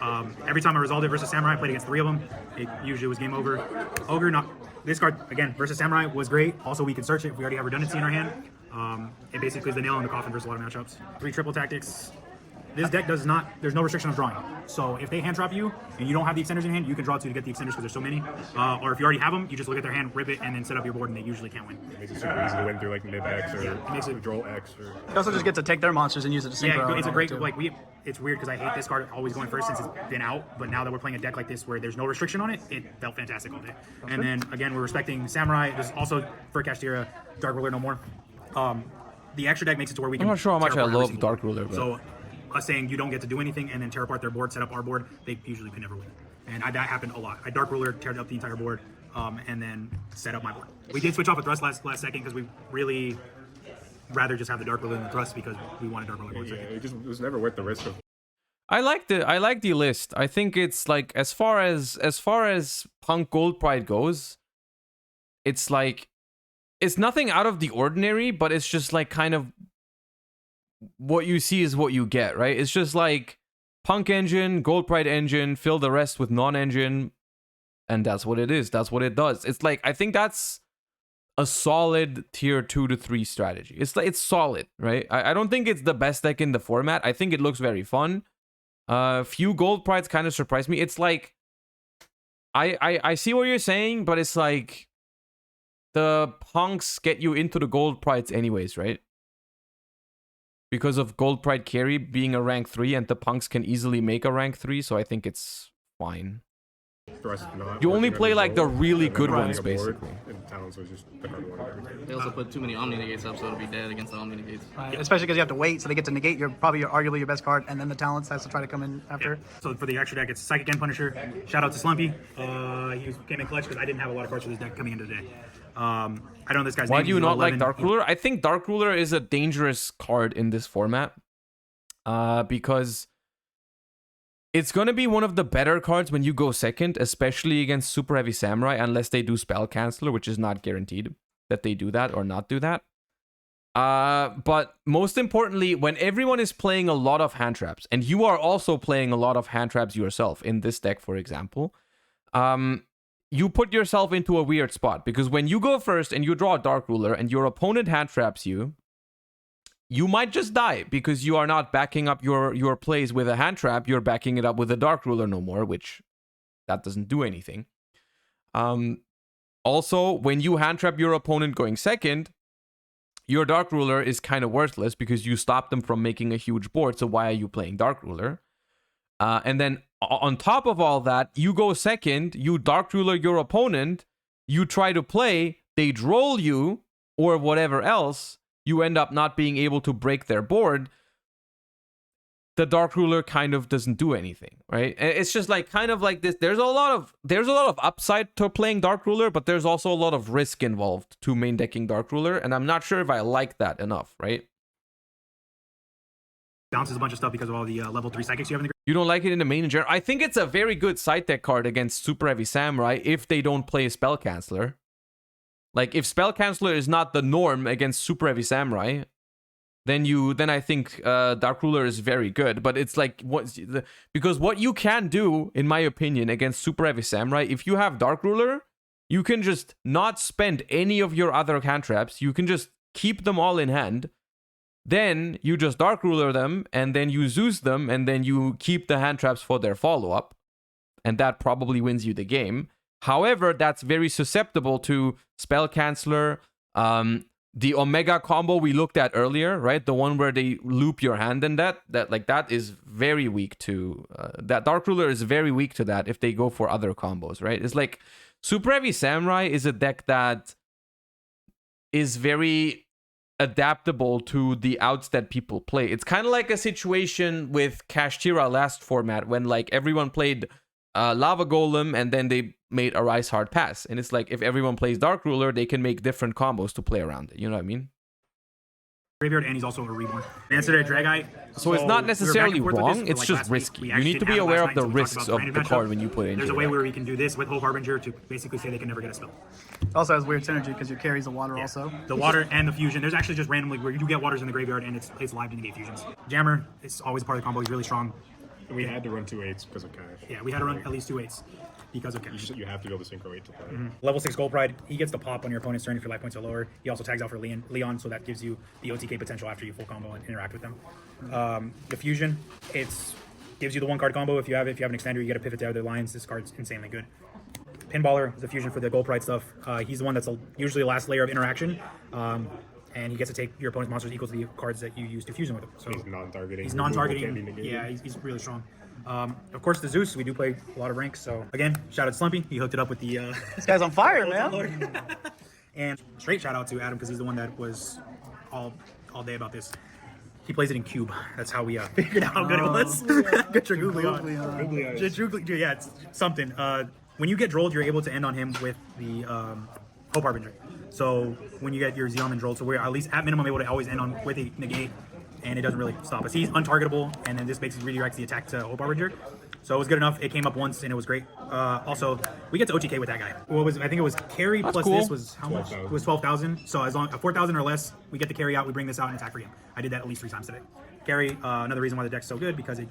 every time I resolved it versus Samurai, I played against 3 of them. It usually was game over. Ogre, not this card again versus Samurai was great. Also, we can search it if we already have redundancy in our hand. It basically is the nail in the coffin versus a lot of matchups. 3 triple tactics. This deck does not, there's no restriction on drawing. So if they hand drop you and you don't have the extenders in hand, you can draw 2 to get the extenders because there's so many. Or if you already have them, you just look at their hand, rip it, and then set up your board, and they usually can't win. It makes it super easy to win through like mid X or it makes it draw X. Or... You also just get to take their monsters and use it to synchro. Yeah, it's a great, it's weird because I hate this card always going first since it's been out, but now that we're playing a deck like this where there's no restriction on it, it felt fantastic all day. And then again, we're respecting Samurai. There's also for Kashtira, Dark Ruler no more. The extra deck makes it to where we can. I'm not sure how much I tear apart love every Dark single Ruler, board. but... So us saying you don't get to do anything and then tear apart their board, set up our board, they usually can never win. And that happened a lot. I Dark Ruler, teared up the entire board, and then set up my board. We did switch off a Thrust last second because we really rather just have the Dark Ruler than the Thrust because we wanted Dark Ruler board second. It was never worth the risk of. I like the list. I think it's like as far as Punk Gold Pride goes, it's like it's nothing out of the ordinary, but it's just like kind of what you see is what you get, right? It's just like Punk engine, Gold Pride engine, fill the rest with non-engine, and that's what it is. That's what it does. It's like I think that's a solid tier 2 to 3 strategy. It's solid, right? I don't think it's the best deck in the format. I think it looks very fun. Few Gold Prides kind of surprised me. It's like I see what you're saying, but it's like the Punks get you into the Gold Prides anyways, right? Because of Gold Pride carry being a rank 3, and the Punks can easily make a rank 3, so I think it's fine. You only play like the really good ones, basically. They also put too many Omni Negates up, so it'll be dead against the Omni Negates. Right. Especially because you have to wait, so they get to negate arguably your best card, and then the talents has to try to come in after. Yeah. So for the extra deck, it's Psychic End Punisher. Shout out to Slumpy. He came in clutch because I didn't have a lot of cards for this deck coming into today. I don't know this guy's name. Why do you not like Dark Ruler? I think Dark Ruler is a dangerous card in this format. Because it's going to be one of the better cards when you go second, especially against Super Heavy Samurai, unless they do Spell Canceller, which is not guaranteed that they do that or not do that. But most importantly, when everyone is playing a lot of hand traps, and you are also playing a lot of hand traps yourself in this deck, for example, you put yourself into a weird spot, because when you go first and you draw a Dark Ruler and your opponent hand traps you, you might just die because you are not backing up your plays with a hand trap. You're backing it up with a Dark Ruler no more, which that doesn't do anything. Also, when you hand trap your opponent going second, your Dark Ruler is kind of worthless because you stop them from making a huge board. So why are you playing Dark Ruler? And then on top of all that, you go second, you Dark Ruler your opponent, you try to play, they droll you or whatever else, you end up not being able to break their board. The Dark Ruler kind of doesn't do anything, right? It's just like kind of like this. There's a lot of upside to playing Dark Ruler, but there's also a lot of risk involved to main decking Dark Ruler, and I'm not sure if I like that enough, right? Bounces a bunch of stuff because of all the level 3 psychics you have in the. You don't like it in the main in general? I think it's a very good side deck card against Super Heavy Samurai if they don't play Spell Canceller. Like, if Spell Canceller is not the norm against Super Heavy Samurai, then I think Dark Ruler is very good. But it's like because what you can do, in my opinion, against Super Heavy Samurai, if you have Dark Ruler, you can just not spend any of your other hand traps. You can just keep them all in hand. Then you just Dark Ruler them, and then you Zeus them, and then you keep the hand traps for their follow-up. And that probably wins you the game. However, that's very susceptible to Spell Canceller, the Omega combo we looked at earlier, right? The one where they loop your hand, and that is very weak to that. Dark Ruler is very weak to that if they go for other combos, right? It's like Super Heavy Samurai is a deck that is very adaptable to the outs that people play. It's kind of like a situation with Kashtira last format when like everyone played Lava Golem and then they made a Rise Hard Pass. And it's like if everyone plays Dark Ruler, they can make different combos to play around it. You know what I mean? Graveyard, and he's also a reborn. Answer to Drageye. So it's not necessarily wrong, it's just risky. You need to be aware of the risks of the card when you put it in. There's a way where we can do this with Hope Harbinger to basically say they can never get a spell. Also has weird synergy because you carries the water also. The water and the fusion. There's actually just randomly where you do get waters in the graveyard and it's live to negate fusions. Jammer is always part of the combo. He's really strong. We had to run 2 8s because of cash. Yeah, we had to run at least 2 8s because of cash. You have to be able to synchro 8 to play. Level 6 Gold Pride, he gets the pop on your opponent's turn if your life points are lower. He also tags out for Leon, so that gives you the OTK potential after you full combo and interact with them. The Fusion, gives you the 1-card combo. If you have an extender, you get a pivot to other lines. This card's insanely good. Pinballer is a fusion for the Gold Pride stuff. He's the one that's usually the last layer of interaction. And he gets to take your opponent's monsters equal to the cards that you use to fusion with him. So he's non-targeting. He's non-targeting. Yeah, he's really strong. Of course, the Zeus, we do play a lot of ranks. So again, shout out to Slumpy. He hooked it up with the. This guy's on fire, man. And straight shout out to Adam because he's the one that was all day about this. He plays it in cube. That's how we figured out how good it was. Get your googly on. Yeah, it's something. When you get drolled, you're able to end on him with the Hope Harbinger. So when you get your Zeon and drolled, so we're at least at minimum able to always end on with a negate, and it doesn't really stop us. He's untargetable, and then this basically redirects the attack to Hope Harbinger. So it was good enough. It came up once, and it was great. Also, we get to OTK with that guy. I think it was carry plus cool. This was how much? It was 12,000. So as long 4,000 or less, we get the carry out. We bring this out and attack for him. I did that at least 3 times today. Carry, another reason why the deck's so good because it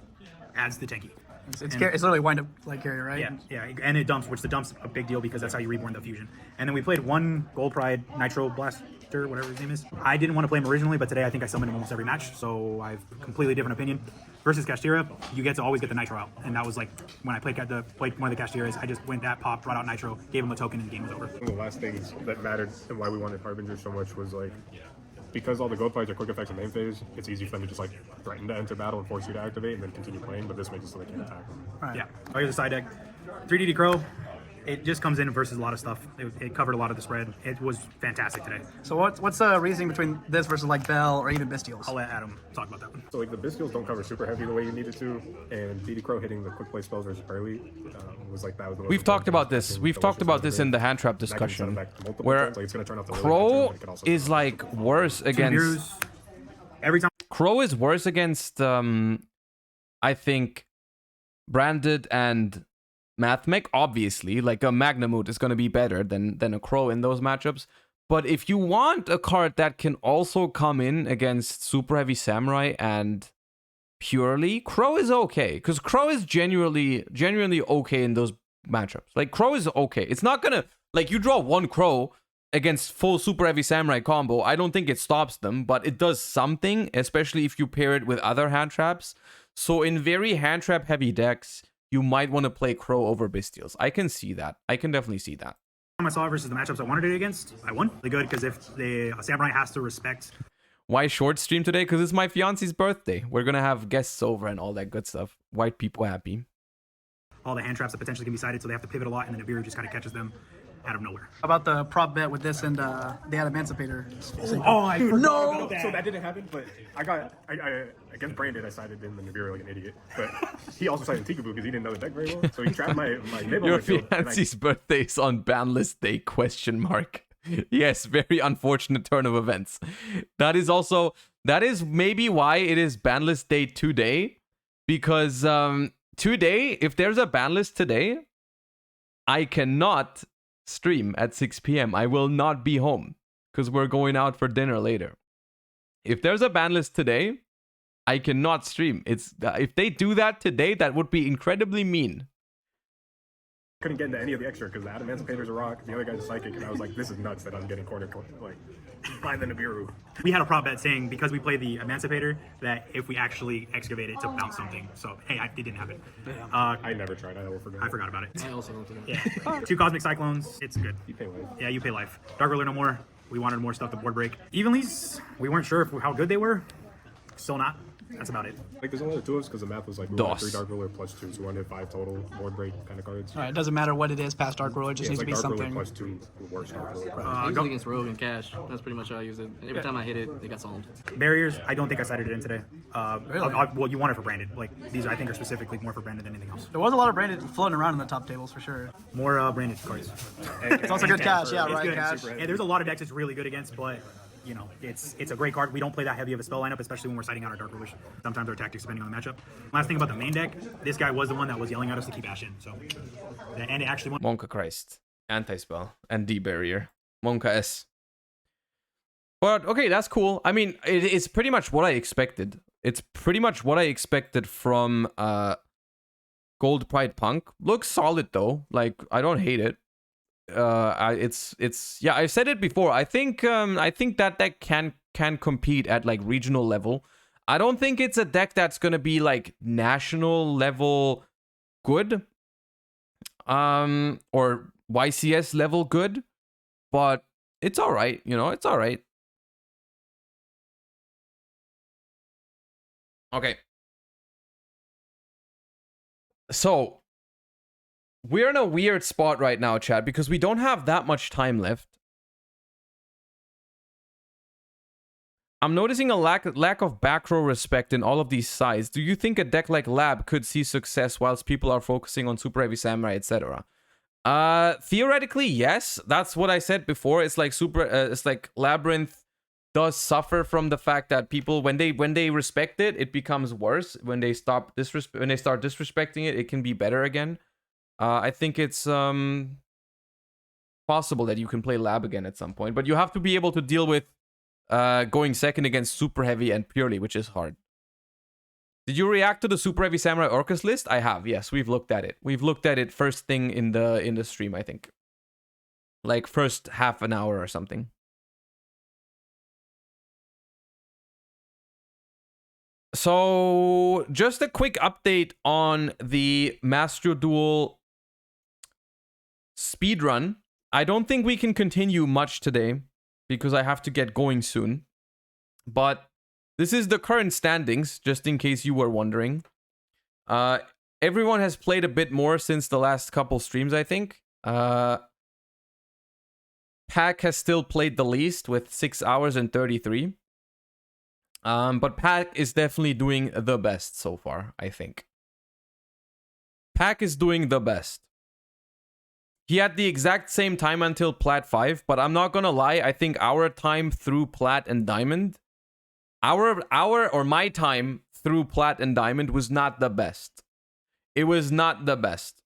adds the tanky. It's literally wind up like carry, right? Yeah, and it dumps, which the dump's a big deal because that's how you reborn the fusion. And then we played 1 Gold Pride Nitro Blaster, whatever his name is. I didn't want to play him originally, but today I think I summon him almost every match, so I have a completely different opinion. Versus Kashtira, you get to always get the Nitro out, and that was like when I played one of the Kashtiras, I just went that pop, brought out Nitro, gave him a token, and the game was over. One of the last things that mattered and why we wanted Harbinger so much was like, because all the gold fights are quick effects in main phase, it's easy for them to just like threaten to enter battle and force you to activate and then continue playing, but this makes it so they can't attack. Right. Yeah. Oh, here's the side deck. 3DD Crow. It just comes in versus a lot of stuff. It covered a lot of the spread. It was fantastic today. So what's the reasoning between this versus like Bell or even Bestials? I'll let Adam talk about that one. So like the Bestials don't cover super heavy the way you need it to, and DD Crow hitting the quick play spells versus early was like that was the most. We've talked about this. We've talked about this in the hand trap discussion, where Crow is like worse against. Every time Crow is worse against I think Branded and Mathmech, obviously. Like a Magnamoot is going to be better than a Crow in those matchups. But if you want a card that can also come in against Super Heavy Samurai and Purely, Crow is okay. Because Crow is genuinely okay in those matchups. Like, Crow is okay. It's not going to... Like, you draw 1 Crow against full Super Heavy Samurai combo. I don't think it stops them, but it does something, especially if you pair it with other hand traps. So in very hand trap heavy decks, you might want to play Crow over Bestials. I can see that. I can definitely see that. I saw it versus the matchups I wanted it against, I won. Really good, because if the Samurai has to respect... Why short stream today? Because it's my fiance's birthday. We're going to have guests over and all that good stuff. White people happy. All the hand traps that potentially can be sided, so they have to pivot a lot, and then Abiru just kind of catches them out of nowhere. How about the prop bet with this and the Emancipator? I forgot no! So that didn't happen, but I against Brandon, I sided in the Nibiru like an idiot. But he also sided in Tikaboo because he didn't know the deck very well. So he trapped my nibble. Your fiance's birthday is on ban list day, ? Yes, very unfortunate turn of events. That is maybe why it is ban list day today. Because today, if there's a ban list today, I cannot stream at 6 p.m. I will not be home because we're going out for dinner later. If there's a ban list today, I cannot stream. It's if they do that today, that would be incredibly mean. Couldn't get into any of the extra because the Emancipator's a rock, the other guy's a psychic, and I was like, this is nuts that I'm getting cornered like by the Nibiru. We had a prop bet saying because we played the Emancipator that if we actually excavate it to bounce something. So hey, it didn't happen. I never tried. I forgot about it. I also don't do that. Yeah. 2 Cosmic Cyclones. It's good. You pay life. Yeah, you pay life. Dark Ruler no more. We wanted more stuff to board break. Evenlies, we weren't sure how good they were. Still not. That's about it. Like, there's only 2 of us because the math was like we wanted 3 Dark Ruler plus 2, so we wanted 5 total board break kind of cards. All right, it doesn't matter what it is past Dark Ruler. It just Yeah, needs it's to be like Dark something. Ruler plus 2 worse Dark Ruler. I use it against Rogue and Cash. That's pretty much how I use it. And every time I hit it, it got solved. Barriers, I don't think I cited it in today. Well, you want it for branded. Like, these I think are specifically more for branded than anything else. There was a lot of branded floating around in the top tables for sure. More branded cards. It's also good cash, yeah, It's right? good. Cash. And there's a lot of decks it's really good against, but you know, it's a great card. We don't play that heavy of a spell lineup, especially when we're sighting out our Dark Rulers. Sometimes our tactics depending on the matchup. Last thing about the main deck, this guy was the one that was yelling at us to keep Ash in. So, and it actually won. Monka Christ, anti-spell, and D-barrier. Monka S. But okay, that's cool. I mean, it's pretty much what I expected. It's pretty much what I expected from Gold Pride Punk. Looks solid though. Like, I don't hate it. It's yeah, I said it before. I think that deck can compete at like regional level. I don't think it's a deck that's gonna be like national level good, or YCS level good, but it's all right. You know, it's all right. Okay. So we're in a weird spot right now, Chad, because we don't have that much time left. I'm noticing a lack of back row respect in all of these sides. Do you think a deck like Lab could see success whilst people are focusing on Super Heavy Samurai, etc.? Theoretically, yes. That's what I said before. It's like it's like Labyrinth does suffer from the fact that people, when they respect it, it becomes worse. When they start disrespecting it, it can be better again. I think it's possible that you can play Lab again at some point, but you have to be able to deal with going second against Super Heavy and Purely, which is hard. Did you react to the Super Heavy Samurai Orcus list? I have, yes. We've looked at it. We've looked at it first thing in the stream, I think. Like first half an hour or something. So, just a quick update on the Master Duel speedrun. I don't think we can continue much today because I have to get going soon. But this is the current standings, just in case you were wondering. Everyone has played a bit more since the last couple streams, I think. Pack has still played the least with 6 hours and 33. But Pack is definitely doing the best so far, I think. Pack is doing the best. He had the exact same time until Plat 5, but I'm not gonna lie, I think our time through Plat and Diamond, my time through Plat and Diamond was not the best. It was not the best.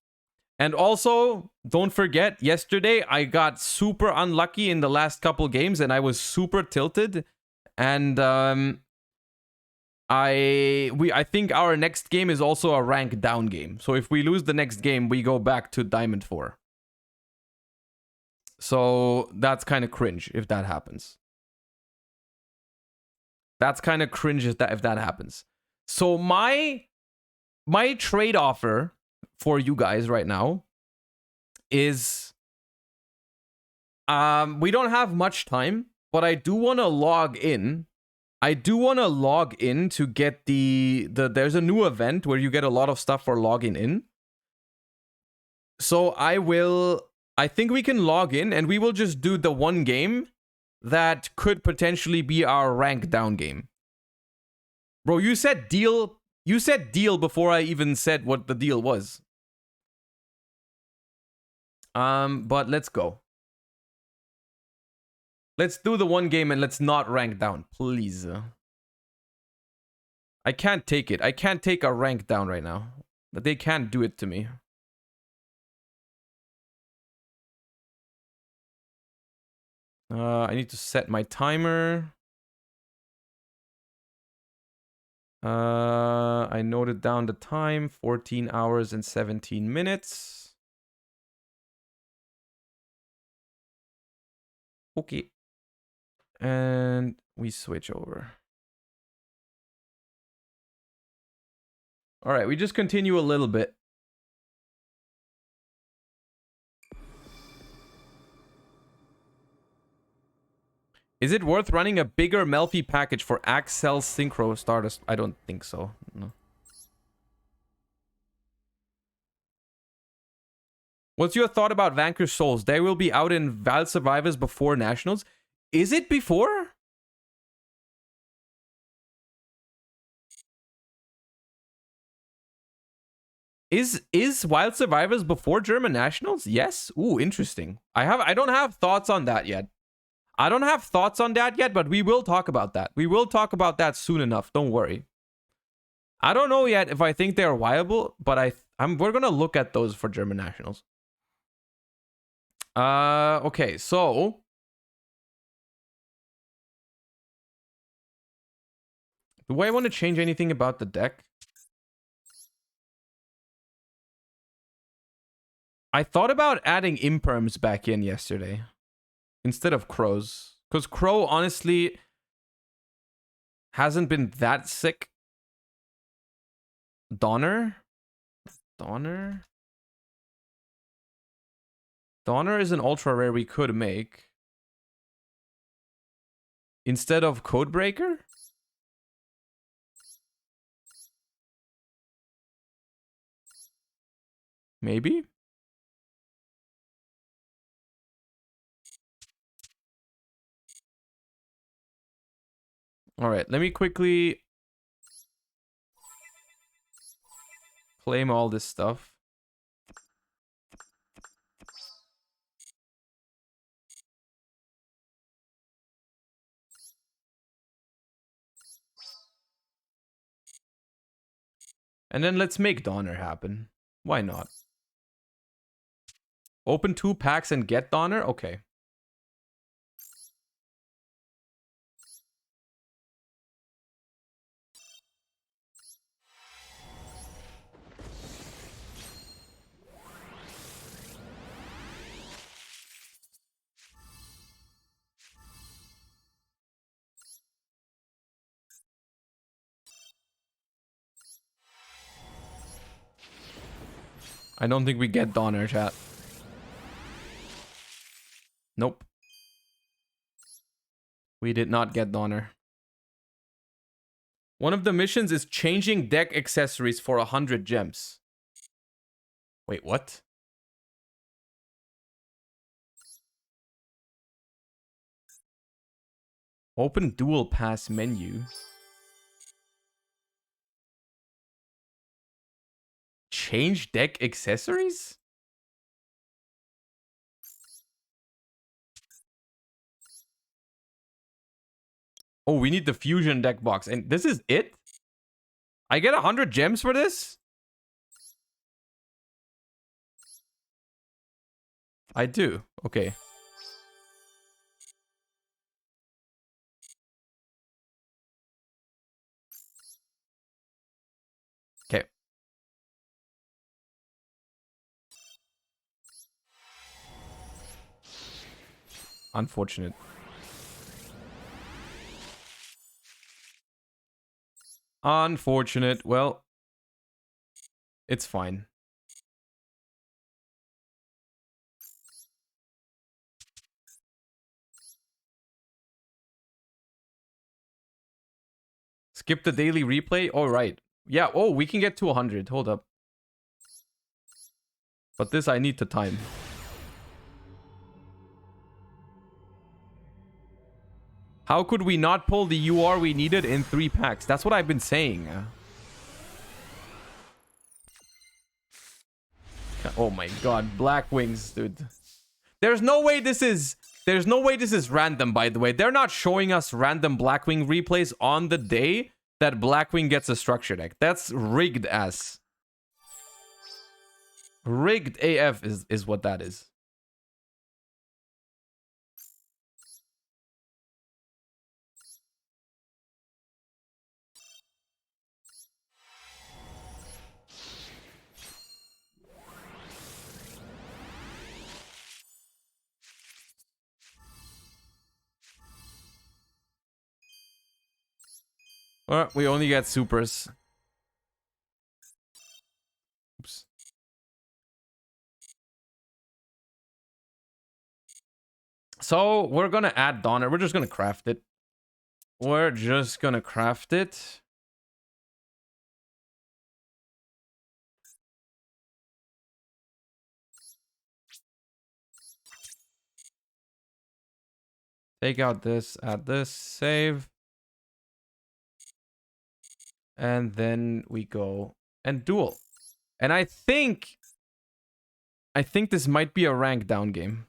And also, don't forget, yesterday I got super unlucky in the last couple games and I was super tilted. And I think our next game is also a rank down game. So if we lose the next game, we go back to Diamond 4. So that's kind of cringe if that happens. That's kind of cringe if that happens. So my trade offer for you guys right now is we don't have much time, but I do want to log in. I do want to log in to get there's a new event where you get a lot of stuff for logging in. So I think we can log in and we will just do the one game that could potentially be our rank down game. Bro, you said deal before I even said what the deal was. But let's go. Let's do the one game and let's not rank down, please. I can't take it. I can't take a rank down right now. But they can't do it to me. I need to set my timer. I noted down the time, 14 hours and 17 minutes. Okay. And we switch over. All right, we just continue a little bit. Is it worth running a bigger Melfi package for Axel Synchro Stardust? I don't think so. No. What's your thought about Vanquish Souls? They will be out in Val Survivors before Nationals. Is it before? Is Wild Survivors before German Nationals? Yes. Ooh, interesting. I don't have thoughts on that yet. But we will talk about that. We will talk about that soon enough. Don't worry. I don't know yet if I think they're viable, but we're gonna look at those for German Nationals. Okay, so do I want to change anything about the deck? I thought about adding imperms back in yesterday instead of crows, because crow honestly hasn't been that sick. Donner is an ultra rare we could make instead of Codebreaker. Maybe. All right, let me quickly claim all this stuff. And then let's make Donner happen. Why not? Open 2 packs and get Donner? Okay. I don't think we get Donner, chat. Nope. We did not get Donner. One of the missions is changing deck accessories for 100 gems. Wait, what? Open Duel Pass menu. Change deck accessories? Oh, we need the fusion deck box. And this is it? I get 100 gems for this? I do. Okay. Okay. Unfortunate. Unfortunate. Well, it's fine. Skip the daily replay? All right. Yeah. Oh, we can get to 100. Hold up. But this I need to time. How could we not pull the UR we needed in 3 packs? That's what I've been saying. Oh my god, Black Wings, dude. There's no way this is random, by the way. They're not showing us random Blackwing replays on the day that Blackwing gets a structure deck. That's rigged as. Rigged AF is what that is. We only get supers. Oops. So we're gonna add Donner. We're just gonna craft it. We're just gonna craft it. Take out this, add this, save. And then we go and duel. And I think this might be a rank down game.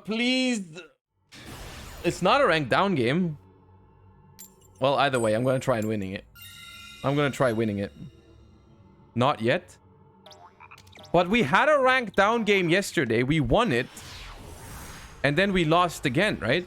Please. It's not a rank down game. Well, either way, I'm going to try and winning it. I'm going to try winning it. Not yet. But we had a rank down game yesterday. We won it. And then we lost again, right?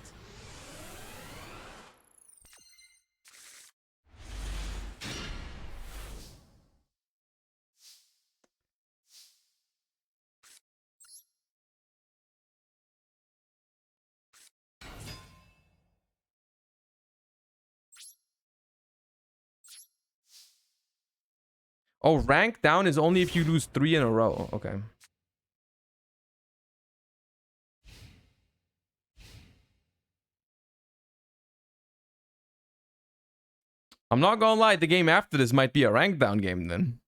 Oh, rank down is only if you lose 3 in a row. Okay. I'm not gonna lie, the game after this might be a rank down game then.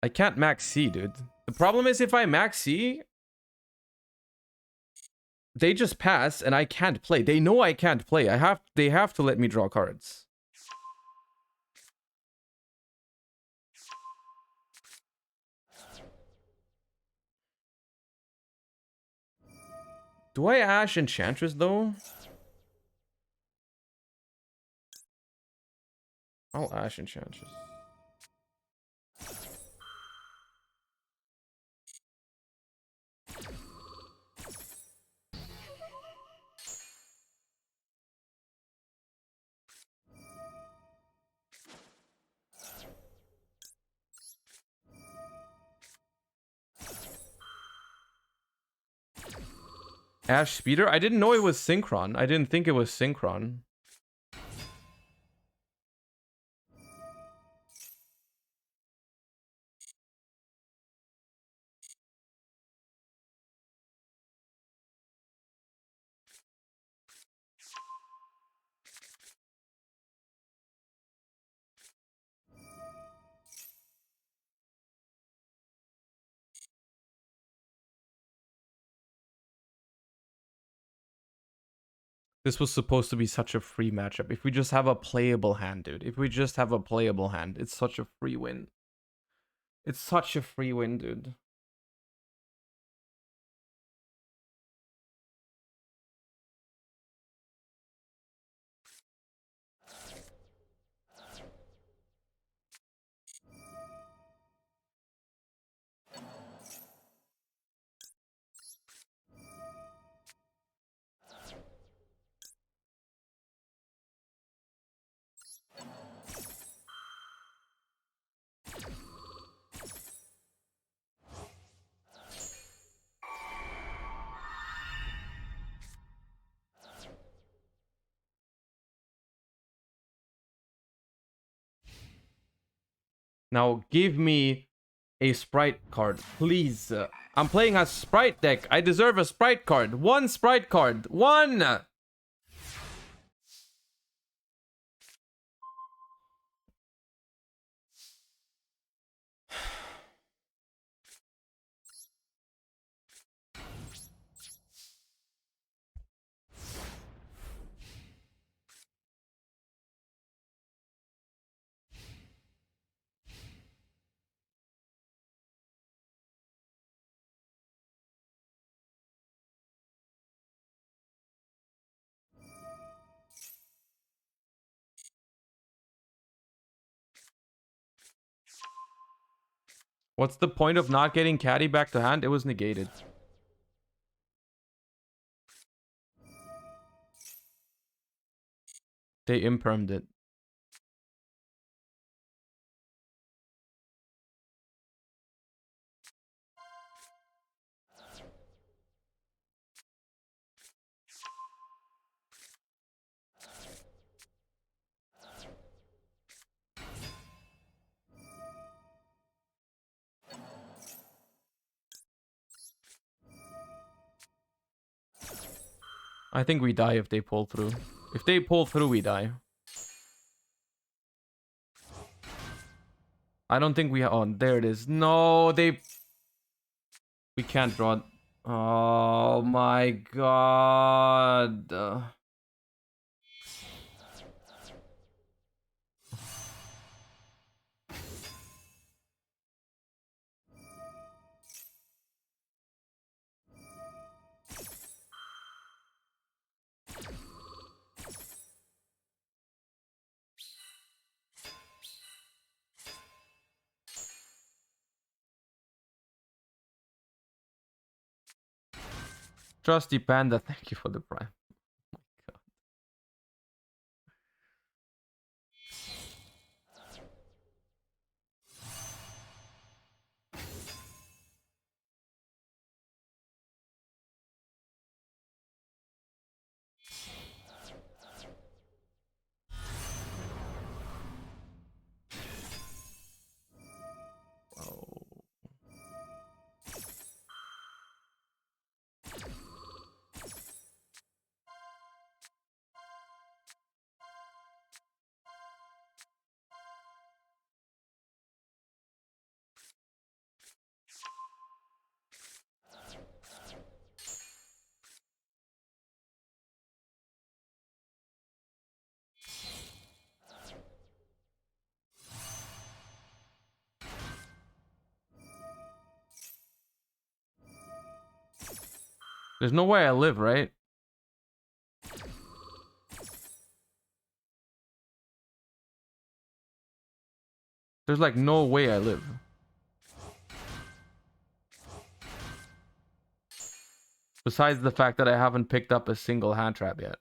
I can't max C, dude. The problem is if I max C, they just pass and I can't play. They know I can't play. They have to let me draw cards. Do I Ash Enchantress though? I'll Ash Enchantress. Ash Speeder? I didn't know it was Synchron. I didn't think it was Synchron. This was supposed to be such a free matchup. If we just have a playable hand, dude. If we just have a playable hand, it's such a free win. It's such a free win, dude. Now give me a Sprite card, please. I'm playing a Sprite deck. I deserve a Sprite card. One Sprite card. One! What's the point of not getting caddy back to hand? It was negated. They impermed it. I think we die if they pull through. If they pull through, we die. I don't think we... Oh, there it is. No, they... We can't draw... Oh my god. Trusty Panda, thank you for the prime. Oh my god. There's no way I live, right? There's like no way I live. Besides the fact that I haven't picked up a single hand trap yet.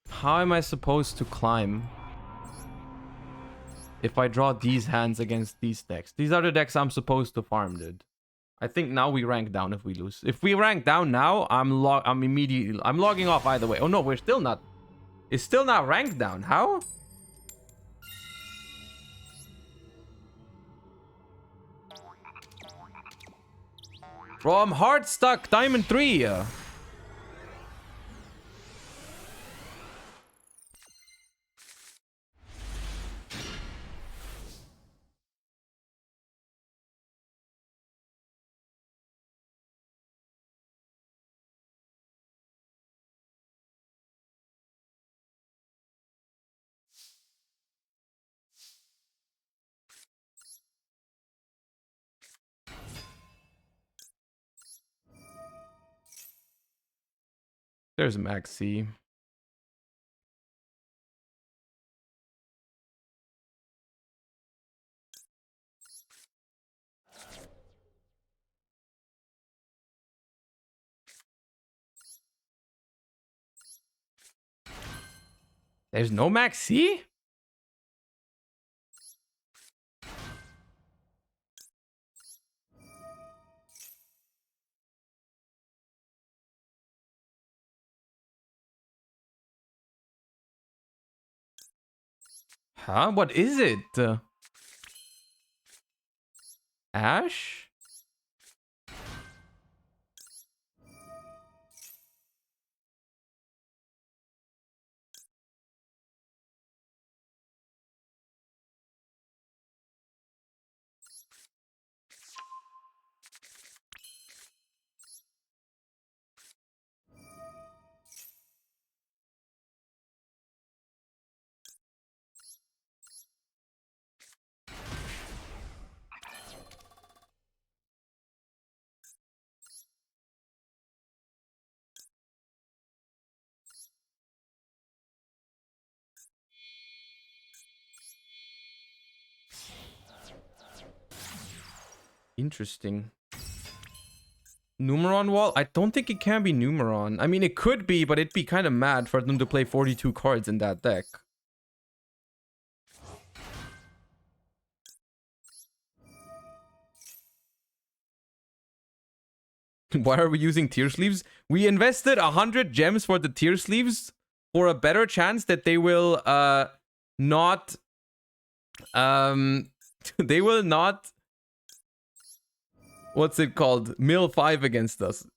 How am I supposed to climb if I draw these hands against these decks? These are the decks I'm supposed to farm, dude. I think now we rank down if we lose. If we rank down now, I'm logging off either way. Oh no, we're still not. It's still not ranked down. How? Bro, I'm hard stuck. Diamond 3. There's Max C. There's no Max C? Huh? What is it? Ash? Interesting. Numeron wall? I don't think it can be Numeron. I mean, it could be, but it'd be kind of mad for them to play 42 cards in that deck. Why are we using tear sleeves? We invested 100 gems for the tear sleeves for a better chance that they will not they will not, what's it called, mill 5 against us.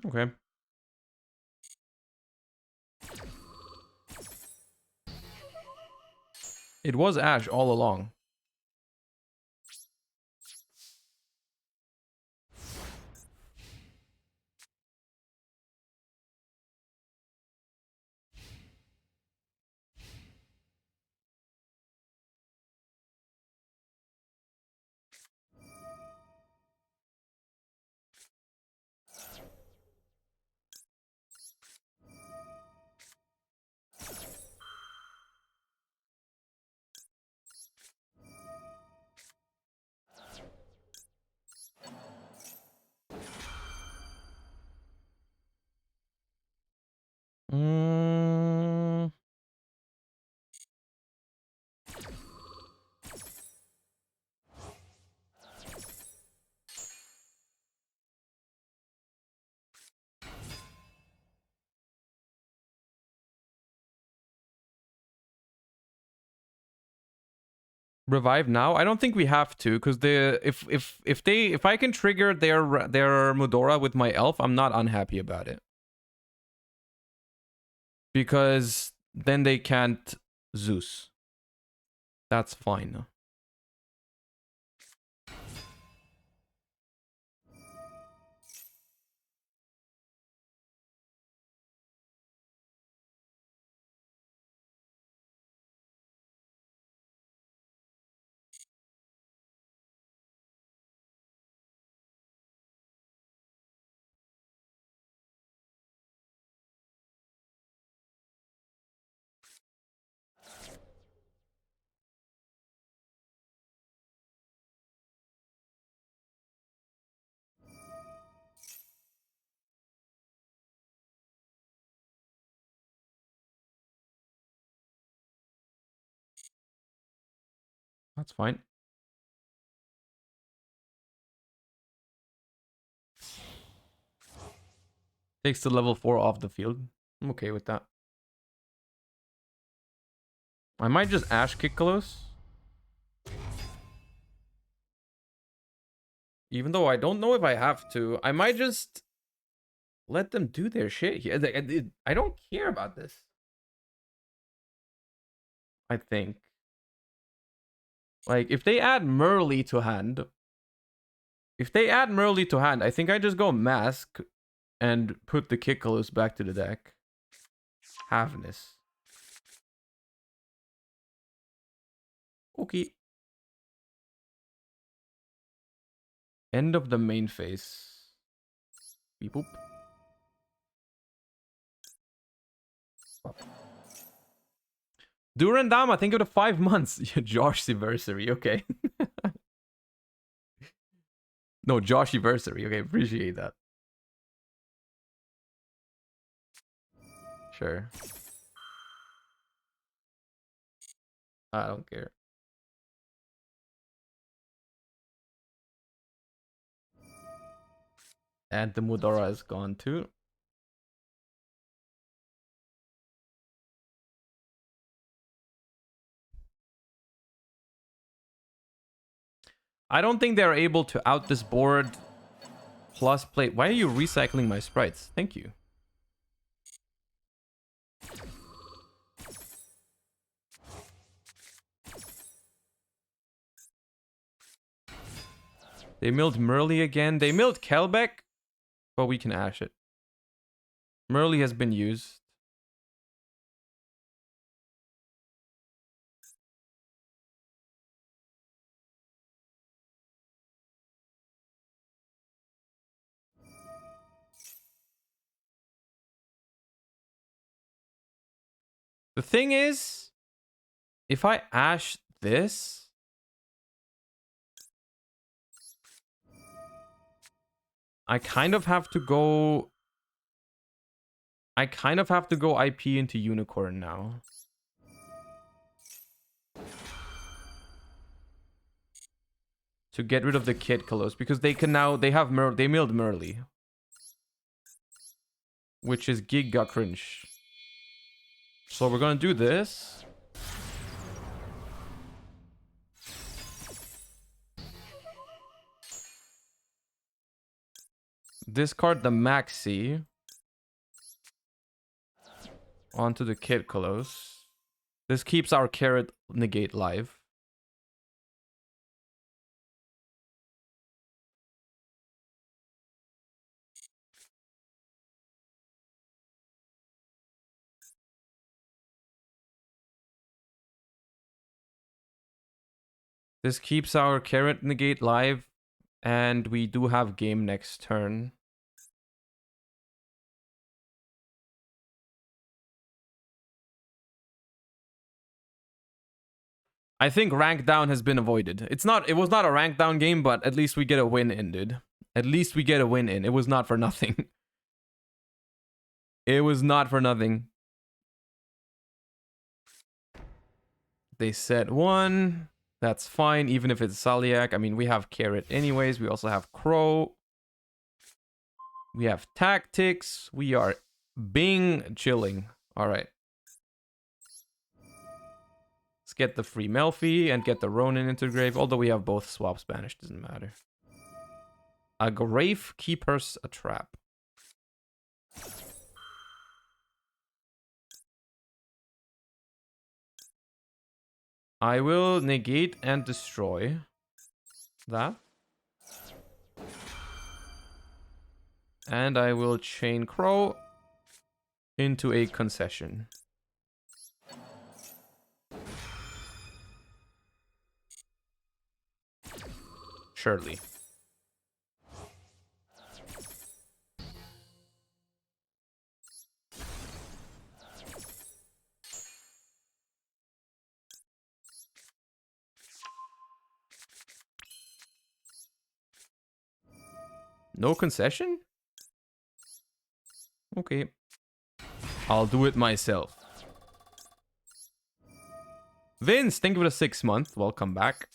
Okay. It was Ash all along. Mm. Revive now? I don't think we have to, because the if I can trigger their Mudora with my elf, I'm not unhappy about it. Because then they can't Zeus. That's fine. That's fine. Takes the level 4 off the field. I'm okay with that. I might just Ash Kikkalos. Even though I don't know if I have to. I might just let them do their shit here. I don't care about this. I think. Like, if they add Merly to hand... If they add Merly to hand, I think I just go Mask and put the Kikkalos back to the deck. Havness. Okay. End of the main phase. Beep boop. Durandama, think of the 5 months. Josh's anniversary, okay. No, Josh anniversary. Okay, appreciate that. Sure. I don't care. And the Mudora is gone too. I don't think they're able to out this board plus play. Why are you recycling my sprites? Thank you. They milled Merly again. They milled Kelbeck, but we can ash it. Merly has been used. The thing is, if I ash this, I kind of have to go IP into Unicorn now. To get rid of the Kid Kalos, because they can now, they milled Merly. Which is Giga Cringe. So we're gonna do this. Discard the Maxi onto the Kid Kalos. This keeps our Carrot Negate live. This keeps our Carrot Negate live, and we do have game next turn. I think rank down has been avoided. It was not a rank down game, but at least we get a win in, dude. At least we get a win in. It was not for nothing. It was not for nothing. They set 1. That's fine, even if it's Saliak. I mean, we have Carrot anyways. We also have Crow. We have Tactics. We are chilling. All right. Let's get the free Melfi and get the Ronin into grave. Although we have both swaps banished, doesn't matter. A grave keepers a trap. I will negate and destroy that. And I will chain Crow into a concession. Surely. No concession? Okay. I'll do it myself. Vince, thank you for the 6 month. Welcome back.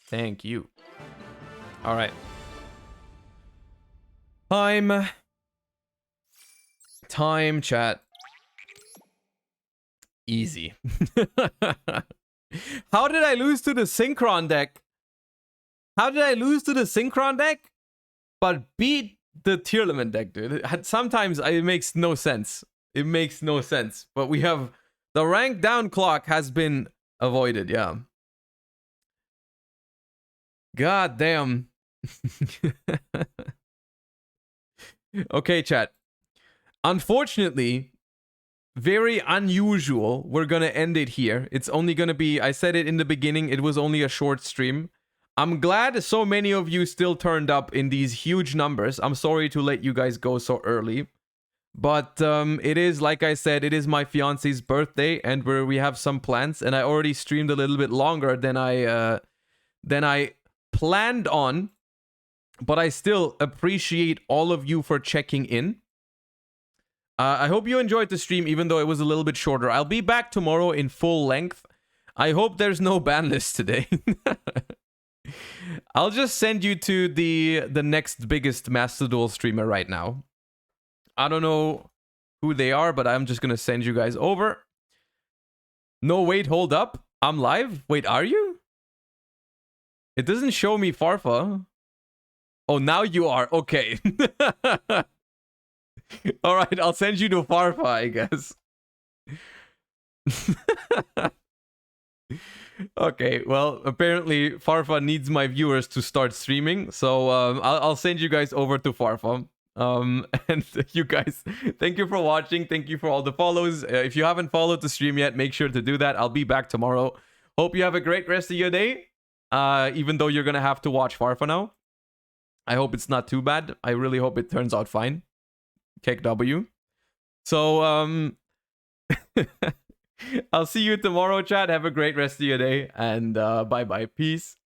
Thank you. All right. Time, chat. Easy. How did I lose to the Synchron deck? How did I lose to the Synchron deck, but beat the Tearlament deck, dude? Sometimes it makes no sense. It makes no sense. But we have... The rank down clock has been avoided, yeah. God damn. Okay, chat. Unfortunately, very unusual. We're gonna end it here. It's only gonna be... I said it in the beginning. It was only a short stream. I'm glad so many of you still turned up in these huge numbers. I'm sorry to let you guys go so early. But it is, like I said, it is my fiance's birthday, and we have some plans, and I already streamed a little bit longer than I planned on. But I still appreciate all of you for checking in. I hope you enjoyed the stream, even though it was a little bit shorter. I'll be back tomorrow in full length. I hope there's no ban list today. I'll just send you to the next biggest Master Duel streamer right now. I don't know who they are, but I'm just gonna send you guys over. No, wait, hold up. I'm live? Wait, are you? It doesn't show me Farfa. Oh, now you are. Okay. All right, I'll send you to Farfa, I guess. Okay, well, apparently Farfa needs my viewers to start streaming, so I'll send you guys over to Farfa. And you guys, thank you for watching. Thank you for all the follows. If you haven't followed the stream yet, make sure to do that. I'll be back tomorrow. Hope you have a great rest of your day. Even though you're gonna have to watch Farfa now. I hope it's not too bad. I really hope it turns out fine. Kick W. So I'll see you tomorrow, chat. Have a great rest of your day, and bye bye. Peace.